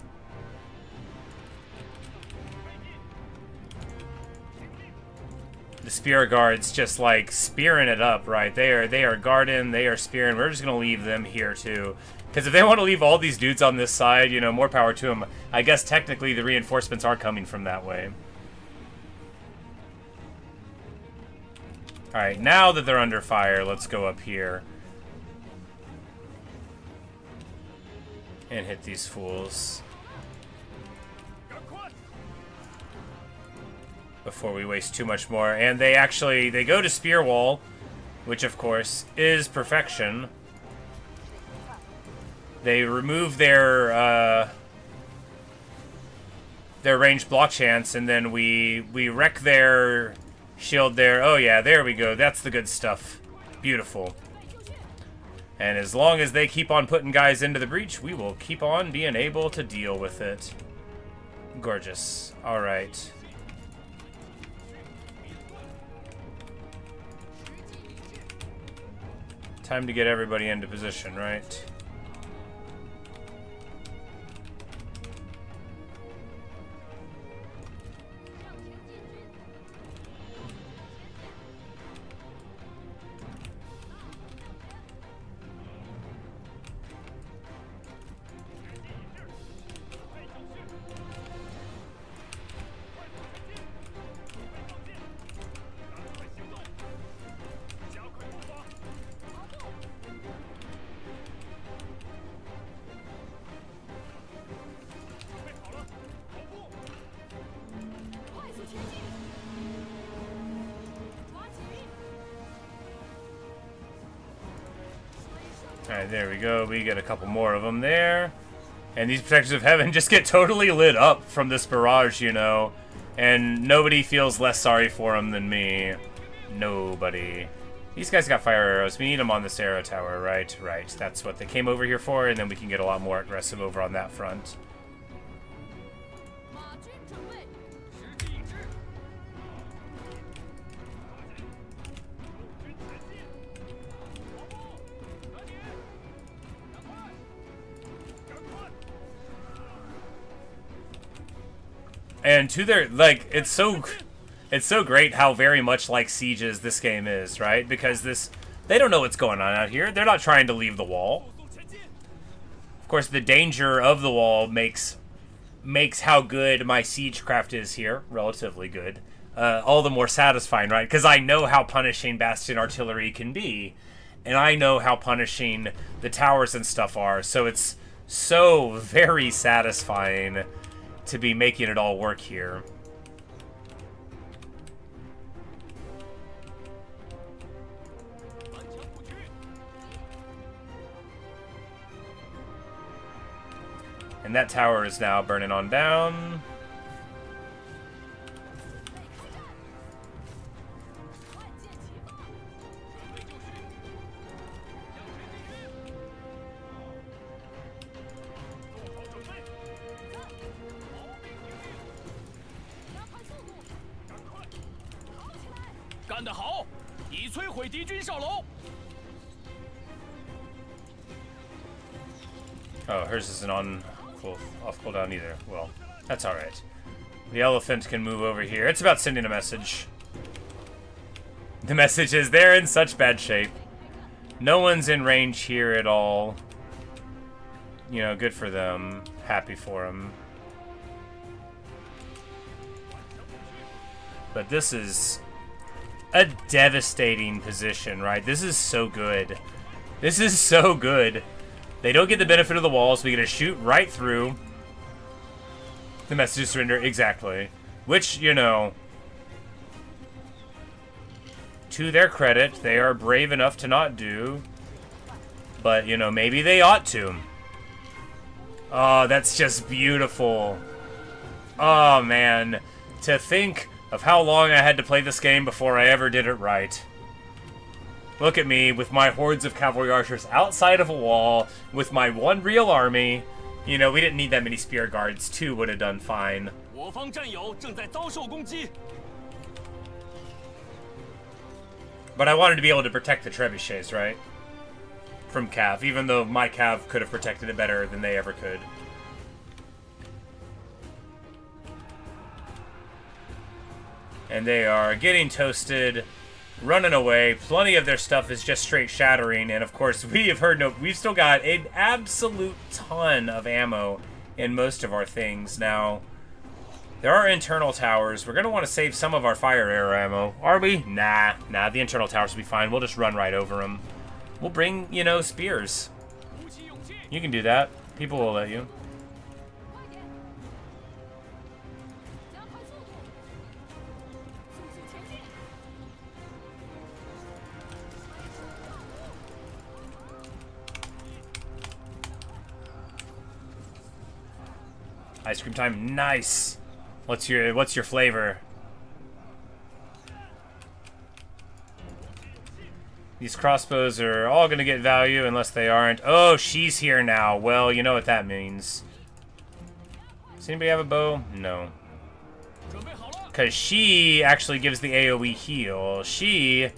The spear guards just like spearing it up, right? They are guarding, they are spearing. We're just gonna leave them here too, because if they want to leave all these dudes on this side, you know, more power to them. I guess technically the reinforcements are coming from that way. All right, now that they're under fire, let's go up here and hit these fools before we waste too much more. And they go to spear wall, which of course is perfection. They remove their ranged block chance, and then we wreck their shield there. Oh yeah, there we go. That's the good stuff. Beautiful. And as long as they keep on putting guys into the breach, we will keep on being able to deal with it. Gorgeous. All right. Time to get everybody into position, right? Alright, there we go. We get a couple more of them there. And these Protectors of Heaven just get totally lit up from this barrage, you know. And nobody feels less sorry for them than me. Nobody. These guys got fire arrows. We need them on this arrow tower, right? Right. That's what they came over here for, and then we can get a lot more aggressive over on that front. And to their, like, it's so great how very much like Sieges this game is, right? Because they don't know what's going on out here. They're not trying to leave the wall. Of course, the danger of the wall makes how good my siegecraft is here relatively good. All the more satisfying, right? Because I know how punishing Bastion artillery can be. And I know how punishing the towers and stuff are. So it's so very satisfying to be making it all work here. And that tower is now burning on down. Oh, hers isn't on off cooldown either. Well, that's alright. The elephant can move over here. It's about sending a message. The message is they're in such bad shape. No one's in range here at all. You know, good for them. Happy for them. But this is a devastating position, right? This is so good. This is so good. They don't get the benefit of the walls. We get to shoot right through the message of surrender. Exactly. Which, you know, to their credit, they are brave enough to not do. But, you know, maybe they ought to. Oh, that's just beautiful. Oh, man. To think of how long I had to play this game before I ever did it right. Look at me with my hordes of cavalry archers outside of a wall with my one real army. You know, we didn't need that many spear guards. 2 would have done fine. But I wanted to be able to protect the trebuchets, right? From Cav, even though my Cav could have protected it better than they ever could. And they are getting toasted, running away. Plenty of their stuff is just straight shattering. And of course, we've still got an absolute ton of ammo in most of our things. Now, there are internal towers. We're going to want to save some of our fire arrow ammo. Are we? Nah, the internal towers will be fine. We'll just run right over them. We'll bring, you know, spears. You can do that. People will let you. Ice cream time, nice. What's your flavor? These crossbows are all gonna get value unless they aren't. Oh, she's here now. Well, you know what that means. Does anybody have a bow? No. Because she actually gives the AoE heal. She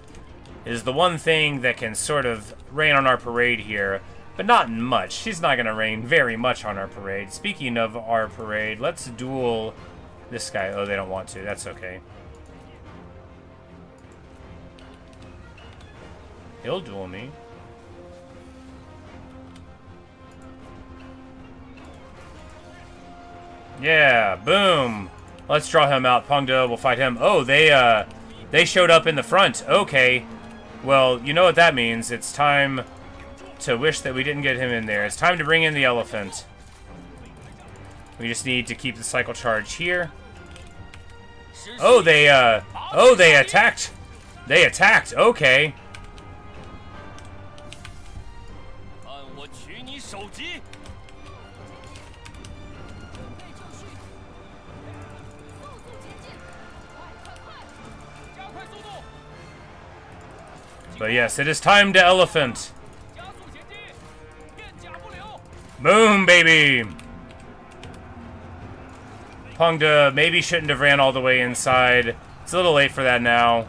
is the one thing that can sort of rain on our parade here. But not much. She's not going to rain very much on our parade. Speaking of our parade, let's duel this guy. Oh, they don't want to. That's okay. He'll duel me. Yeah, boom. Let's draw him out. Pengde will fight him. Oh, they showed up in the front. Okay. Well, you know what that means. It's time to wish that we didn't get him in there. It's time to bring in the elephant. We just need to keep the cycle charge here. Oh, they attacked. They attacked. Okay. But yes, it is time to elephant. Boom, baby! Pengde maybe shouldn't have ran all the way inside. It's a little late for that now.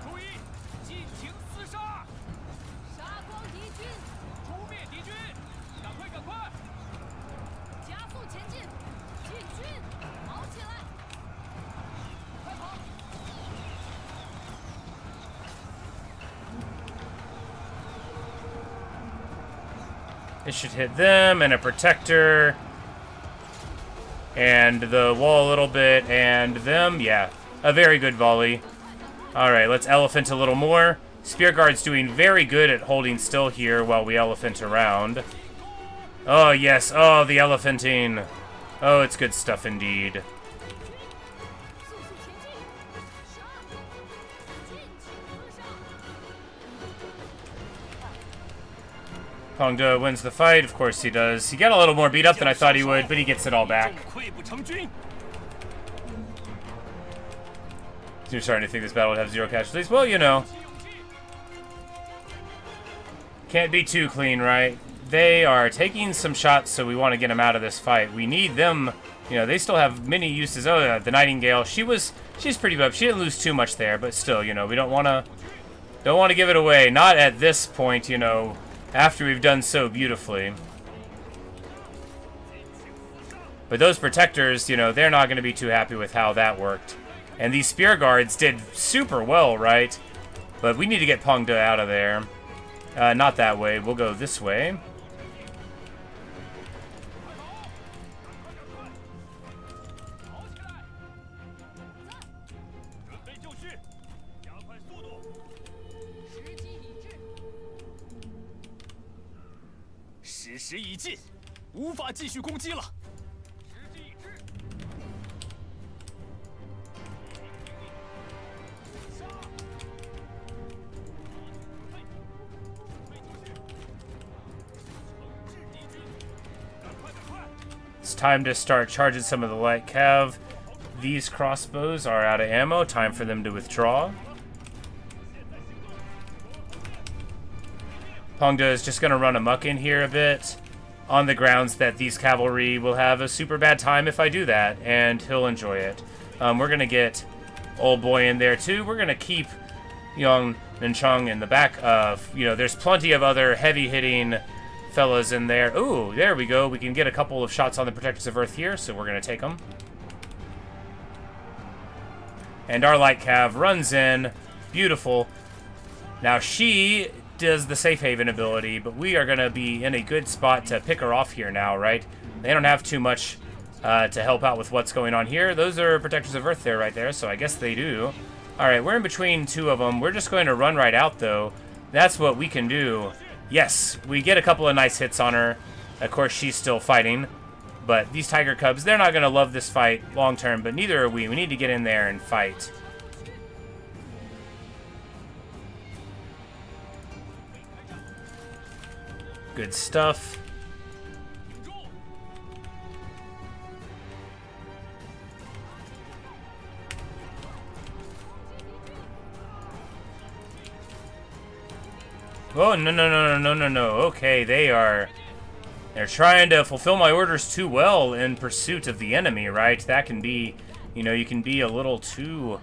It should hit them, and a protector. And the wall a little bit, and them. Yeah, a very good volley. Alright, let's elephant a little more. Spear Guard's doing very good at holding still here while we elephant around. Oh, yes. Oh, the elephanting. Oh, it's good stuff indeed. Pengde wins the fight. Of course he does. He got a little more beat up than I thought he would, but he gets it all back. You're starting to think this battle would have 0 casualties? Well, you know. Can't be too clean, right? They are taking some shots, so we want to get them out of this fight. We need them. You know, they still have many uses. Oh, yeah, the Nightingale. She's pretty buff. She didn't lose too much there, but still, you know, we don't want to give it away. Not at this point, you know, after we've done so beautifully. But those protectors, you know, they're not going to be too happy with how that worked. And these Spear Guards did super well, right? But we need to get Pengde out of there. Not that way. We'll go this way. It's time to start charging some of the light cav. These crossbows are out of ammo. Time for them to withdraw. Pengde is just going to run amok in here a bit on the grounds that these cavalry will have a super bad time if I do that, and he'll enjoy it. We're going to get old boy in there too. We're going to keep Young Nenchung in the back of, you know, there's plenty of other heavy-hitting fellas in there. Ooh, there we go. We can get a couple of shots on the Protectors of Earth here, so we're going to take them. And our light cav runs in. Beautiful. Now she does the safe haven ability, but we are going to be in a good spot to pick her off here now, right? They don't have too much to help out with what's going on here. Those are Protectors of Earth there right there, so I guess they do. Alright, we're in between two of them. We're just going to run right out, though. That's what we can do. Yes, we get a couple of nice hits on her. Of course, she's still fighting. But these Tiger Cubs, they're not going to love this fight long term, but neither are we. We need to get in there and fight. Good stuff. Oh, no. Okay, they're trying to fulfill my orders too well in pursuit of the enemy, right? That can be, you know, you can be a little too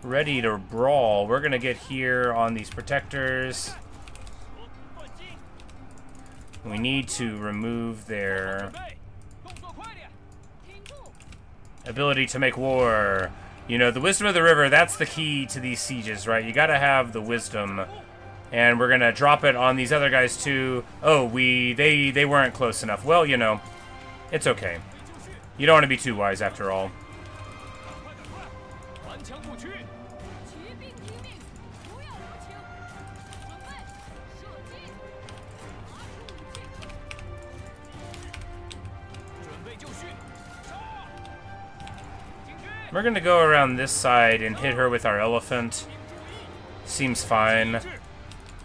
ready to brawl. We're going to get here on these protectors. We need to remove their ability to make war. You know, the wisdom of the river, that's the key to these sieges, right? You gotta have the wisdom. And we're gonna drop it on these other guys too. Oh, they weren't close enough. Well, you know, it's okay. You don't want to be too wise after all. We're gonna go around this side and hit her with our elephant. Seems fine.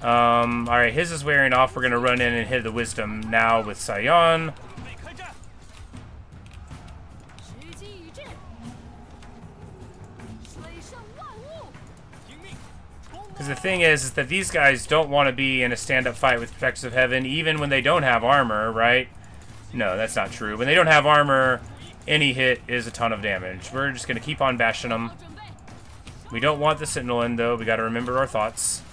Alright, his is wearing off. We're gonna run in and hit the wisdom now with Sion. Because the thing is that these guys don't want to be in a stand-up fight with Protectors of Heaven, even when they don't have armor, right? No, that's not true. When they don't have armor, any hit is a ton of damage. We're just going to keep on bashing them. We don't want the Sentinel in, though. We got to remember our thoughts.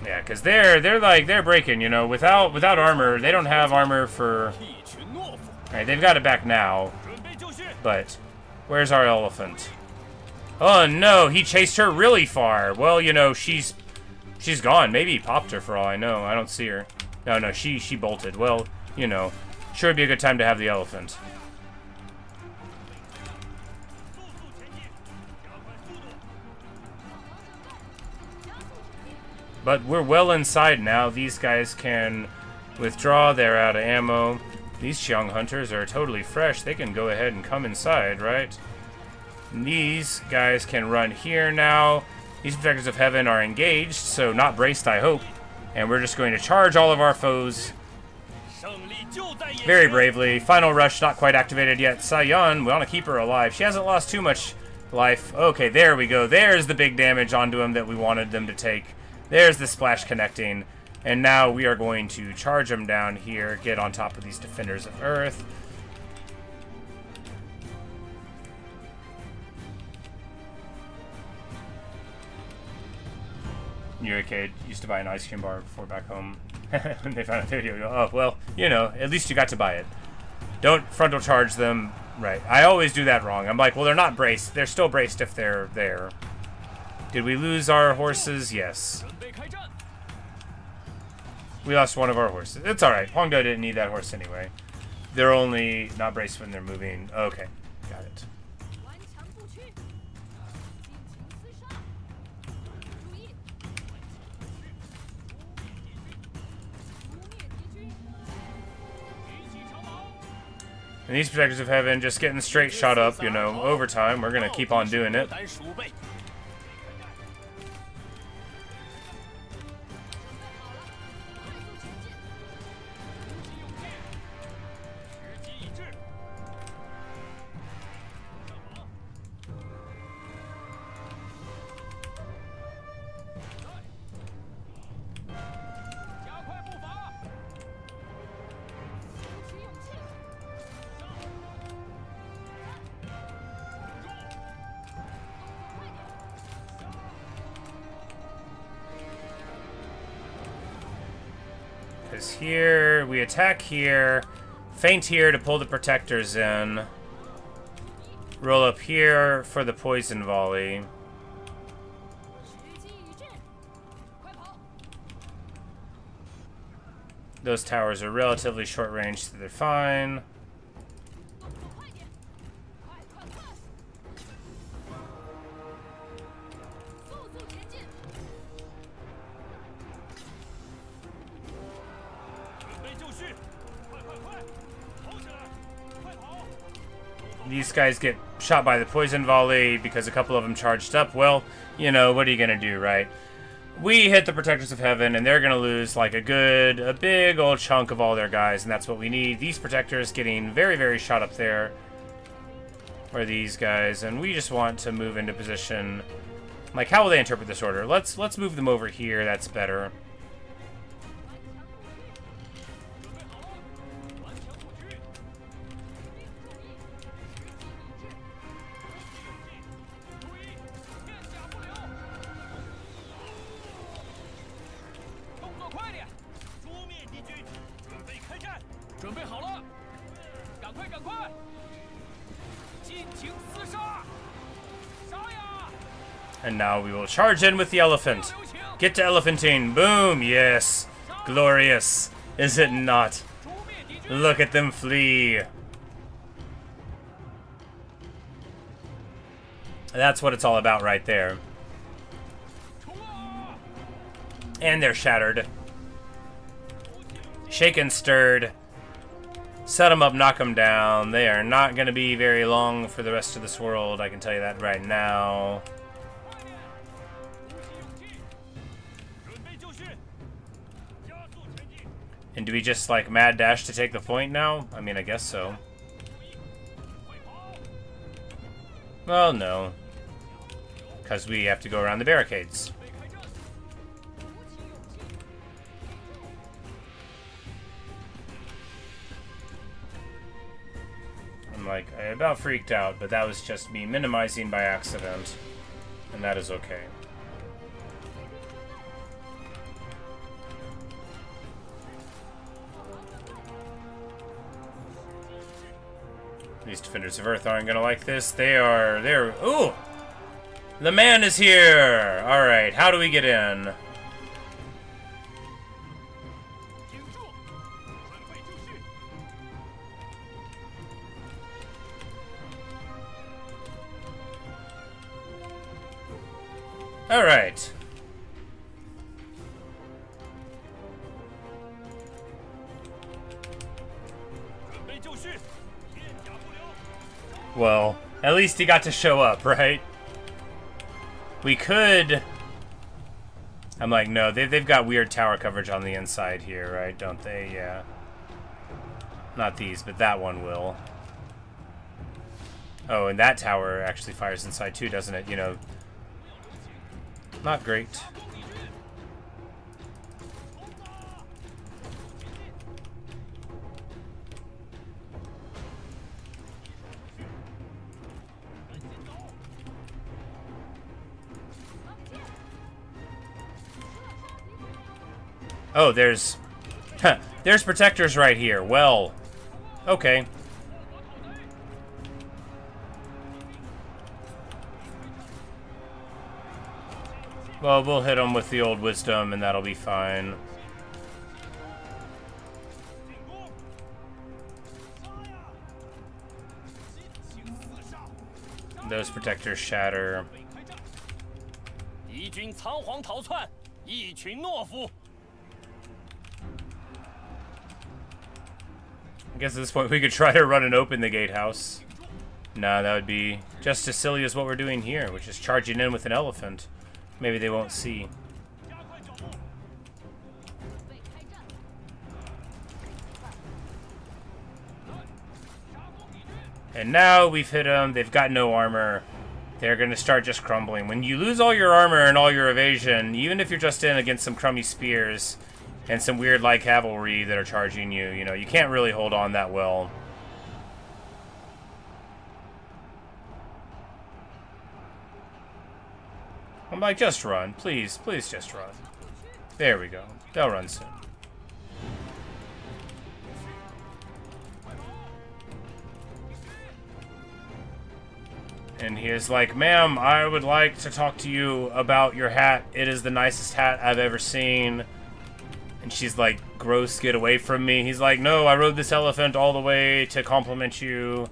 Yeah, because they're breaking, you know. Without armor, they don't have armor for... Alright, they've got it back now. But Where's our elephant? Oh no, he chased her really far. Well, you know, she's gone. Maybe he popped her for all I know. I don't see her. No, she bolted. Well, you know, sure would be a good time to have the elephant. But we're well inside now. These guys can withdraw. They're out of ammo. These Xiang hunters are totally fresh. They can go ahead and come inside, right? And these guys can run here now. These protectors of heaven are engaged, so not braced, I hope. And we're just going to charge all of our foes very bravely. Final rush not quite activated yet. Sayan, we want to keep her alive. She hasn't lost too much life. Okay, there we go. There's the big damage onto him that we wanted them to take. There's the splash connecting. And now we are going to charge them down here, get on top of these defenders of Earth. Your kid used to buy an ice cream bar before back home. When they found a video, oh, well, you know, at least you got to buy it. Don't frontal charge them. Right. I always do that wrong. I'm like, well, they're not braced. They're still braced if they're there. Did we lose our horses? Yes. We lost one of our horses. It's alright. Huangda didn't need that horse anyway. They're only not braced when they're moving. Okay. Got it. And these protectors of heaven just getting straight shot up, you know, over time. We're going to keep on doing it. Because here, we attack here, feint here to pull the protectors in, roll up here for the poison volley. Those towers are relatively short range, so they're fine. These guys get shot by the poison volley because a couple of them charged up. Well, you know, what are you going to do, right? We hit the Protectors of Heaven, and they're going to lose like a big old chunk of all their guys, and that's what we need. These Protectors getting very, very shot up there. Or these guys, and we just want to move into position. Like, how will they interpret this order? Let's move them over here. That's better. And now we will charge in with the elephant. Get to elephanting. Boom. Yes. Glorious. Is it not? Look at them flee. That's what it's all about right there. And they're shattered. Shaken, stirred. Set them up, knock them down. They are not going to be very long for the rest of this world. I can tell you that right now. And do we just, like, mad dash to take the point now? I mean, I guess so. Well, no. Because we have to go around the barricades. I'm like, I about freaked out, but that was just me minimizing by accident. And that is okay. These defenders of Earth aren't gonna like this. They're... Ooh! The man is here! Alright, how do we get in? Alright. Well, at least he got to show up, right? We could... I'm like, no, they've got weird tower coverage on the inside here, right? Don't they? Yeah. Not these, but that one will. Oh, and that tower actually fires inside too, doesn't it? You know, not great. Oh, there's protectors right here. Well, okay. Well, we'll hit them with the old wisdom, and that'll be fine. Those protectors shatter. I guess at this point we could try to run and open the gatehouse. Nah, that would be just as silly as what we're doing here, which is charging in with an elephant. Maybe they won't see. And now we've hit them. They've got no armor. They're going to start just crumbling. When you lose all your armor and all your evasion, even if you're just in against some crummy spears and some weird light cavalry that are charging you, you know, you can't really hold on that well. I'm like, just run. Please, please just run. There we go. They'll run soon. And he is like, ma'am, I would like to talk to you about your hat. It is the nicest hat I've ever seen. And she's like, gross, get away from me. He's like, no, I rode this elephant all the way to compliment you.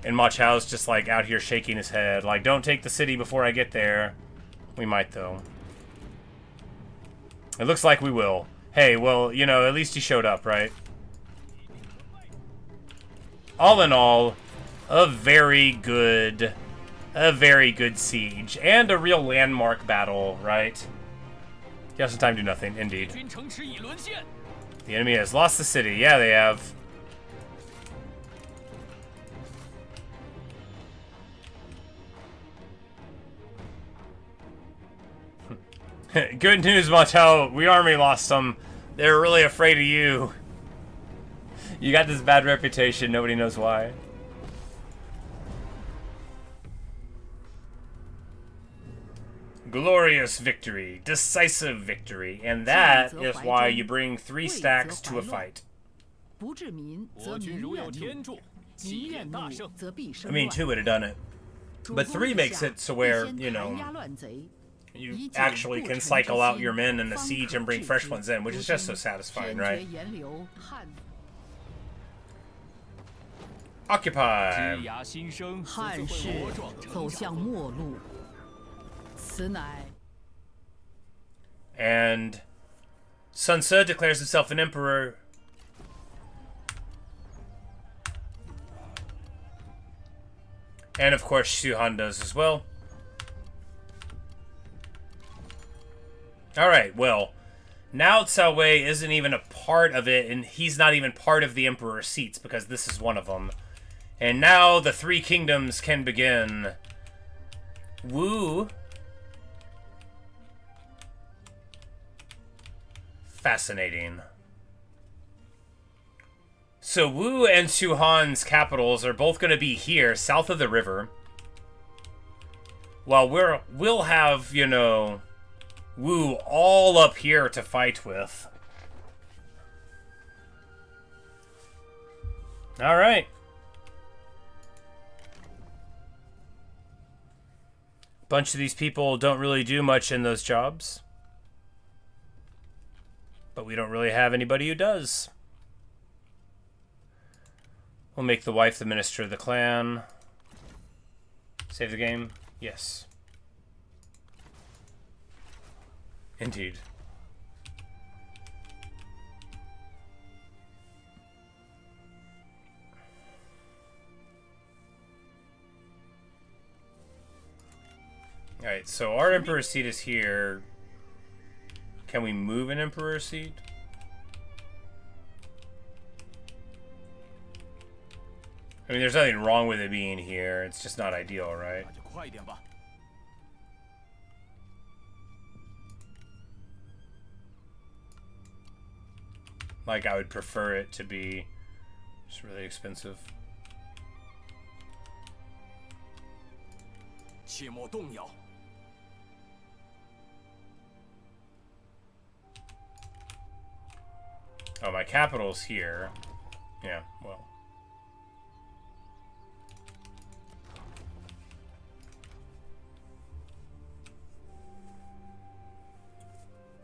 And Ma Chao's just like out here shaking his head. Like, don't take the city before I get there. We might, though. It looks like we will. Hey, well, you know, at least he showed up, right? All in all, a very good siege. And a real landmark battle, right? You have some time to do nothing, indeed. The enemy has lost the city. Yeah, they have. Good news, Ma Chao. We army lost them. They're really afraid of you. You got this bad reputation. Nobody knows why. Glorious victory. Decisive victory. And that is why you bring 3 stacks to a fight. I mean, 2 would have done it. But 3 makes it so where, you know, you actually can cycle out your men in the siege and bring fresh ones in, which is just so satisfying, right? Occupy! And Sun Ce declares himself an emperor. And of course, Xu Han does as well. Alright, well, now Cao Wei isn't even a part of it, and he's not even part of the Emperor's seats, because this is one of them. And now the 3 kingdoms can begin. Wu. Fascinating. So Wu and Xu Han's capitals are both going to be here, south of the river. While we'll have, you know, Wu all up here to fight with. Alright. Bunch of these people don't really do much in those jobs. But we don't really have anybody who does. We'll make the wife the minister of the clan. Save the game? Yes. Indeed. Alright, so our emperor's seat is here. Can we move an emperor's seat? I mean, there's nothing wrong with it being here. It's just not ideal, right? 那就快一点吧。 Like, I would prefer it to be just really expensive. 切莫动摇。 Oh, my capital's here. Yeah, well.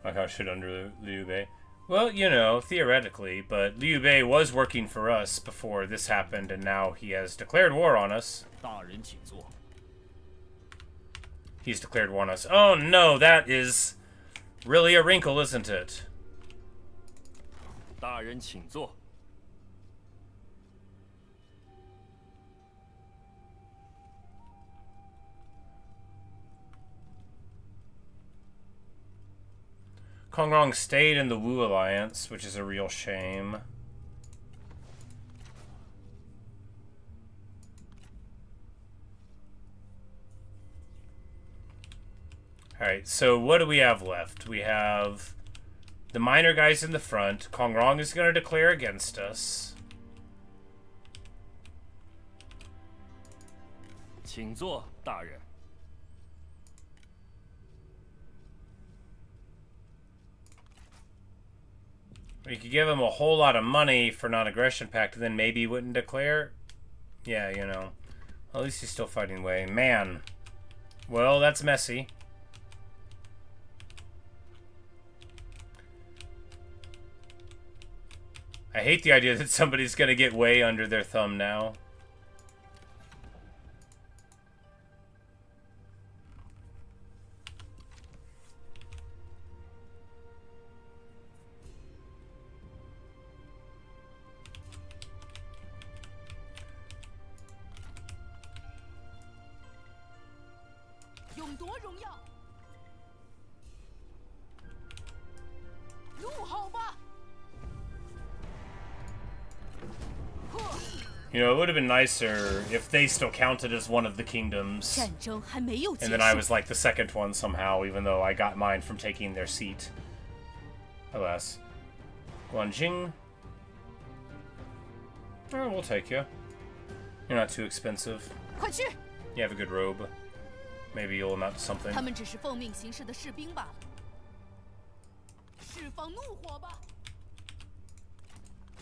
Like how I should under Liu Bei. Well, you know, theoretically, but Liu Bei was working for us before this happened, and now he has declared war on us. 大人请坐。 He's declared war on us. Oh no, that is really a wrinkle, isn't it? 大人请坐。 Kongrong stayed in the Wu alliance, which is a real shame. Alright, so what do we have left? We have the minor guys in the front. Kongrong is going to declare against us. 请坐，大人。 We could give him a whole lot of money for non-aggression pact, and then maybe he wouldn't declare. Yeah, you know. At least he's still fighting Wei. Man. Well, that's messy. I hate the idea that somebody's gonna get Wei under their thumb now. You know, it would have been nicer if they still counted as one of the kingdoms. 战争还没有结 And 束。 then I was like the second one somehow, even though I got mine from taking their seat. Alas. Guanjing. Oh, we'll take you. You're not too expensive. 快去！ You have a good robe. Maybe you'll amount to something. 他们只是奉命行事的士兵罢了。释放怒火吧！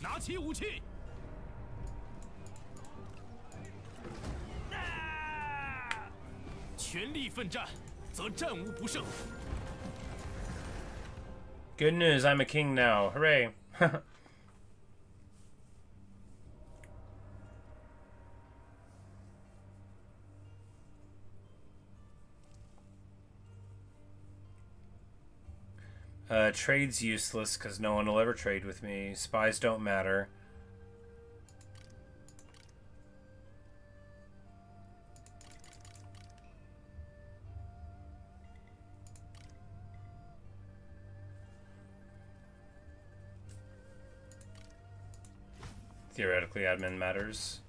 拿起武器！ 全力奋战，则战无不胜。 Good news, I'm a king now. Hooray. Trade's useless because no one will ever trade with me. Spies don't matter. Theoretically, admin matters.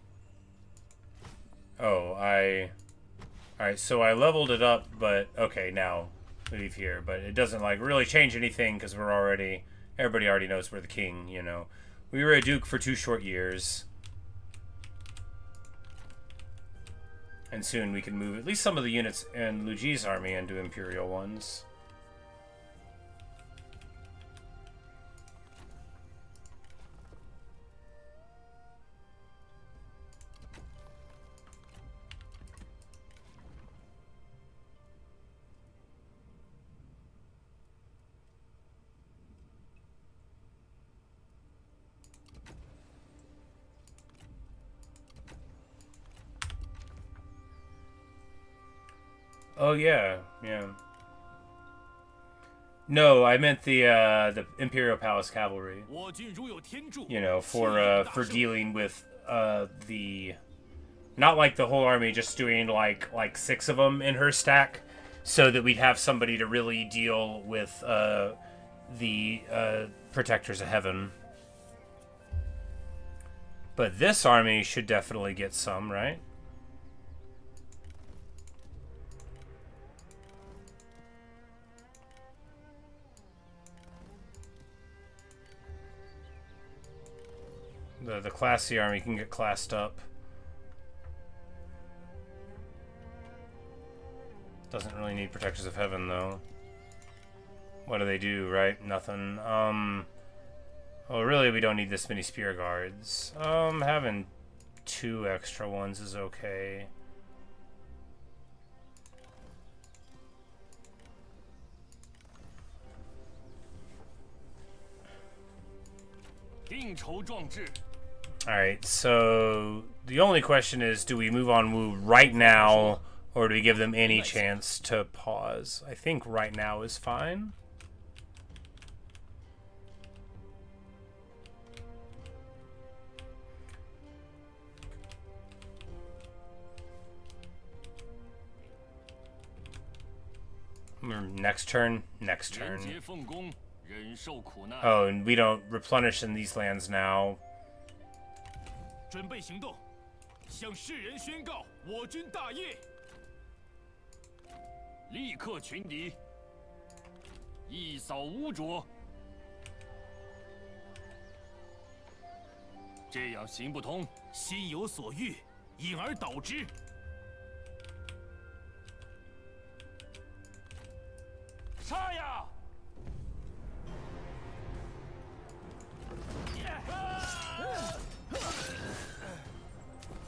Oh, Alright, so I leveled it up, but... Okay, now, leave here. But it doesn't, like, really change anything, because we're already... Everybody already knows we're the king, you know. We were a duke for 2 short years. And soon we can move at least some of the units in Liu Ji's army into imperial ones. Oh yeah, yeah. No, I meant the Imperial Palace Cavalry. 我军如有天助， You know, 气定大 for 胜 dealing with the not like the whole army, just doing like 6 of them in her stack, so that we'd have somebody to really deal with the Protectors of Heaven. But this army should definitely get some, right? The classy army can get classed up. Doesn't really need Protectors of Heaven, though. What do they do, right? Nothing. Well, really, we don't need this many Spear Guards. Having 2 extra ones is okay. Alright, so the only question is, do we move on Wu right now, or do we give them any chance to pause? I think right now is fine. Next turn, next turn. Oh, and we don't replenish in these lands now. 准备行动，向世人宣告我军大业。立刻群敌，一扫污浊。这样行不通。心有所欲，因而导之。杀呀！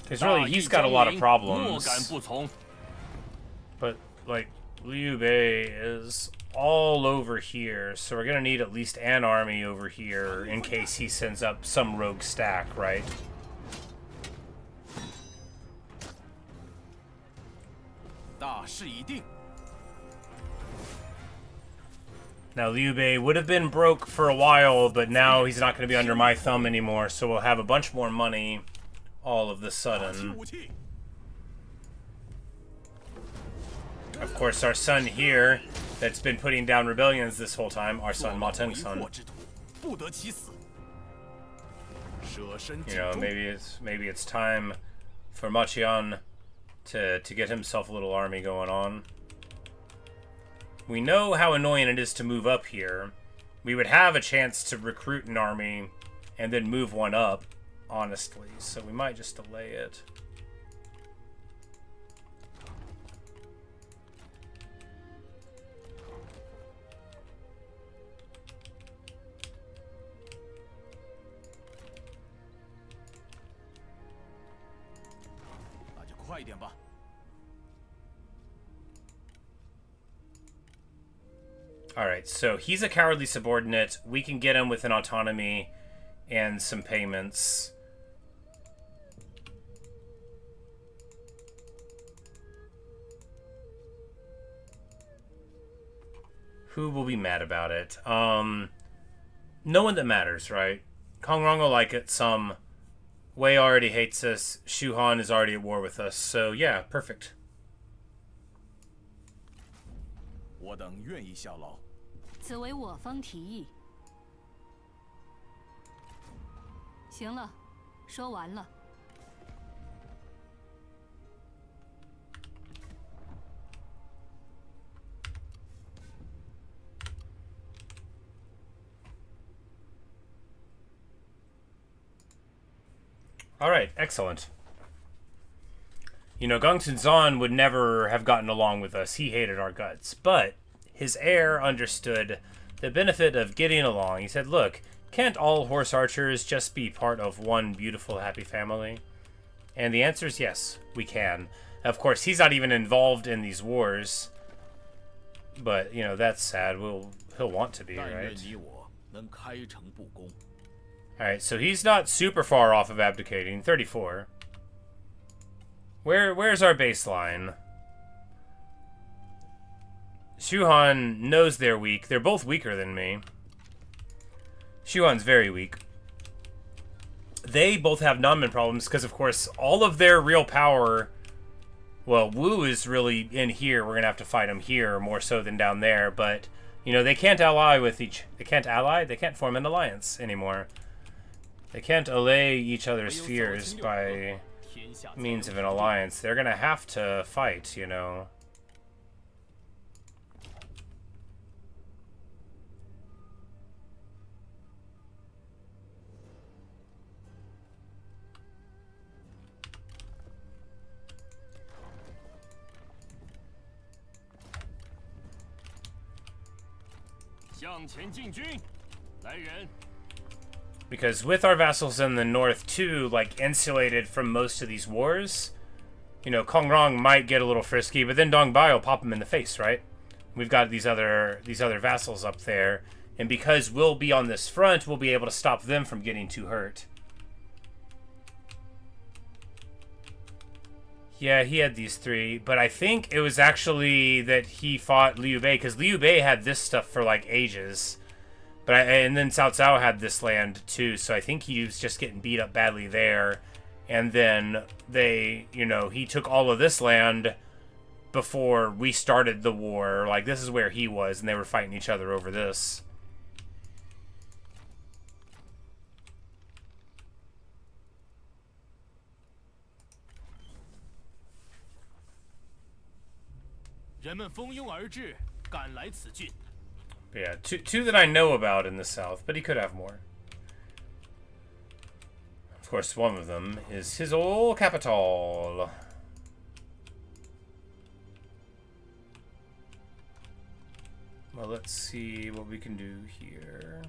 Because really, he's got a lot of problems. But, like, Liu Bei is all over here, so we're gonna need at least an army over here in case he sends up some rogue stack, right? Now, Liu Bei would have been broke for a while, but now he's not going to be under my thumb anymore, so we'll have a bunch more money all of the sudden. Of course, our son here, that's been putting down rebellions this whole time, our son, Ma Teng's son. You know, maybe it's time for Ma Chao to get himself a little army going on. We know how annoying it is to move up here. We would have a chance to recruit an army and then move one up, honestly, so we might just delay it. Alright, so he's a cowardly subordinate. We can get him with an autonomy and some payments. Who will be mad about it? No one that matters, right? Kong Rong will like it, some. Wei already hates us. Shu Han is already at war with us, so yeah, perfect. 我等愿意效劳。此为我方提议。行了，说完了。All right, excellent. You know, Gongsun Zan would never have gotten along with us. He hated our guts. But his heir understood the benefit of getting along. He said, look, can't all horse archers just be part of one beautiful, happy family? And the answer is yes, we can. Of course, he's not even involved in these wars. But, you know, that's sad. He'll want to be, right? Alright, so he's not super far off of abdicating. 34. Where's our baseline? Shuhan knows they're weak. They're both weaker than me. Shuhan's very weak. They both have non-man problems because, of course, all of their real power... Well, Wu is really in here. We're going to have to fight him here more so than down there. But, you know, they can't ally with each... They can't ally? They can't form an alliance anymore. They can't allay each other's fears by means of an alliance. They're going to have to fight, you know. Because with our vassals in the north too, like insulated from most of these wars, you know, Kongrong might get a little frisky, but then Dong Bai will pop him in the face, right? We've got these other vassals up there, and because we'll be on this front, we'll be able to stop them from getting too hurt. Yeah, he had these three, but I think it was actually that he fought Liu Bei, because Liu Bei had this stuff for like ages. And then Cao Cao had this land too, so I think he was just getting beat up badly there. And then they, you know, he took all of this land before we started the war. Like, this is where he was, and they were fighting each other over this. But yeah, two that I know about in the south, but he could have more. Of course, one of them is his old capital. Well, let's see what we can do here.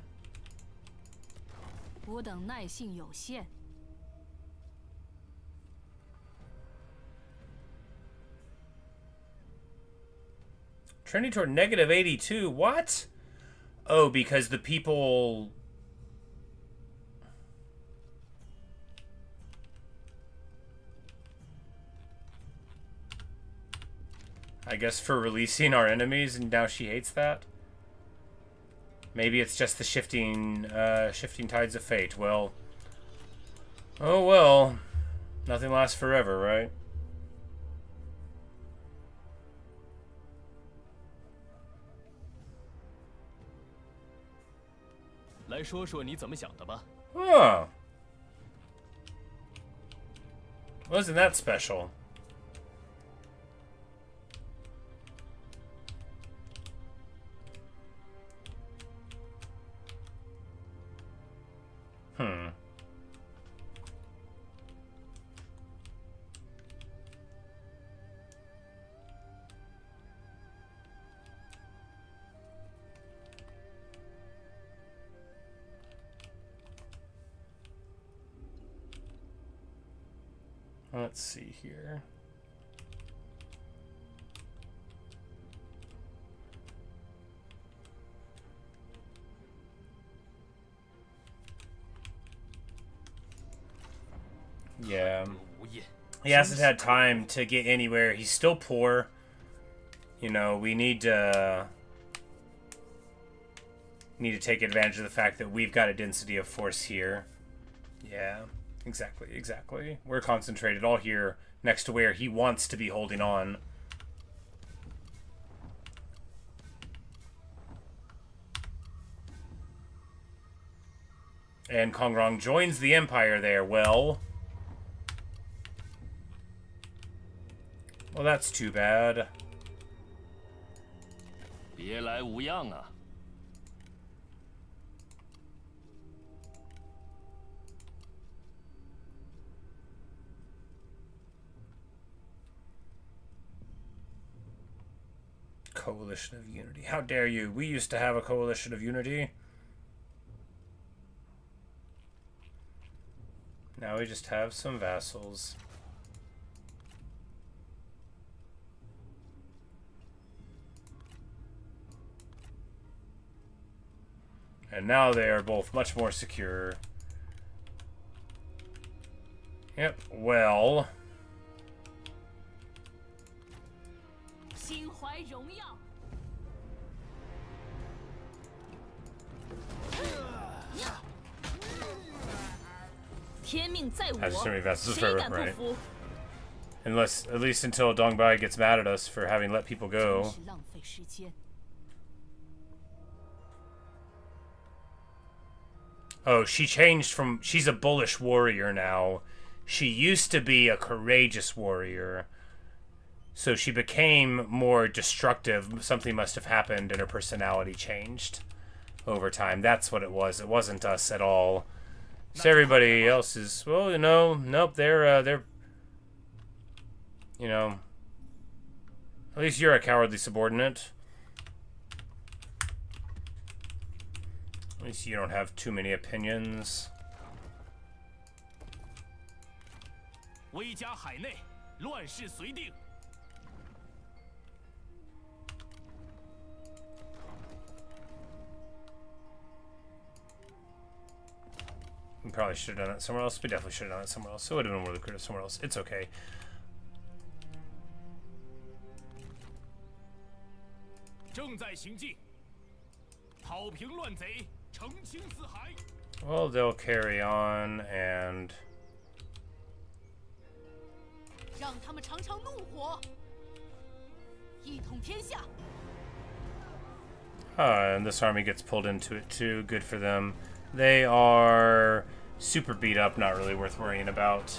我等耐性有限。 Trending toward negative 82. What? Oh, because the people... I guess for releasing our enemies, and now she hates that? Maybe it's just the shifting tides of fate. Well... Oh well. Nothing lasts forever, right? Huh. Wasn't that special? Let's see here. Yeah. He hasn't had time to get anywhere. He's still poor. You know, we need to take advantage of the fact that we've got a density of force here. Yeah. Exactly. We're concentrated all here next to where he wants to be holding on. And Kongrong joins the Empire there. Well, that's too bad. 别来无恙啊！ Coalition of Unity. How dare you? We used to have a Coalition of Unity. Now we just have some vassals. And now they are both much more secure. Yep, well... 心怀荣耀。命在 Has so 我 many，vassals 谁 forever, 敢不 right? 服？ Unless, at least until Liu Bei gets mad at us for having let people 真 go. 是浪费时间。 Oh, she changed from... She's a bullish warrior now. She used to be a courageous warrior. So she became more destructive. Something must have happened and her personality changed over time. That's what it was. It wasn't us at all. So everybody else is... Well, you know... Nope, they're... You know... At least you're a cowardly subordinate. At least you don't have too many opinions. 威加海内，乱世随定。 We probably should have done it somewhere else. We definitely should have done it somewhere else. It would have been more lucrative somewhere else. It's okay. 正在行进，讨平乱贼，澄清四海。 Well, they'll carry on and... 让他们尝尝怒火，一统天下。 And this army gets pulled into it too. Good for them. They are super beat up, not really worth worrying about.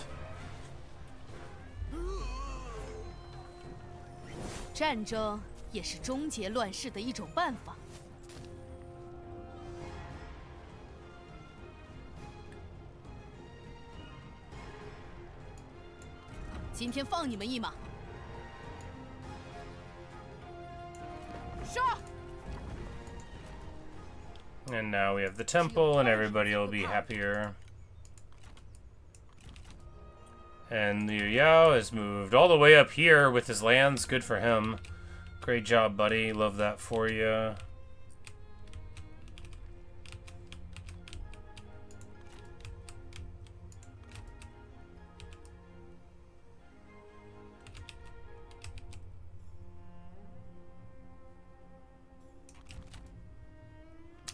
战争也是终结乱世的一种办法。今天放你们一马。杀！ And now we have the temple, and everybody will be happier. And Liu Yao has moved all the way up here with his lands. Good for him. Great job, buddy. Love that for you.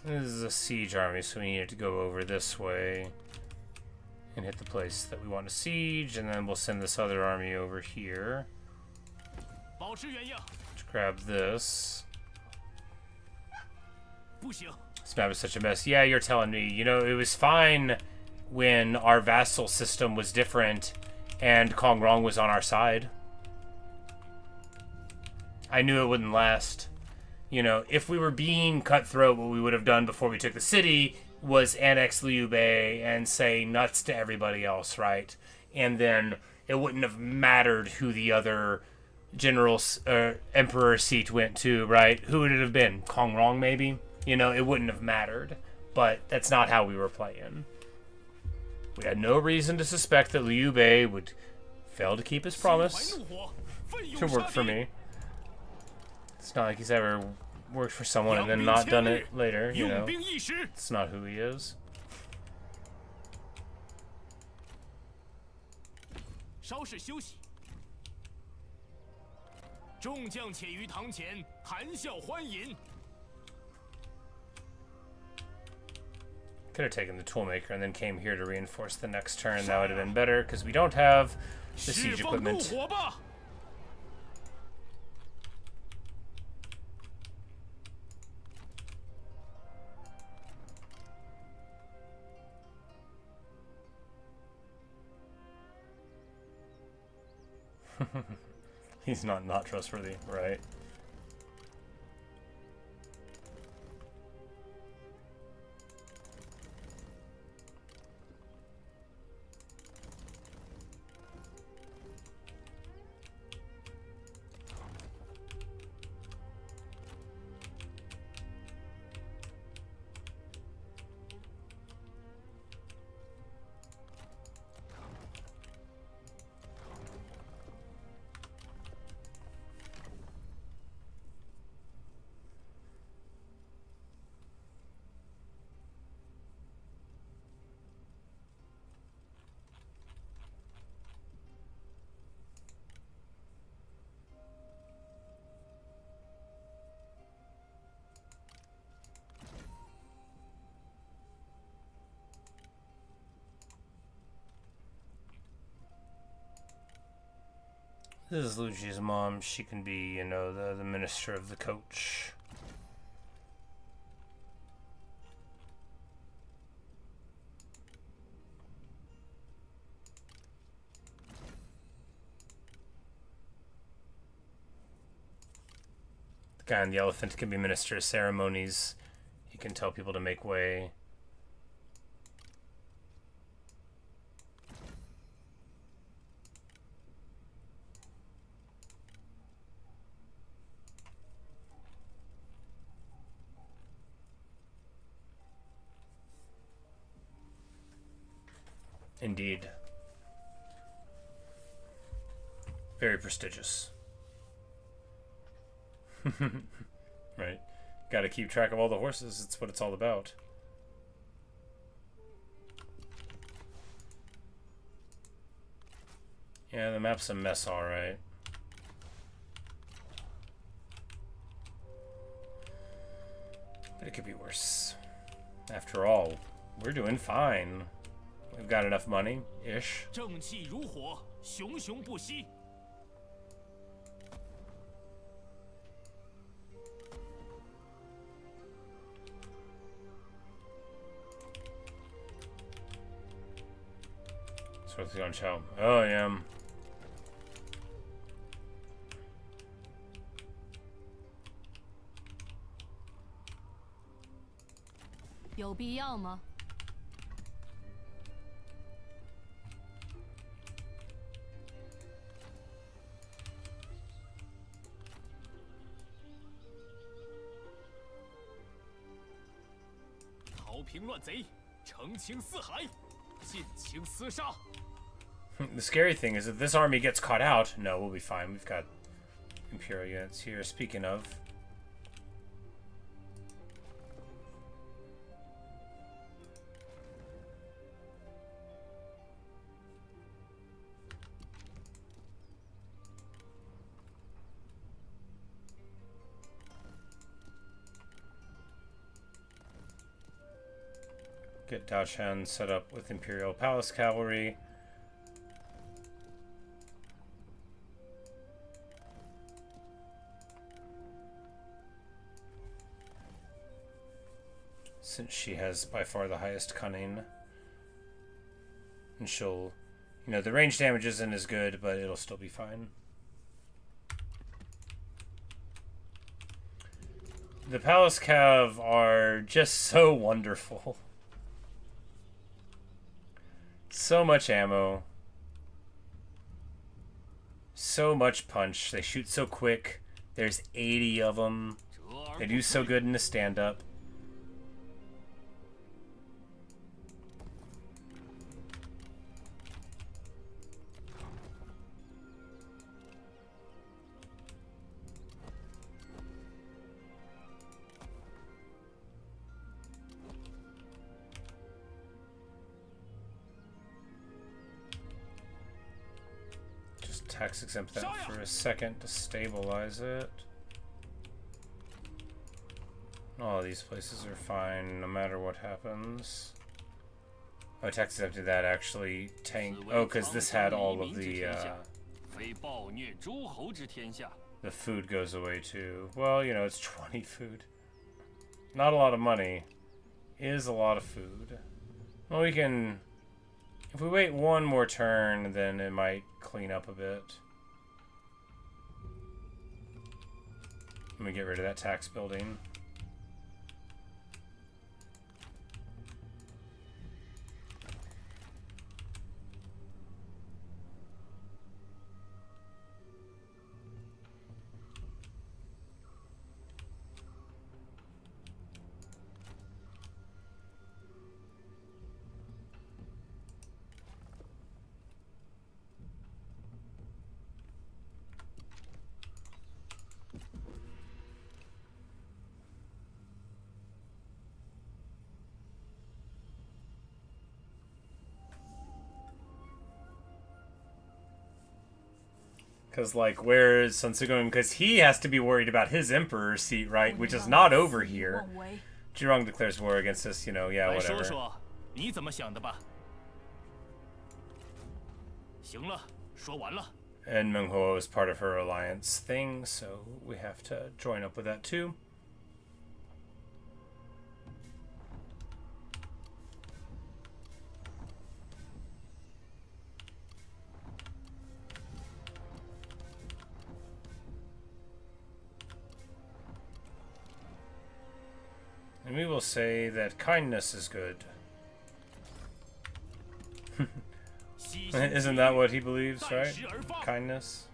This is a siege army, so we need to go over this way and hit the place that we want to siege, and then we'll send this other army over here 保持原样。 to grab this. 不行， This map is such a mess. Yeah, you're telling me. You know, it was fine when our vassal system was different and Kong Rong was on our side. I knew it wouldn't last. You know, if we were being cutthroat, what we would have done before we took the city was annex Liu Bei and say nuts to everybody else, right? And then it wouldn't have mattered who the other general's emperor seat went to, right? Who would it have been? Kong Rong, maybe? You know, it wouldn't have mattered. But that's not how we were playing. We had no reason to suspect that Liu Bei would fail to keep his promise 怒火，奋勇 to 杀 work for 敌。 me. It's not like he's ever worked for someone and then not done it later, you 用 know. 兵一时， It's not who he is. 稍事休息。众将且于堂前谈笑欢饮。 Could have taken the toolmaker and then came here to reinforce the next turn. That would have been better because we don't have the 释 siege 放怒 equipment. 火吧！ He's not trustworthy, right? This is Luigi's mom. She can be, you know, the minister of the coach. The guy on the elephant can be minister of ceremonies. He can tell people to make way. Indeed. Very prestigious. Right. Gotta keep track of all the horses. It's what it's all about. Yeah, the map's a mess, alright. But it could be worse. After all, we're doing fine. We've got enough money-ish. 正气如火，熊熊不息。 So it's on Chao. Oh, yeah. 有必要吗？ 讨平乱贼，澄清四海，尽情厮杀。 The scary thing is if this army gets caught out, no, we'll be fine. We've got imperial units here. Speaking of, get Daoshan set up with imperial palace cavalry. Since she has by far the highest cunning. And she'll, you know, the range damage isn't as good, but it'll still be fine. The Palace Cav are just so wonderful. So much ammo. So much punch. They shoot so quick. There's 80 of them. They do so good in the stand-up. Tax exempt that for a second to stabilize it. All these places are fine no matter what happens. Oh, tax exempted that actually tank. Oh, because this had all of the food goes away too. Well, you know, it's 20 food. Not a lot of money. Is a lot of food. Well, we can. If we wait one more turn, then it might clean up a bit. Let me get rid of that tax building. Because, like, where is Sun Tzu going? Because he has to be worried about his emperor's seat, right? Which is not over here. Zhurong declares war against us, you know, yeah, 来说 whatever. 说你怎么想的吧。行了，说完了。And Meng Huo is part of her alliance thing, so we have to join up with that too. And we will say that kindness is good. Isn't that what he believes, right? Kindness.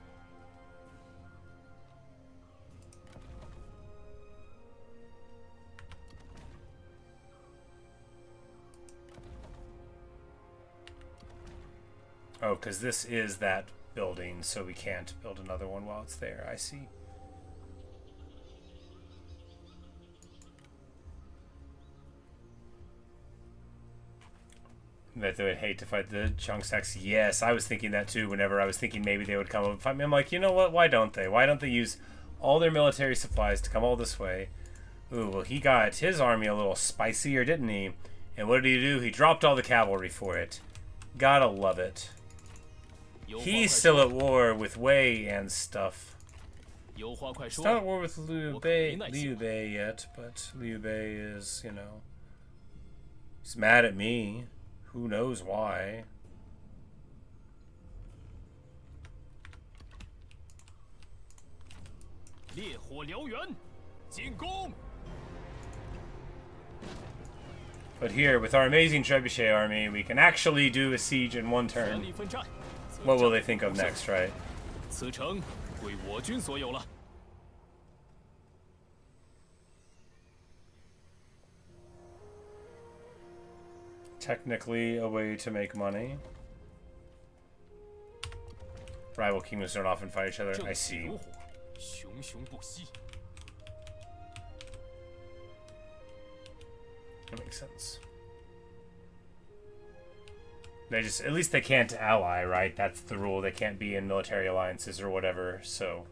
Oh, because this is that building, so we can't build another one while it's there. I see. That they would hate to fight the Chongsaks. Yes, I was thinking that too whenever I was thinking maybe they would come up and fight me. I'm like, you know what? Why don't they? Why don't they use all their military supplies to come all this way? Ooh, well, he got his army a little spicier, didn't he? And what did he do? He dropped all the cavalry for it. Gotta love it. He's still at war with Wei and stuff. He's not at war with Liu Bei yet, but Liu Bei is, you know, he's mad at me. Who knows why? But here, with our amazing trebuchet army, we can actually do a siege in one turn. What will they think of next, right? Technically a way to make money. Rival kingdoms don't often fight each other. I see. That makes sense. They just, at least they can't ally, right? That's the rule. They can't be in military alliances or whatever, so.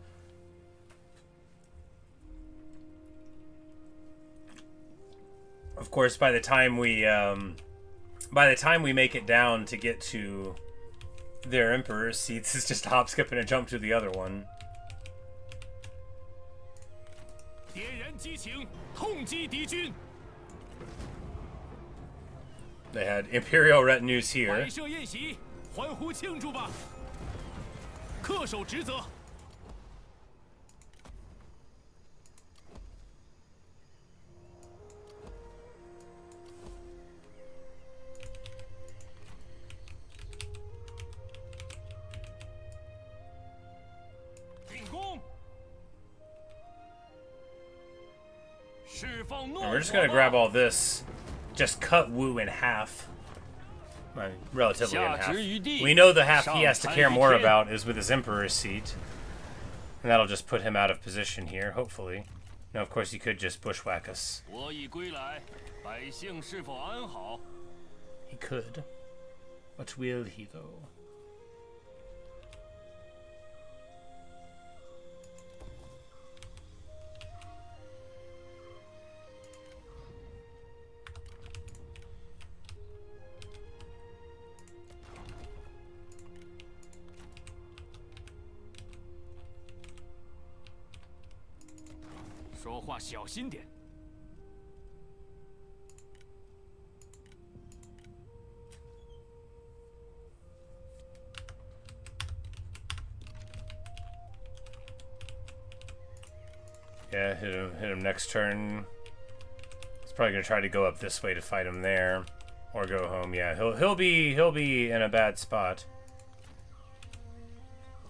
Of course, by the time we make it down to get to their emperor's seats, it's just a hop, skip, and a jump to the other one. They had imperial retinues here. And we're just gonna grab all this, just cut Wu in half. I mean, relatively in half. We know the half he has to care more about is with his emperor's seat. And that'll just put him out of position here, hopefully. Now, of course, he could just bushwhack us. He could. But will he, though? Yeah, hit him next turn. He's probably gonna try to go up this way to fight him there, or go home. Yeah, he'll be in a bad spot.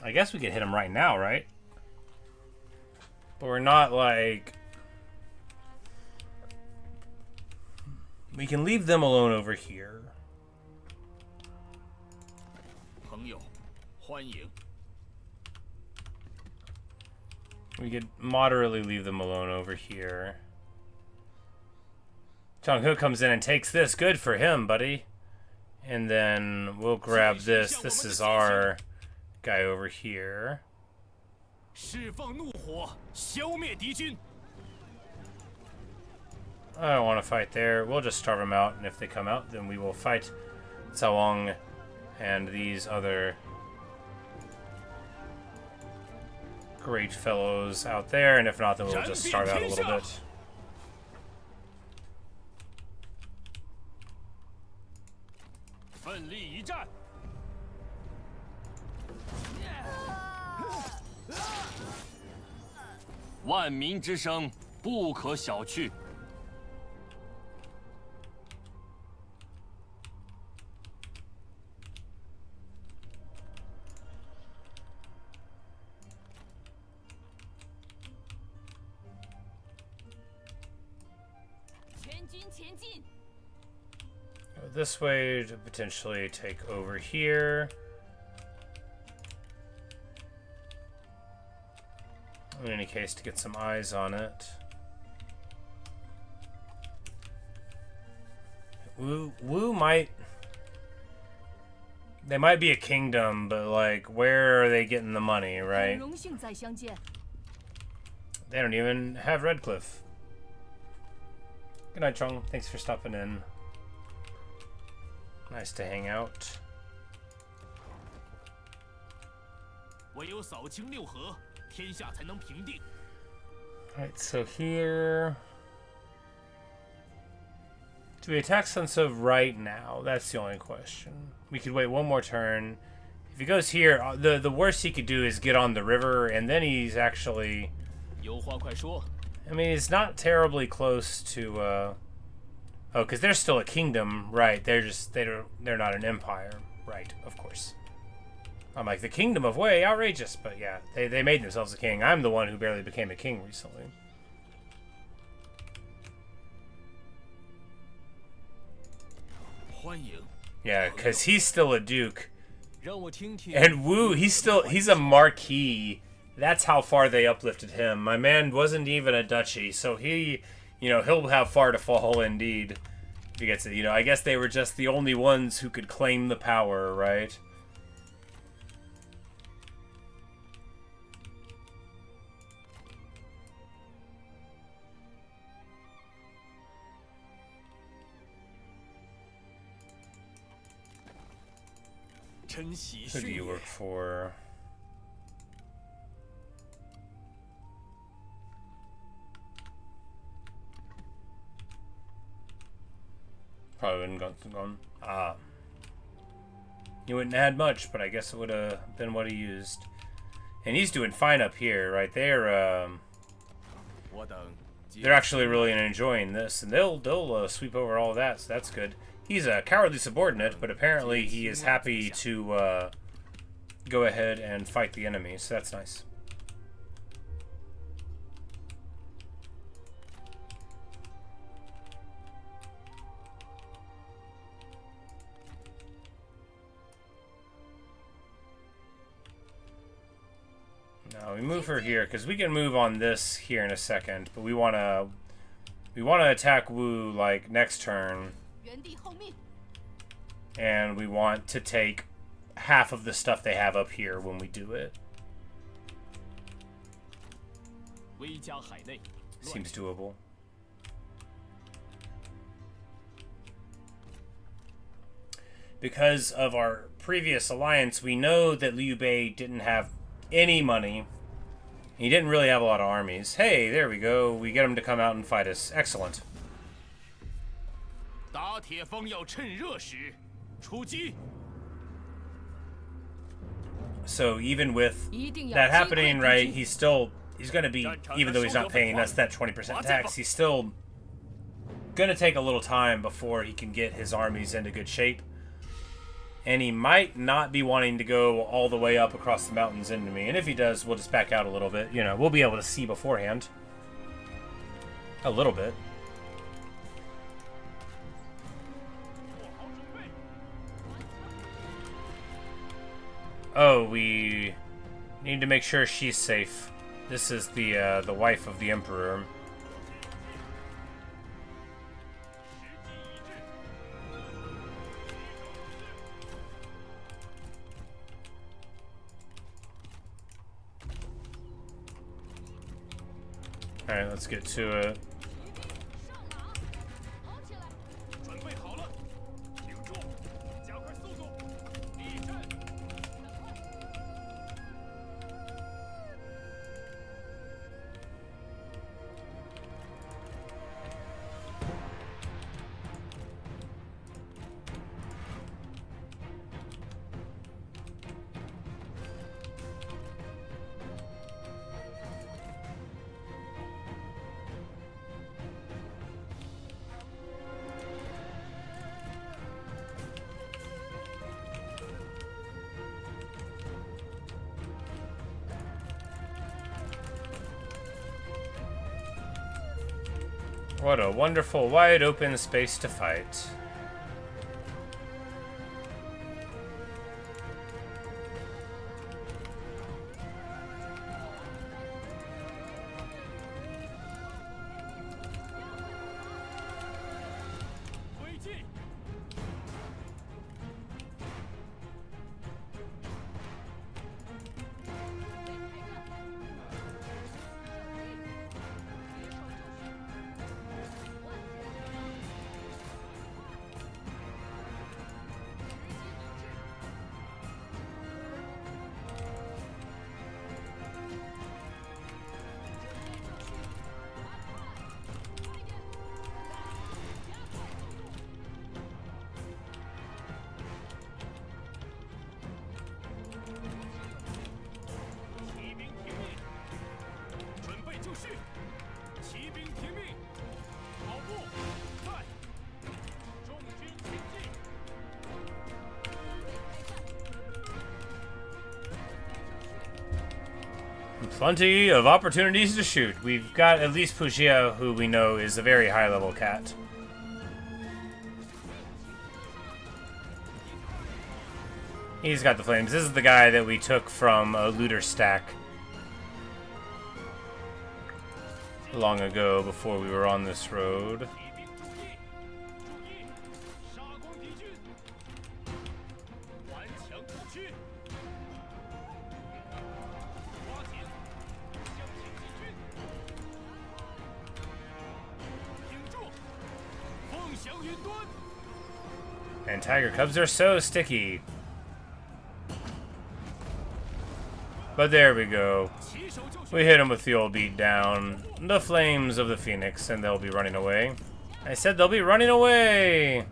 I guess we could hit him right now, right? But we're not like. We can leave them alone over here. We could moderately leave them alone over here. Chong Hu comes in and takes this. Good for him, buddy. And then we'll grab this. This is our guy over here. I don't want to fight there. We'll just starve them out, and if they come out, then we will fight Cao Wang and these other great fellows out there, and if not, then we'll just start out a little bit.万民之声不可小觑。Go this way to potentially take over here. In any case, to get some eyes on it. Wu might... They might be a kingdom, but like, where are they getting the money, right? They don't even have Redcliffe. Good night, Chong. Thanks for stopping in. Nice to hang out. Alright, so here... Do we attack Sunso right now? That's the only question. We could wait one more turn. If he goes here, the worst he could do is get on the river, and then he's actually... I mean, he's not terribly close to... Oh, because they're still a kingdom, right? They're not an empire, right? Of course. I'm like, the Kingdom of Wei, outrageous, but yeah, they made themselves a king. I'm the one who barely became a king recently. Yeah, because he's still a duke. And Wu, he's a marquis. That's how far they uplifted him. My man wasn't even a duchy, so he, he'll have far to fall indeed. If he gets it, I guess they were just the only ones who could claim the power, right? Who do you work for? Probably wouldn't gone. Ah. He wouldn't add much, but I guess it would have been what he used. And he's doing fine up here, right? They're actually really enjoying this, and they'll sweep over all of that, so that's good. He's a cowardly subordinate, but apparently he is happy to go ahead and fight the enemy, so that's nice. Now we move her here because we can move on this here in a second, but we want to attack Wu like next turn. And we want to take half of the stuff they have up here when we do it. Seems doable. Because of our previous alliance, we know that Liu Bei didn't have any money. He didn't really have a lot of armies. Hey, there we go. We get him to come out and fight us. Excellent. So even with that happening, right, he's going to be, even though he's not paying us that 20% tax, he's still going to take a little time before he can get his armies into good shape. And he might not be wanting to go all the way up across the mountains into me. And if he does, we'll just back out a little bit. We'll be able to see beforehand. A little bit. Oh, we need to make sure she's safe. This is the wife of the Emperor. Alright, let's get to it. What a wonderful, wide open space to fight. Plenty of opportunities to shoot. We've got at least Pujia, who we know is a very high-level cat. He's got the flames. This is the guy that we took from a looter stack long ago before we were on this road. And tiger cubs are so sticky. But there we go. We hit them with the old beat down. The flames of the phoenix, and they'll be running away. I said they'll be running away!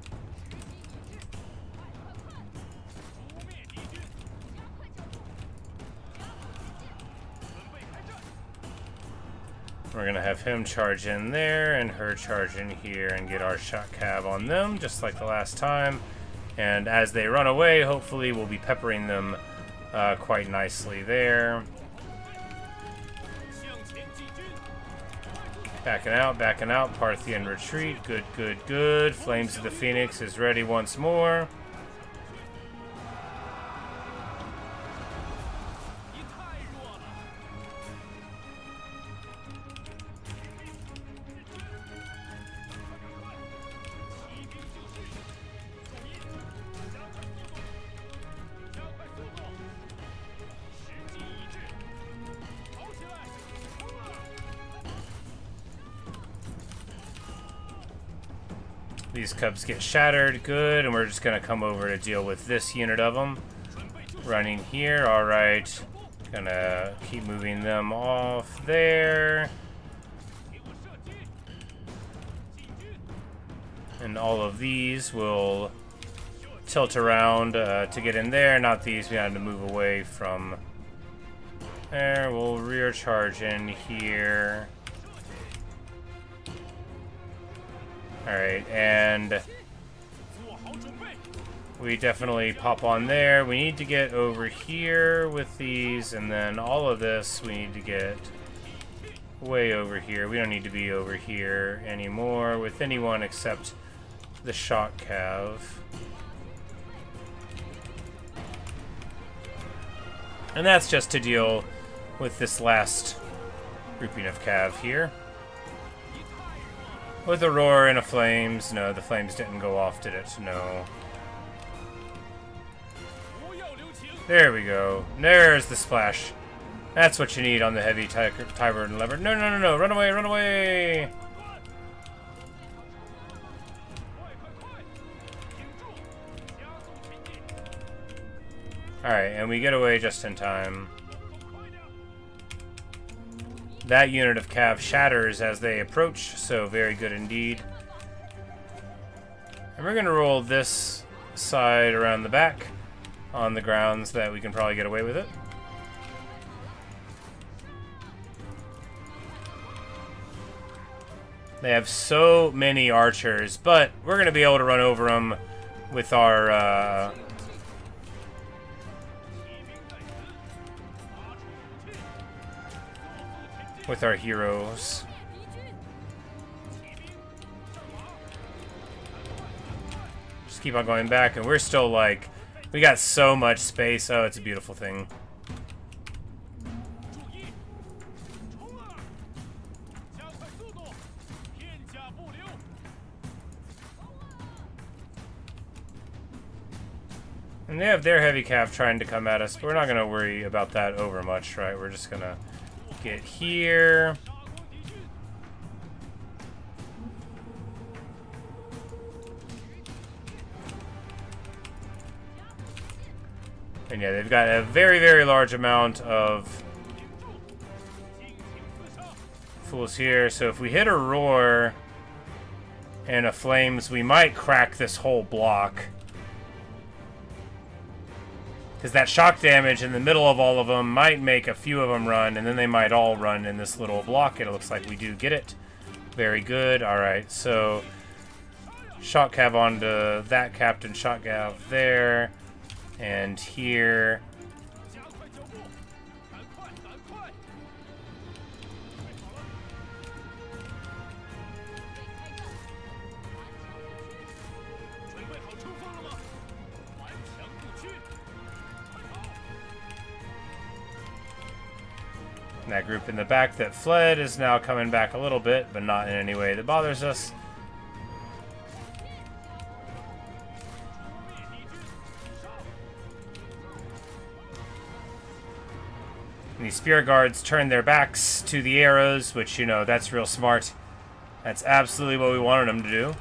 We're gonna have him charge in there and her charge in here and get our shot cav on them, just like the last time. And as they run away, hopefully we'll be peppering them quite nicely there. Backing out, Parthian retreat. Good, good, good. Flames of the Phoenix is ready once more. These cubs get shattered, good, and we're just gonna come over to deal with this unit of them. Running here, alright. Gonna keep moving them off there. And all of these will tilt around to get in there. Not these, we had to move away from there. We'll rear charge in here. Alright, and we definitely pop on there. We need to get over here with these, and then all of this we need to get way over here. We don't need to be over here anymore with anyone except the shock cav. And that's just to deal with this last grouping of cav here. With a roar and a flames. No, the flames didn't go off, did it? No. There we go. There's the splash. That's what you need on the heavy tiber and lever. No, no, no, no. Run away, run away. Alright, and we get away just in time. That unit of cav shatters as they approach, so very good indeed. And we're going to roll this side around the back on the grounds that we can probably get away with it. They have so many archers, but we're going to be able to run over them with our... with our heroes. Just keep on going back, and we're still like, we got so much space. Oh, it's a beautiful thing. 注意，冲啊！加快速度，片甲不留。 And they have their heavy cav trying to come at us, but we're not going to worry about that over much, right? We're just going to get here. And yeah, they've got a very, very large amount of fools here. So if we hit a roar and a flames, we might crack this whole block. Because that shock damage in the middle of all of them might make a few of them run, and then they might all run in this little block. It looks like we do get it. Very good. Alright, so shock cav onto that captain, shock cav there, and here. 加快脚步，赶快，赶快！准备好冲锋了吗？顽强不屈，快跑！ And that group in the back that fled is now coming back a little bit, but not in any way that bothers us. And these spear guards turn their backs to the arrows, which, you know, that's real smart. That's absolutely what we wanted them to do.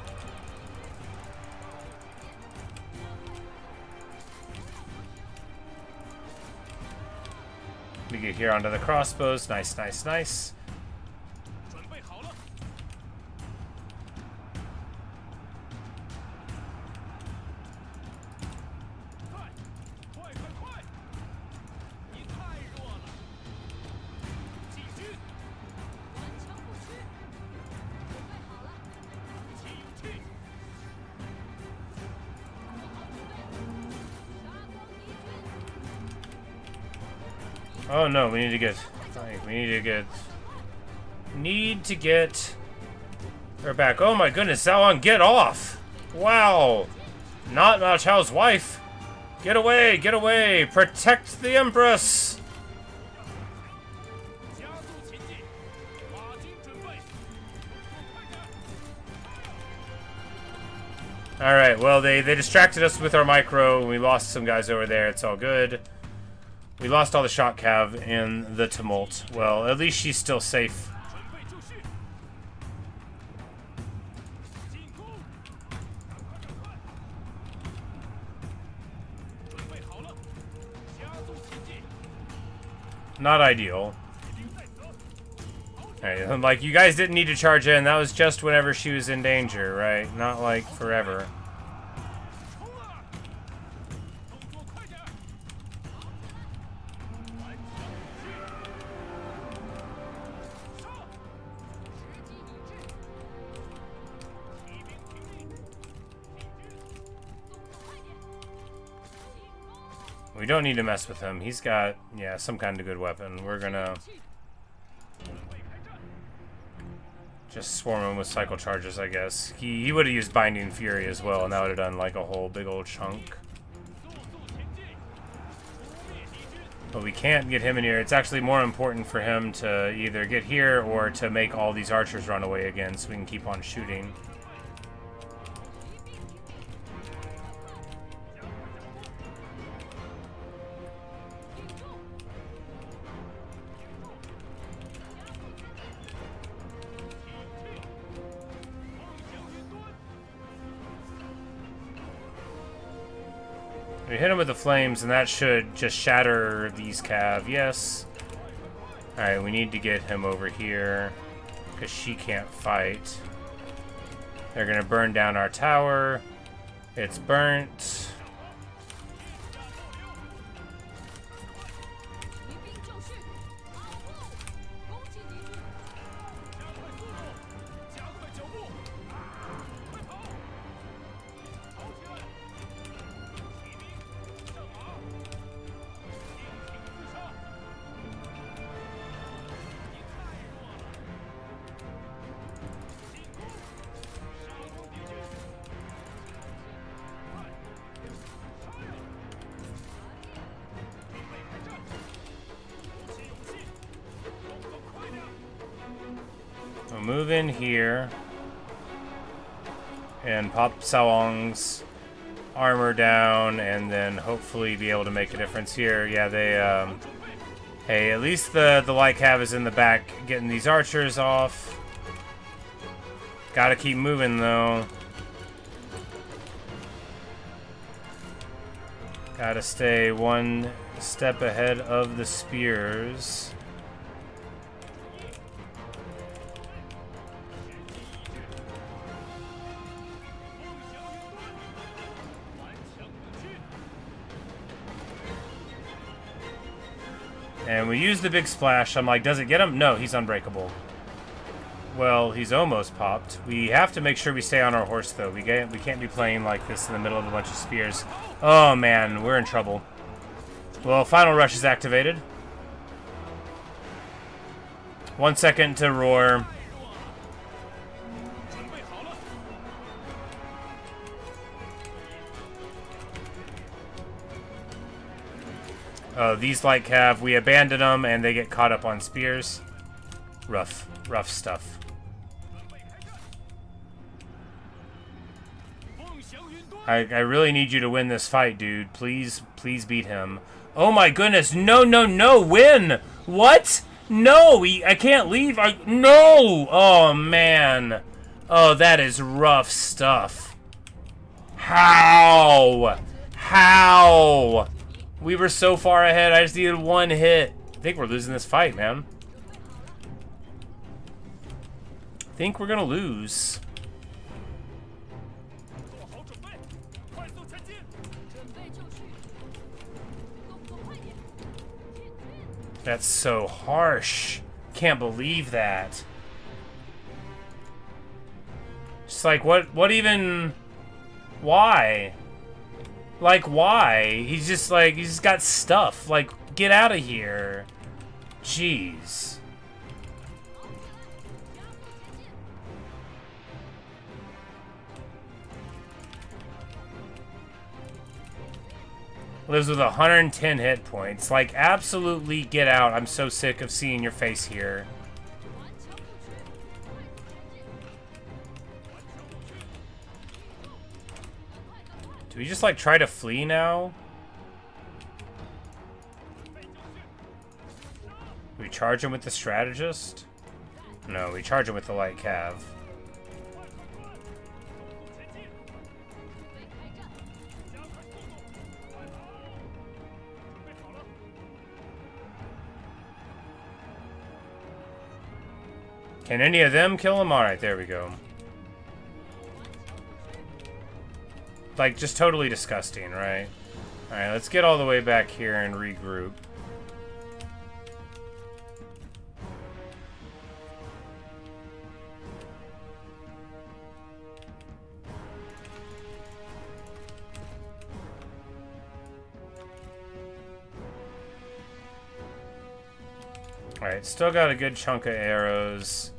We get here onto the crossbows. Nice, nice, nice. 准备好了，快，快，快，快！你太弱了，继续，顽强不屈，准备好了，鼓起勇气。 Oh no, we need to get... Need to get her back. Oh my goodness, Xiaoan, get off! Wow! Not Ma Chao's wife! Get away, get away! Protect the Empress! 加速前进，马军准备，快点！ Alright, well, they distracted us with our micro. We lost some guys over there. It's all good. We lost all the shock cav in the tumult. Well, at least she's still safe. 准备就绪，进攻！赶快，赶快！准备好了，加速前进， Not ideal. 骑兵在此。 Alright, I'm like, you guys didn't need to charge in. That was just whenever she was in danger, right? Not like forever. 冲啊！动作快点！顽强不屈，上！时机已至，骑兵停地，进军，动作快点！进攻！ We don't need to mess with him. He's got, yeah, some kind of good weapon. We're gonna 准备开战！ just swarm him with cycle charges, I guess. He would have used Binding Fury as well, and that would have done like a whole big old chunk. 速速前进，除灭敌军！ But we can't get him in here. It's actually more important for him to either get here or to make all these archers run away again so we can keep on shooting. We hit him with the flames, and that should just shatter these cav. Yes. Alright, we need to get him over here, because she can't fight. They're going to burn down our tower. It's burnt. 骑兵就绪，跑步，攻击敌军！加快速度，加快脚步，快跑！跑起来！骑兵上马，尽情厮杀！你太弱了，进攻！杀光敌军！ move in here and pop Salong's armor down, and then hopefully be able to make a difference here. Yeah, they, hey, at least the light cav is in the back getting these archers off. Gotta keep moving, though. Gotta stay one step ahead of the spears. And we use the big splash. I'm like, does it get him? No, he's unbreakable. Well, he's almost popped. We have to make sure we stay on our horse, though. We can't be playing like this in the middle of a bunch of spears. Oh, man, we're in trouble. Well, final rush is activated. 1 second to roar. These light cav, we abandon them and they get caught up on spears. Rough stuff. I really need you to win this fight, dude. Please beat him. Oh my goodness, no, win! What? No, I can't leave. No! Oh man. Oh, that is rough stuff. How? We were so far ahead, I just needed one hit. I think we're losing this fight, man. I think we're gonna lose. That's so harsh. Can't believe that. Just like, what even... Why? Like, why? He's just got stuff. Like, get out of here. Jeez. Lives with 110 hit points. Like, absolutely get out. I'm so sick of seeing your face here. Do we just, like, try to flee now? Do we charge him with the strategist? No, we charge him with the light cav. Can any of them kill him? Alright, there we go. Like, just totally disgusting, right? Alright, let's get all the way back here and regroup. Alright, still got a good chunk of arrows.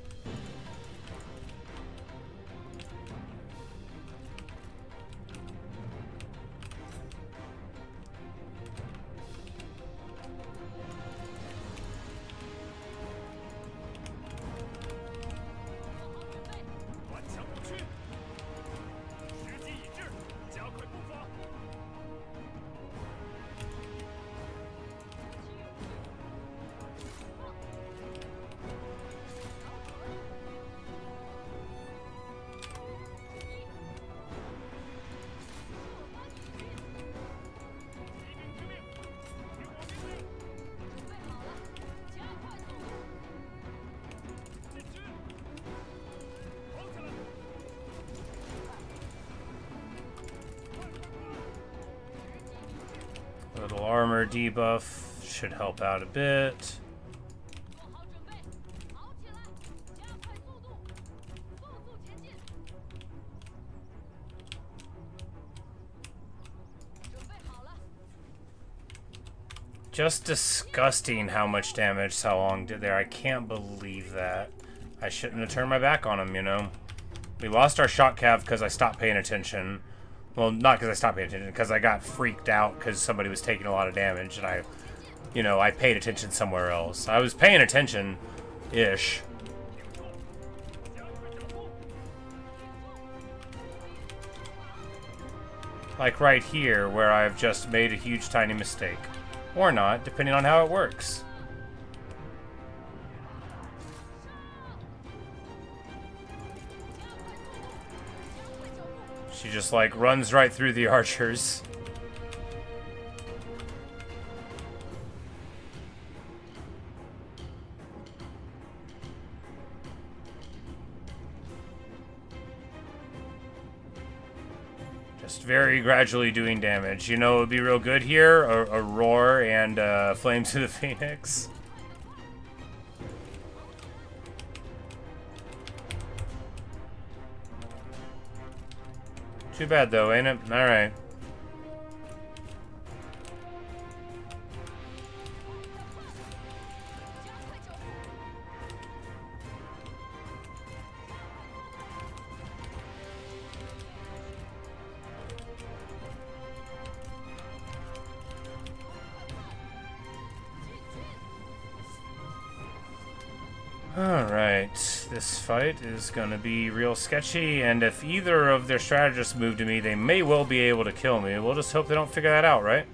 Little armor debuff should help out a bit. Just disgusting how much damage Salong did there. I can't believe that. I shouldn't have turned my back on him, you know. We lost our shot cav because I stopped paying attention. Well, not because I stopped paying attention, because I got freaked out because somebody was taking a lot of damage, and I paid attention somewhere else. I was paying attention-ish. Like right here, where I've just made a huge tiny mistake. Or not, depending on how it works. She just like runs right through the archers. Just very gradually doing damage. You know, it would be real good here, a roar and flames of the phoenix. Too bad though, ain't it? Alright. Alright, this fight is gonna be real sketchy, and if either of their strategists move to me, they may well be able to kill me. We'll just hope they don't figure that out, right?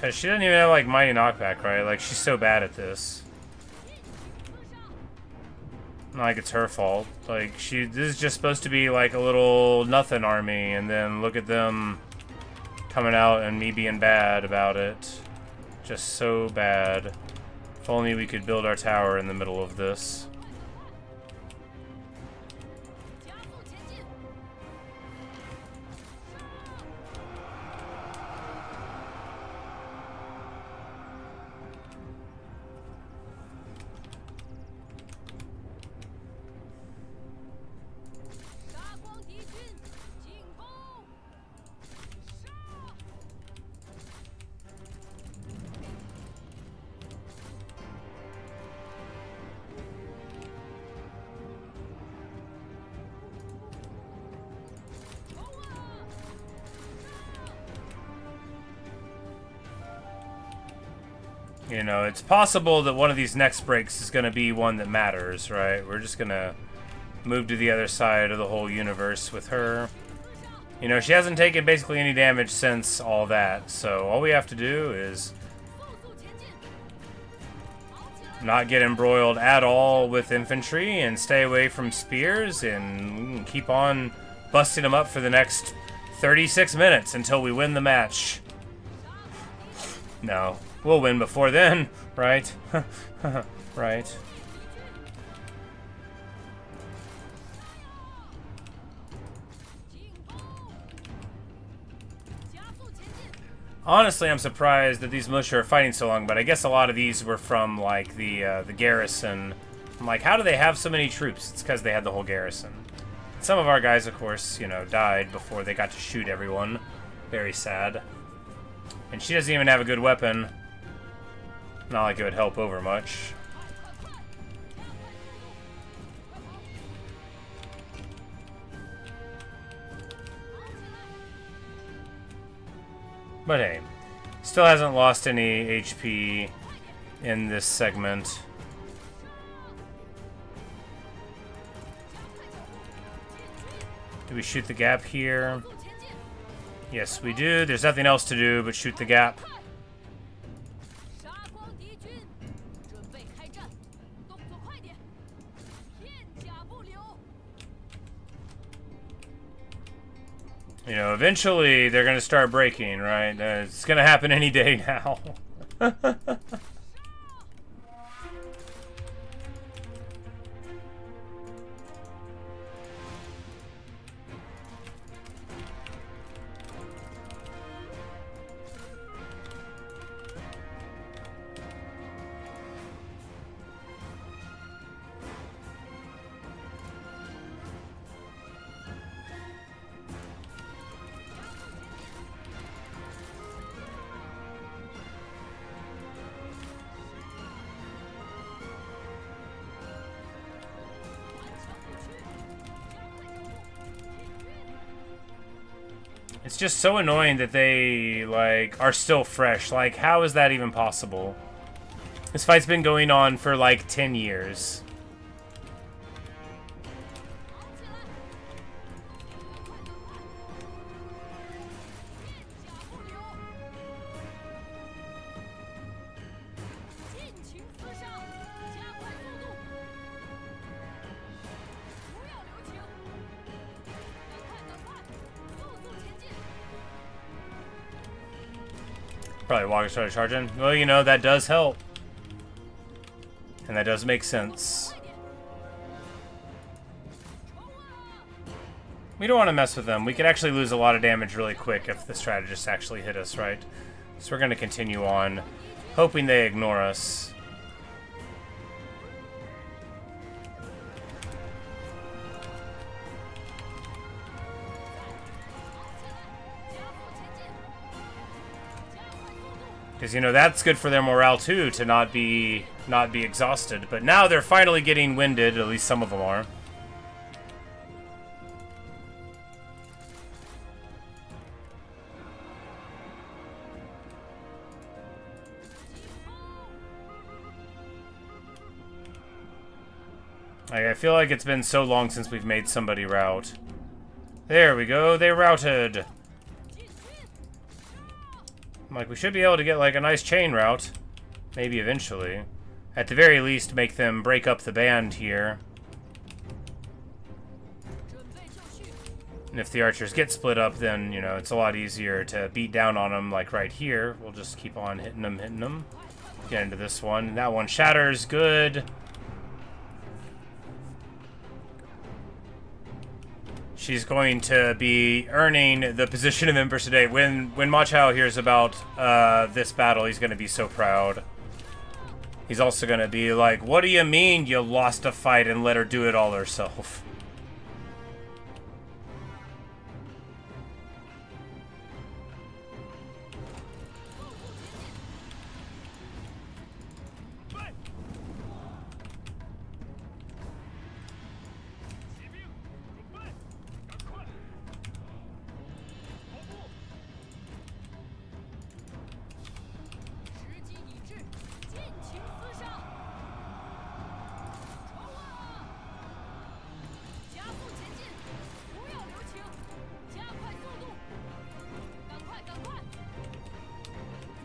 Cause she doesn't even have like mighty knockback, right? Like she's so bad at this. Not like it's her fault. Like this is just supposed to be like a little nothing army, and then look at them coming out and me being bad about it. Just so bad. If only we could build our tower in the middle of this. You know, it's possible that one of these next breaks is going to be one that matters, right? We're just going to move to the other side of the whole universe with her. You know, she hasn't taken basically any damage since all that, so all we have to do is not get embroiled at all with infantry and stay away from spears and keep on busting them up for the next 36 minutes until we win the match. No. We'll win before then, right? Right. Honestly, I'm surprised that these militia are fighting so long, but I guess a lot of these were from, like, the garrison. I'm like, how do they have so many troops? It's because they had the whole garrison. Some of our guys, of course, you know, died before they got to shoot everyone. Very sad. And she doesn't even have a good weapon. Not like it would help over much. But hey, still hasn't lost any HP in this segment. Do we shoot the gap here? Yes, we do. There's nothing else to do but shoot the gap. You know, eventually they're going to start breaking, right? It's going to happen any day now. It's just so annoying that they, like, are still fresh. Like, how is that even possible? This fight's been going on for, like, 10 years. Probably Walker started charging. Well, you know, that does help. And that does make sense. We don't want to mess with them. We could actually lose a lot of damage really quick if the strategists actually hit us, right? So we're going to continue on, hoping they ignore us. Because, you know, that's good for their morale, too, to not be exhausted. But now they're finally getting winded, at least some of them are. I feel like it's been so long since we've made somebody rout. There we go, they routed. Like, we should be able to get, like, a nice chain route. Maybe eventually. At the very least, make them break up the band here. And if the archers get split up, then, you know, it's a lot easier to beat down on them, like right here. We'll just keep on hitting them. Get into this one. That one shatters. Good. She's going to be earning the position of Empress today. When Ma Chao hears about this battle, he's going to be so proud. He's also going to be like, what do you mean you lost a fight and let her do it all herself?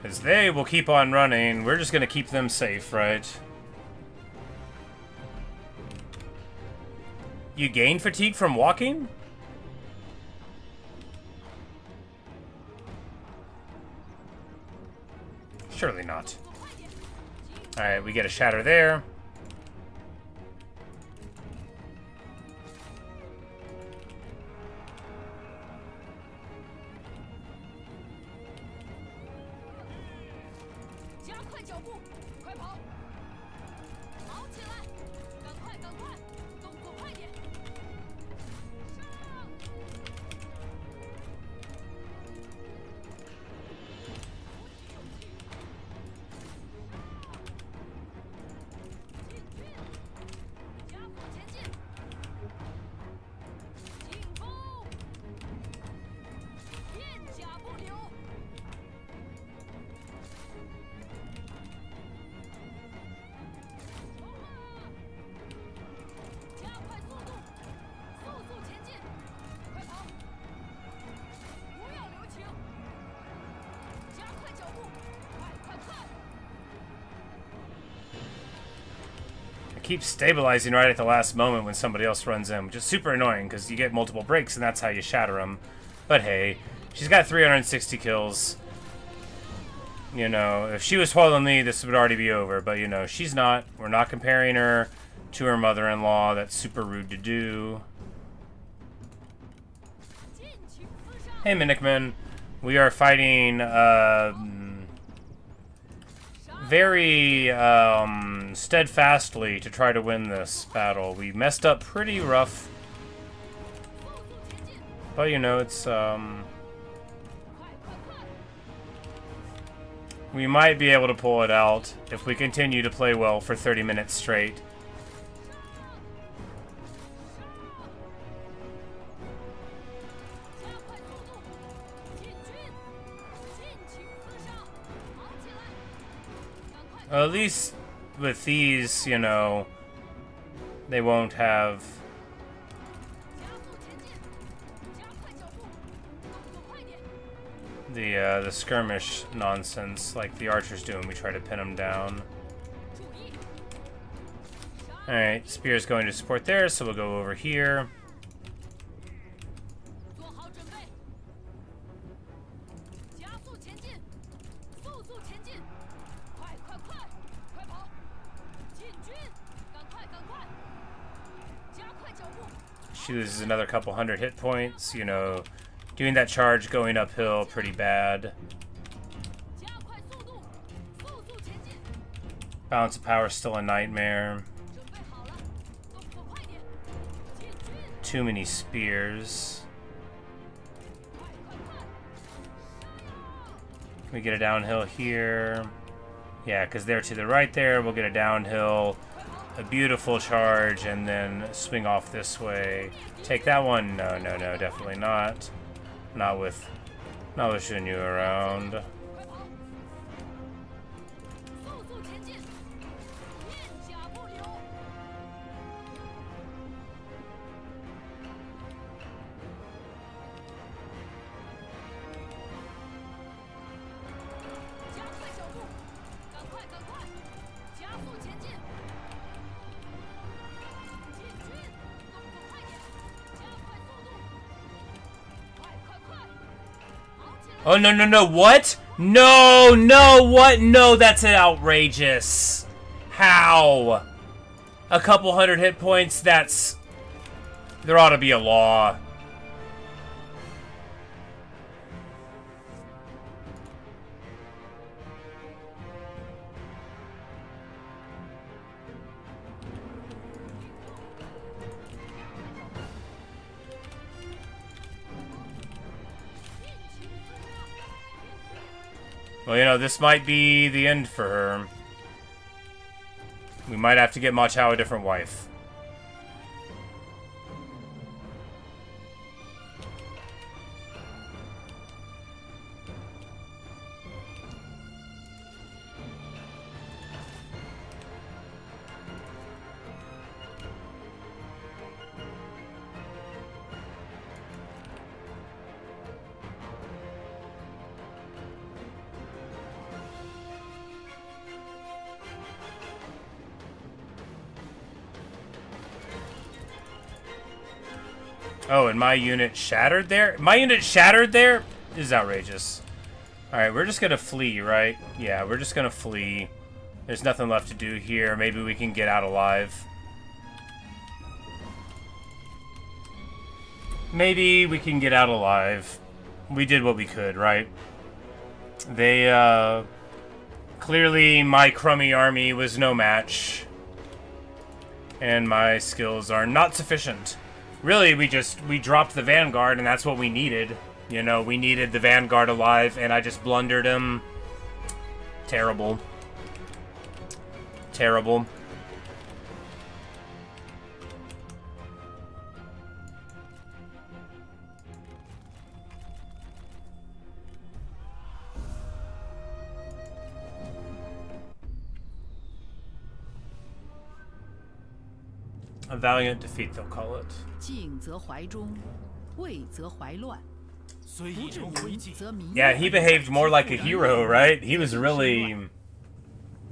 Because they will keep on running. We're just going to keep them safe, right? You gain fatigue from walking? Surely not. Alright, we get a shatter there. Keep stabilizing right at the last moment when somebody else runs in, which is super annoying because you get multiple breaks and that's how you shatter them. But hey, she's got 360 kills. You know, if she was following me, this would already be over. But, you know, she's not. We're not comparing her to her mother-in-law. That's super rude to do. Hey, Minikman. We are fighting very steadfastly to try to win this battle. We messed up pretty rough. But, you know, it's... we might be able to pull it out if we continue to play well for 30 minutes straight. Well, at least with these, you know, they won't have 加速前进，加快脚步，动作快点， the skirmish nonsense like the archers do when we try to pin them down. 注意， Alright, spear's going to support there, so we'll go over here. 做好准备，加速前进，速速前进，快快快，快跑，进军，赶快赶快，加快脚步， She loses another couple hundred hit points, you know, doing that charge going uphill pretty bad. 加快速度，速速前进， Balance of power still a nightmare. 准备好了，动作快点，进军， Too many spears. 快快快， Can we get a downhill here? Yeah, because they're to the right there. We'll get a downhill, a beautiful charge, and then swing off this way. Take that one. No, no, no, definitely not. Not with Xunyu around. 快跑，速速前进，片甲不留。 加快脚步，赶快赶快，加速前进，进军，动作快点，加快速度，快快快，跑起来！ Oh, no, no, no. What? No, no, what? No, that's outrageous. How? A couple hundred hit points? That's... There ought to be a law. Well, you know, this might be the end for her. We might have to get Ma Chao a different wife. Oh, and my unit shattered there? My unit shattered there? This is outrageous. Alright, we're just gonna flee, right? Yeah, we're just gonna flee. There's nothing left to do here. Maybe we can get out alive. Maybe we can get out alive. We did what we could, right? They, clearly my crummy army was no match. And my skills are not sufficient. Really, we dropped the Vanguard, and that's what we needed. You know, we needed the Vanguard alive, and I just blundered him. Terrible. Terrible. A valiant defeat, they'll call it. 静则怀中，畏则怀乱。虽不治以人为戒， 则民。 Yeah, he behaved more like a hero, right? He was really...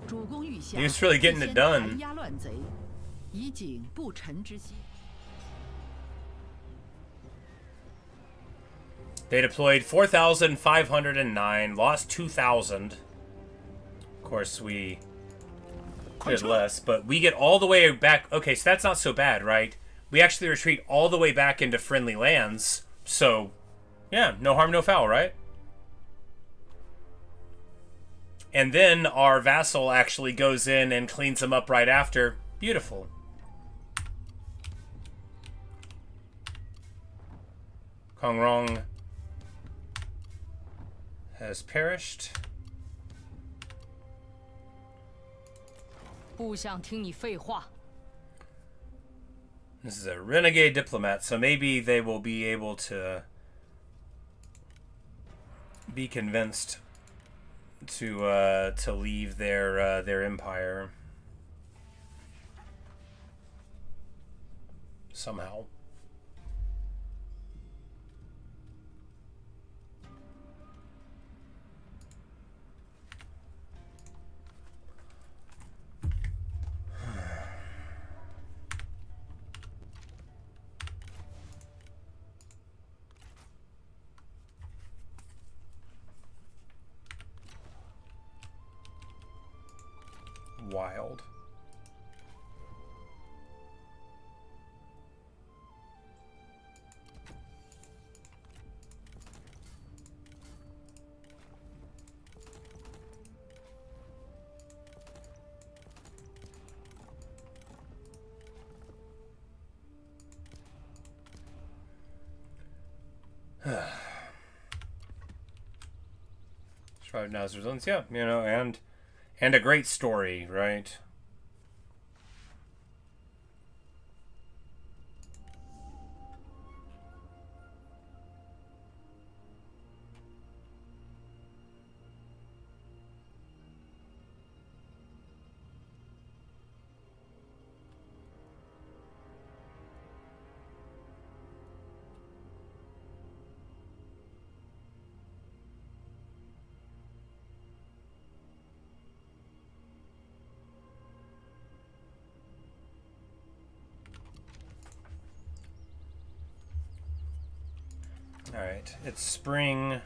主公御下， He was really getting it done. 先压乱贼，以警不臣之心。 They deployed 4,509, lost 2,000. Of course, we did less, but we get all the way back. Okay, so that's not so bad, right? We actually retreat all the way back into friendly lands. So, yeah, no harm, no foul, right? And then our vassal actually goes in and cleans them up right after. Beautiful. Kongrong has perished. 不想听你废话。 This is a renegade diplomat, so maybe they will be able to be convinced to leave their empire somehow. Wild. Shroud Now's resilience, yeah, you know, and a great story, right? Alright, it's spring.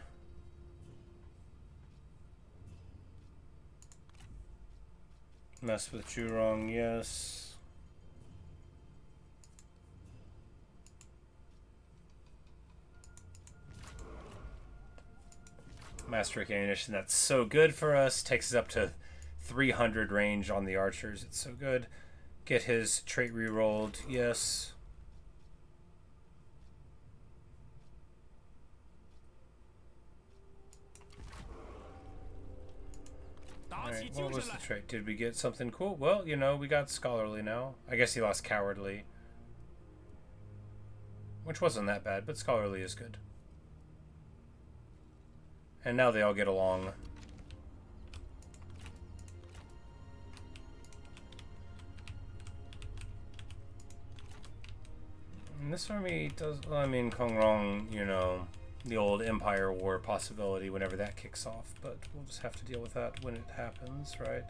Mess with Jurong, yes. Master ammunition, that's so good for us. Takes us up to 300 range on the archers. It's so good. Get his trait re-rolled, yes. Alright, what was the trait? Did we get something cool? Well, you know, we got scholarly now. I guess he lost cowardly. Which wasn't that bad, but scholarly is good. And now they all get along. And this army does, well, I mean, Kongrong, you know, the old Empire War possibility whenever that kicks off, but we'll just have to deal with that when it happens, right?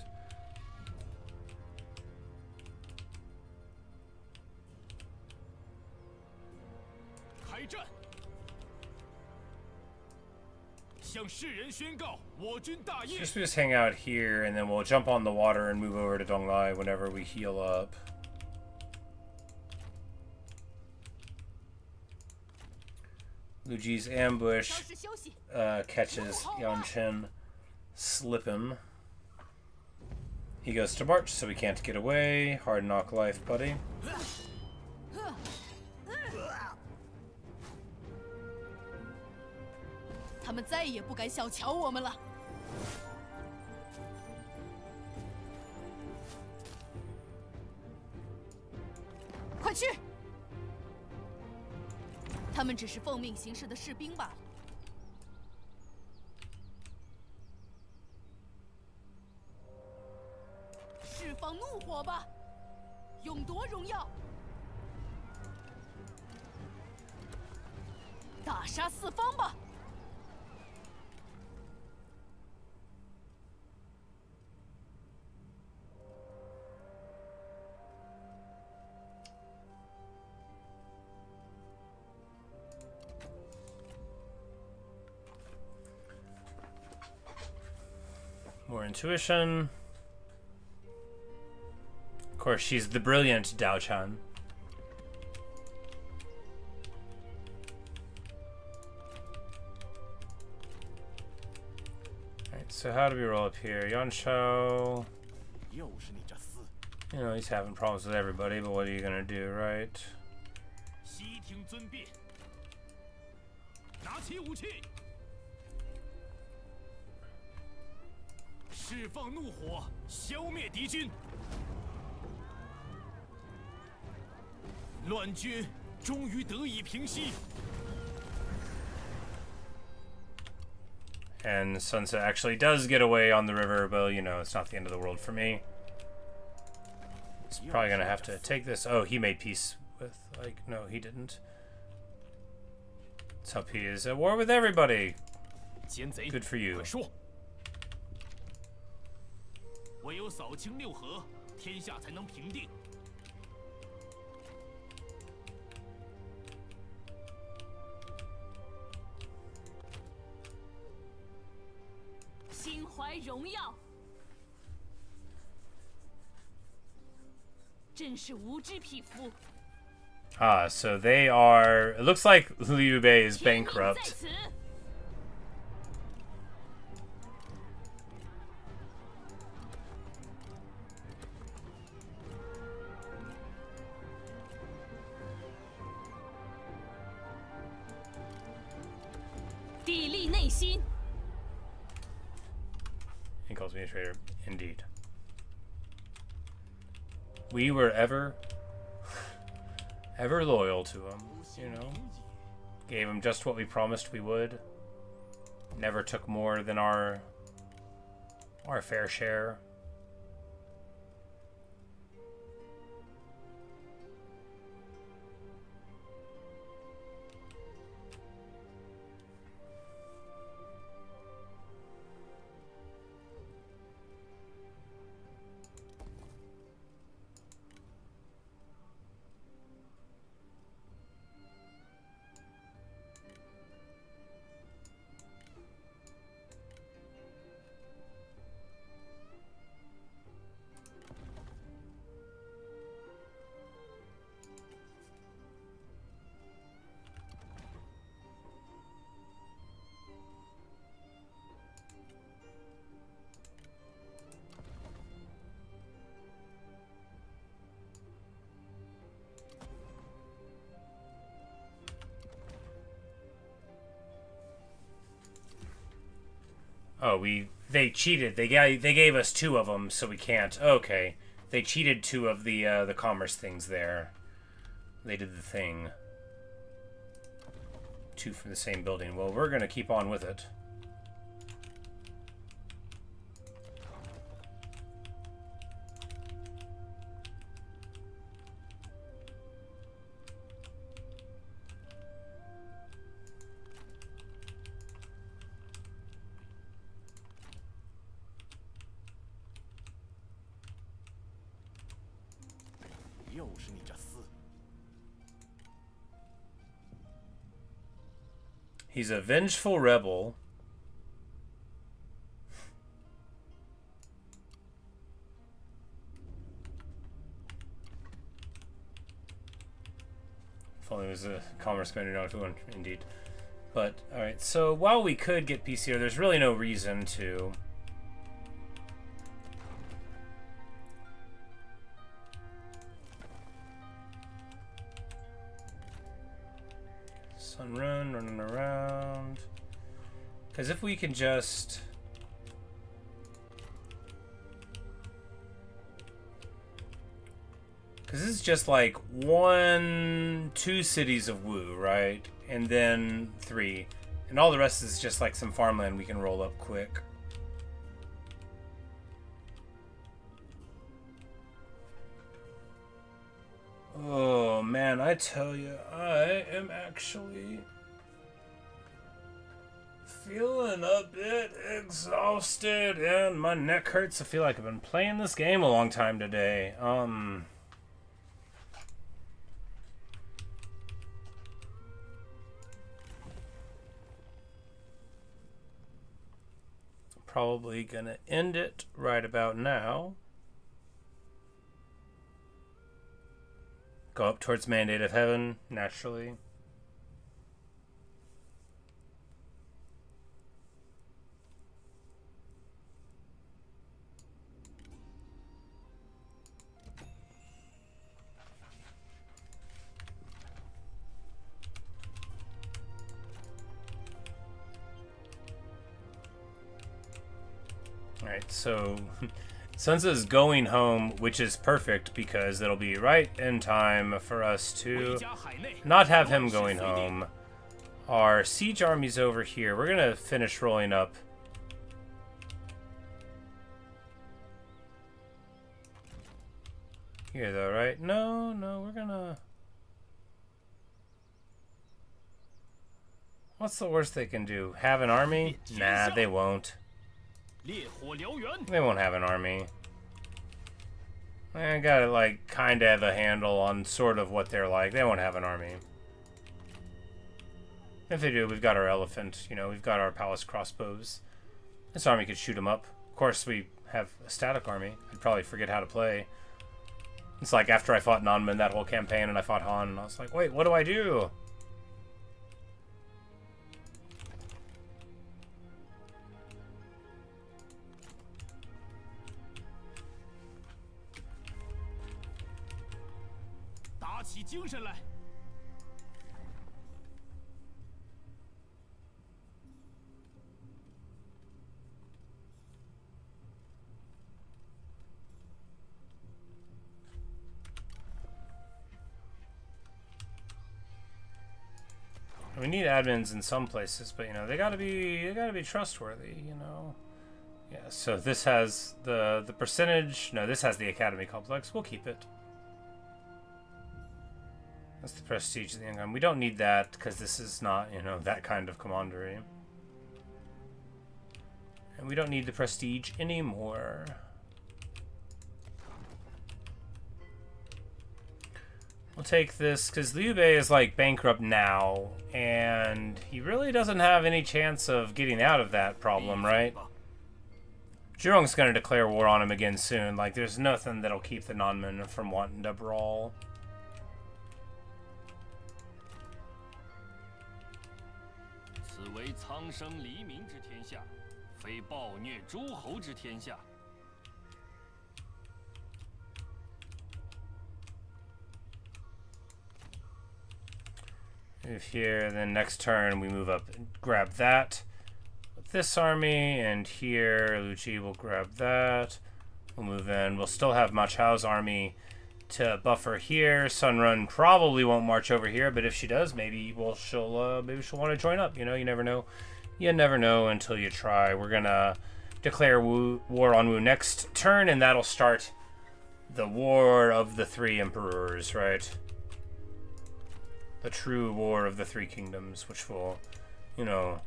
We just hang out here, and then we'll jump on the water and move over to Donglai whenever we heal up. Luji's ambush catches Yanchen slipping. He goes to march, so we can't get away. Hard knock life, buddy. 他们再也不敢小瞧我们了。快去！他们只是奉命行事的士兵罢了。释放怒火吧，勇夺荣耀！大杀四方吧！ More intuition. Of course, she's the brilliant Dao Chan. Alright, so how do we roll up here? Yan Shao. You know, he's having problems with everybody, but what are you gonna do, right? 释放怒火，消灭敌军。乱军终于得以平息。And Sun Tzu actually does get away on the river, but you know, it's not the end of the world for me. He's probably gonna have to take this. Oh, he made peace with, like, no, he didn't. Let's hope he is at war with everybody. Good for you. 唯有扫清六合，天下才能平定。心怀荣耀，真是无知匹夫。 Ah, so they are. It looks like Liu Bei is 天命在 bankrupt. 此。砥砺内心， He calls me a traitor. Indeed. We were ever loyal to him, you know. Gave him just what we promised we would. Never took more than our fair share. Oh, they cheated. They gave us 2 of them, so we can't. Okay, they cheated 2 of the commerce things there. They did the thing. 2 from the same building. Well, we're gonna keep on with it. He's a vengeful rebel. If only it was a commerce going to one, indeed. But, alright, so while we could get peace here, there's really no reason to. Running around. Because if we can just... Because this is just like 2 cities of Wu, right? And then 3. And all the rest is just like some farmland we can roll up quick. Oh man, I tell you, I am actually feeling a bit exhausted and my neck hurts. I feel like I've been playing this game a long time today. Probably gonna end it right about now. Go up towards Mandate of Heaven, naturally. Alright, so Sun Tzu's going home, which is perfect because it'll be right in time for us to not have him going home. Our siege army's over here. We're gonna finish rolling up here, though, right? No, no, we're gonna... What's the worst they can do? Have an army? Nah, they won't. 烈火燎原。 They won't have an army. I gotta, like, kind of have a handle on sort of what they're like. They won't have an army. If they do, we've got our elephant. You know, we've got our palace crossbows. This army could shoot them up. Of course, we have a static army. I'd probably forget how to play. It's like after I fought Nanman that whole campaign and I fought Han, and I was like, wait, what do I do? We need admins in some places, but you know they gotta be trustworthy. You know, yeah. So this has the percentage. No, this has the academy complex. We'll keep it. That's the prestige of the income. We don't need that because this is not, you know, that kind of commandery. And we don't need the prestige anymore. We'll take this because Liu Bei is like bankrupt now, and he really doesn't have any chance of getting out of that problem, right? Zhurong's gonna declare war on him again soon. Like, there's nothing that'll keep the Nanman from wanting to brawl. 此为苍生黎民之天下，非暴虐诸侯之天下。 Move here, then next turn we move up and grab that with this army, and here Lucci will grab that. We'll move in. We'll still have Ma Chao's army to buffer here. Sunrun probably won't march over here, but if she does, maybe she'll want to join up. You know, you never know. You never know until you try. We're gonna declare war on Wu next turn, and that'll start the War of the Three Emperors, right? The true War of the Three Kingdoms, which will, you know,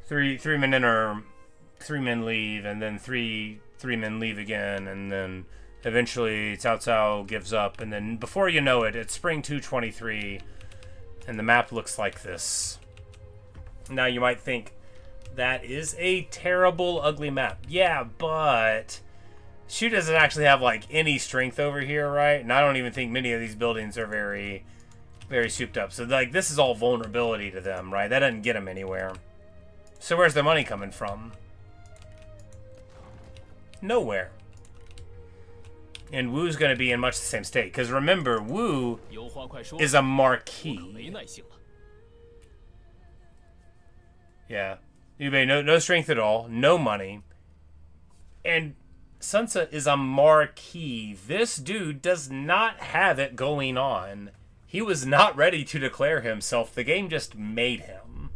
three men enter, 3 men leave, and then three men leave again, and then eventually Cao Cao gives up, and then before you know it, it's spring 223, and the map looks like this. Now you might think, that is a terrible, ugly map. Yeah, but Shu doesn't actually have like any strength over here, right? And I don't even think many of these buildings are very souped up. So like this is all vulnerability to them, right? That doesn't get them anywhere. So where's the money coming from? Nowhere. And Wu's going to be in much the same state. Because remember, Wu is a marquis. Yeah. Liu Bei, no strength at all. No money. And Sun Ce is a marquis. This dude does not have it going on. He was not ready to declare himself. The game just made him.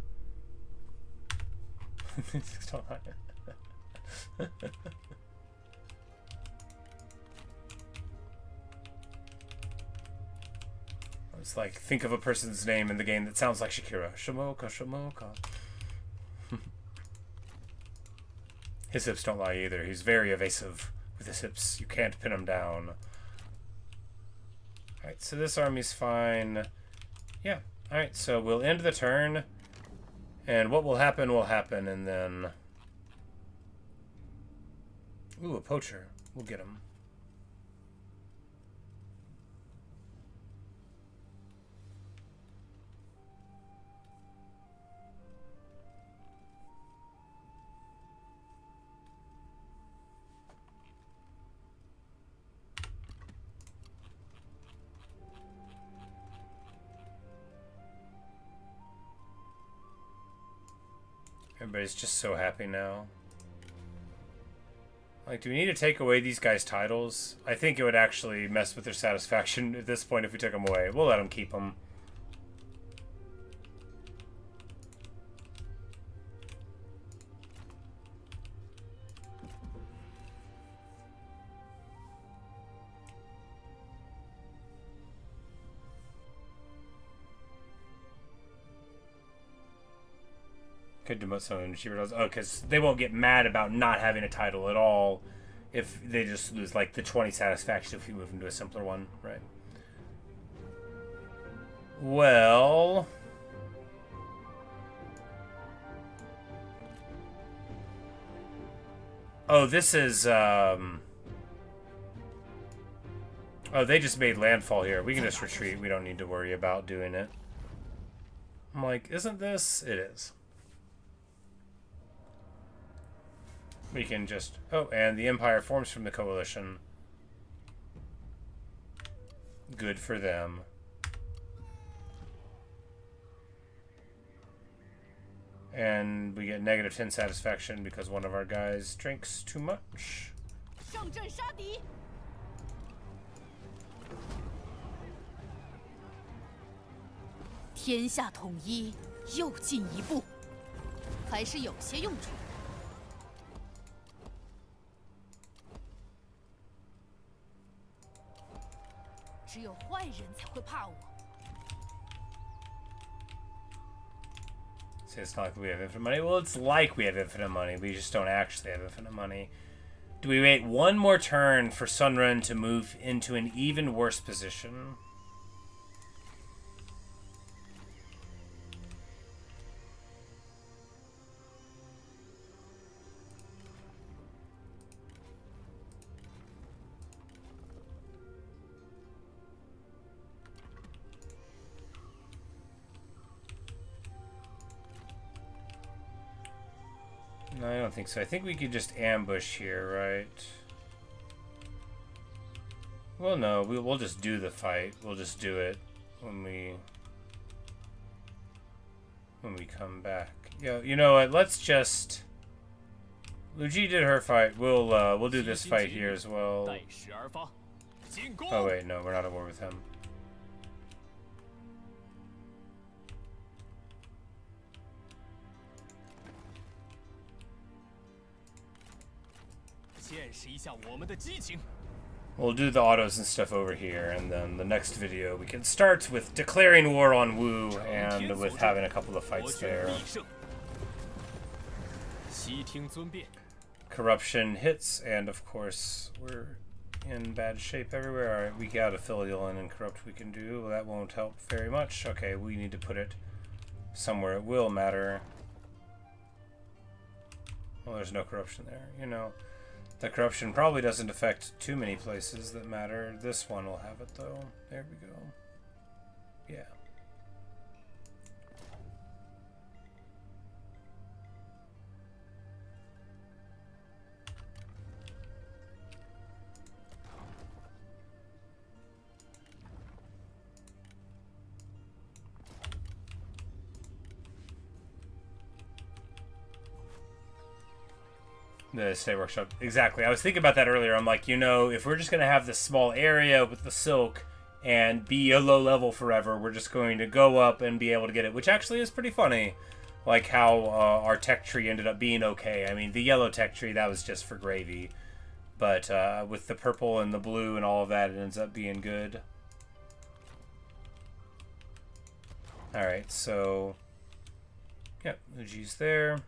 It's like, think of a person's name in the game that sounds like Shakira. Shamoka, Shamoka. His hips don't lie either. He's very evasive with his hips. You can't pin him down. Alright, so this army's fine. Yeah. Alright, so we'll end the turn. And what will happen, and then... Ooh, a poacher. We'll get him. Everybody's just so happy now. Like, do we need to take away these guys' titles? I think it would actually mess with their satisfaction at this point if we took them away. We'll let them keep them. Could demote someone she does. Oh, because they won't get mad about not having a title at all if they just lose like the 20 satisfaction if you move into a simpler one, right? Well, oh, this is oh, they just made landfall here. We can just retreat. We don't need to worry about doing it. I'm like, isn't this? It is. We can just... Oh, and the Empire forms from the coalition. Good for them. And we get negative 10 satisfaction because one of our guys drinks too much. 上阵杀敌！天下统一又进一步，还是有些用处。只有坏人才会怕我。 See, it's not like we have infinite money. Well, it's like we have infinite money. We just don't actually have infinite money. Do we wait one more turn for Sunrun to move into an even worse position? No, I don't think so. I think we could just ambush here, right? Well, no, we'll just do the fight. We'll just do it when we come back. Yo, you know what? Let's just... Liu Ji did her fight. We'll do this fight here as well. 待时而发，进攻！ Oh wait, no, we're not at war with him. 见识一下我们的激情。 We'll do the autos and stuff over here, and then the next video we can start with declaring war on Wu and with having a couple of fights there. 悉听尊便。 Corruption hits, and of course we're in bad shape everywhere. Alright, we got a filial and corrupt we can do. Well, that won't help very much. Okay, we need to put it somewhere it will matter. Well, there's no corruption there, you know. The corruption probably doesn't affect too many places that matter. This one will have it, though. There we go. Yeah. The state workshop. Exactly. I was thinking about that earlier. I'm like, you know, if we're just going to have this small area with the silk and be a low level forever, we're just going to go up and be able to get it, which actually is pretty funny. Like how our tech tree ended up being okay. I mean, the yellow tech tree, that was just for gravy. But with the purple and the blue and all of that, it ends up being good. Alright, so... Yep, Uji's there.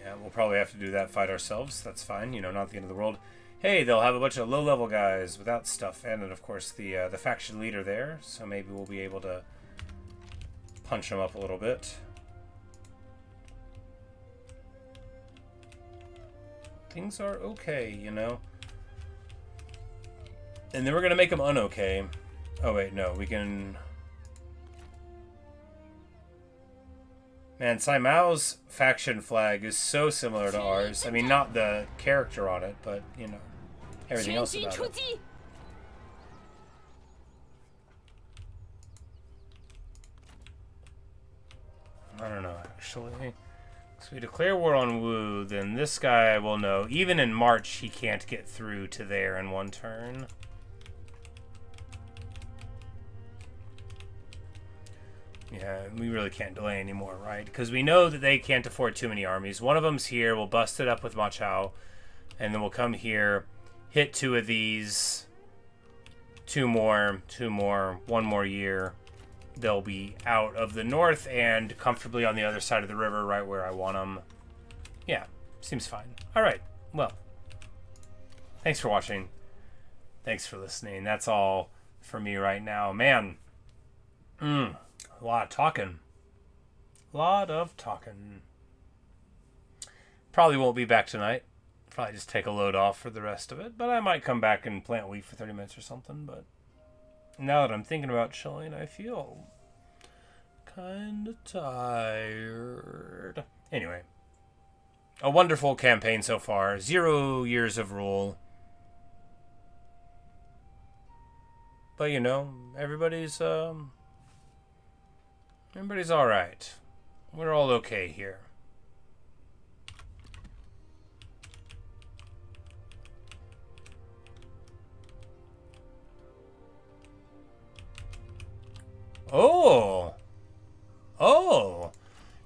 Yeah, we'll probably have to do that fight ourselves. That's fine, you know, not the end of the world. Hey, they'll have a bunch of low-level guys without stuff, and then, of course, the faction leader there, so maybe we'll be able to punch them up a little bit. Things are okay, you know. And then we're going to make them un-okay. Oh, wait, no, we can... Man, Saimao's faction flag is so similar to ours. I mean, not the character on it, but, you know, everything else about it. I don't know, actually. So we declare war on Wu, then this guy will know. Even in March, he can't get through to there in one turn. Yeah, we really can't delay anymore, right? Because we know that they can't afford too many armies. One of them's here. We'll bust it up with Ma Chao. And then we'll come here, hit 2 of these, 2 more, 2 more, 1 more year. They'll be out of the north and comfortably on the other side of the river, right where I want them. Yeah, seems fine. All right, well, thanks for watching. Thanks for listening. That's all for me right now. Man, a lot of talking. A lot of talking. Probably won't be back tonight. Probably just take a load off for the rest of it. But I might come back and plant wheat for 30 minutes or something. But now that I'm thinking about chilling, I feel kind of tired. Anyway, a wonderful campaign so far. 0 years of rule. But you know, everybody's all right. We're all okay here. Oh!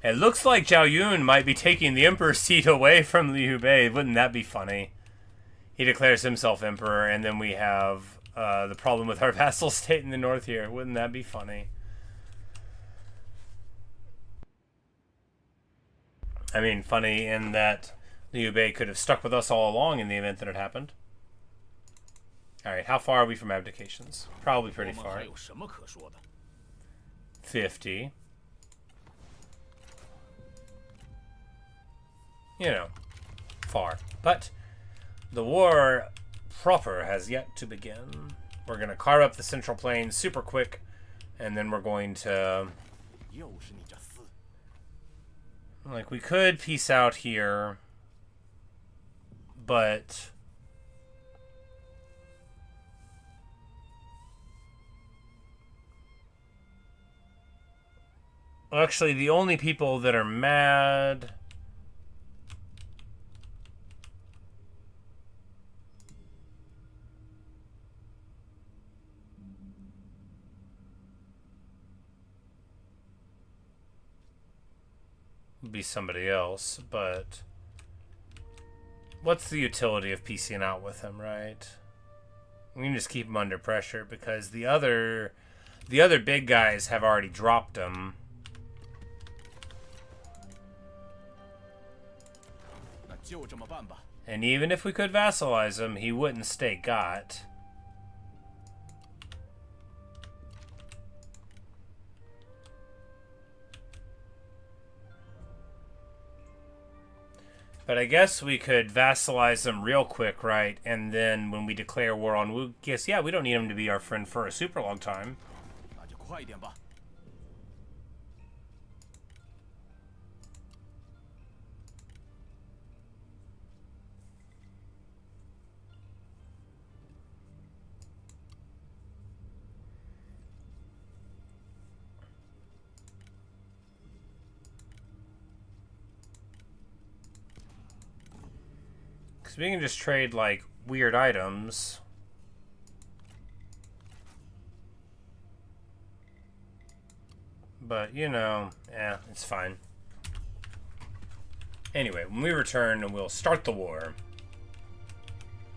It looks like Zhao Yun might be taking the emperor's seat away from Liu Bei. Wouldn't that be funny? He declares himself emperor, and then we have the problem with our vassal state in the north here. Wouldn't that be funny? I mean, funny in that Liu Bei could have stuck with us all along in the event that it happened. Alright, how far are we from abdications? Probably pretty far. 50. You know, far. But the war proper has yet to begin. We're going to carve up the central plain super quick, and then we're going to... Like, we could peace out here, but... Actually, the only people that are mad... would be somebody else, but... What's the utility of piecing out with him, right? We can just keep him under pressure, because the other big guys have already dropped him. And even if we could vassalize him, he wouldn't stay got. But I guess we could vassalize him real quick, right? And then when we declare war on Wu, guess, yeah, we don't need him to be our friend for a super long time. We can just trade, like, weird items. But, you know, it's fine. Anyway, when we return, we'll start the war.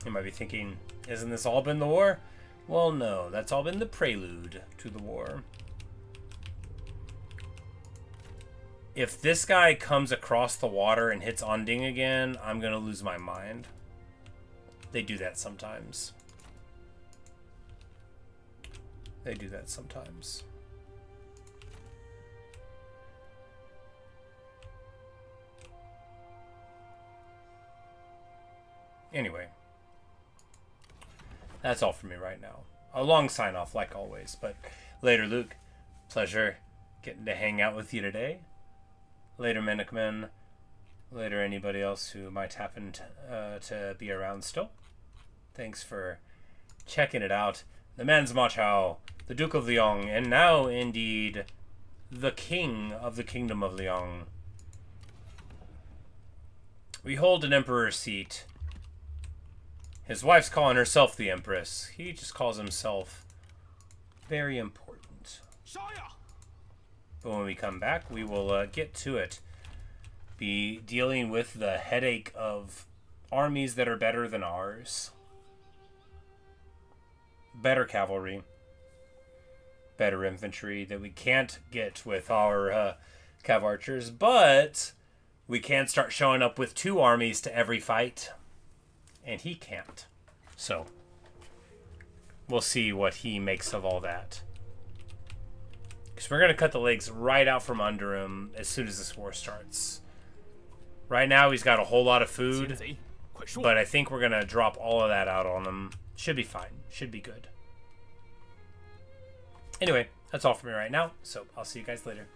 You might be thinking, isn't this all been the war? Well, no, that's all been the prelude to the war. If this guy comes across the water and hits Onding again, I'm going to lose my mind. They do that sometimes. They do that sometimes. Anyway. That's all for me right now. A long sign off like always, but later, Luke. Pleasure getting to hang out with you today. Later, Menachmen. Later, anybody else who might happen to be around still. Thanks for checking it out. The man's Ma Chao, the Duke of Liang, and now, indeed, the King of the Kingdom of Liang. We hold an emperor's seat. His wife's calling herself the Empress. He just calls himself very important. But when we come back, we will get to it. Be dealing with the headache of armies that are better than ours. Better cavalry. Better infantry that we can't get with our cav archers, but we can start showing up with 2 armies to every fight, and he can't. So we'll see what he makes of all that. Because we're going to cut the legs right out from under him as soon as this war starts. Right now he's got a whole lot of food, but I think we're going to drop all of that out on him. Should be fine. Should be good. Anyway, that's all for me right now, so I'll see you guys later.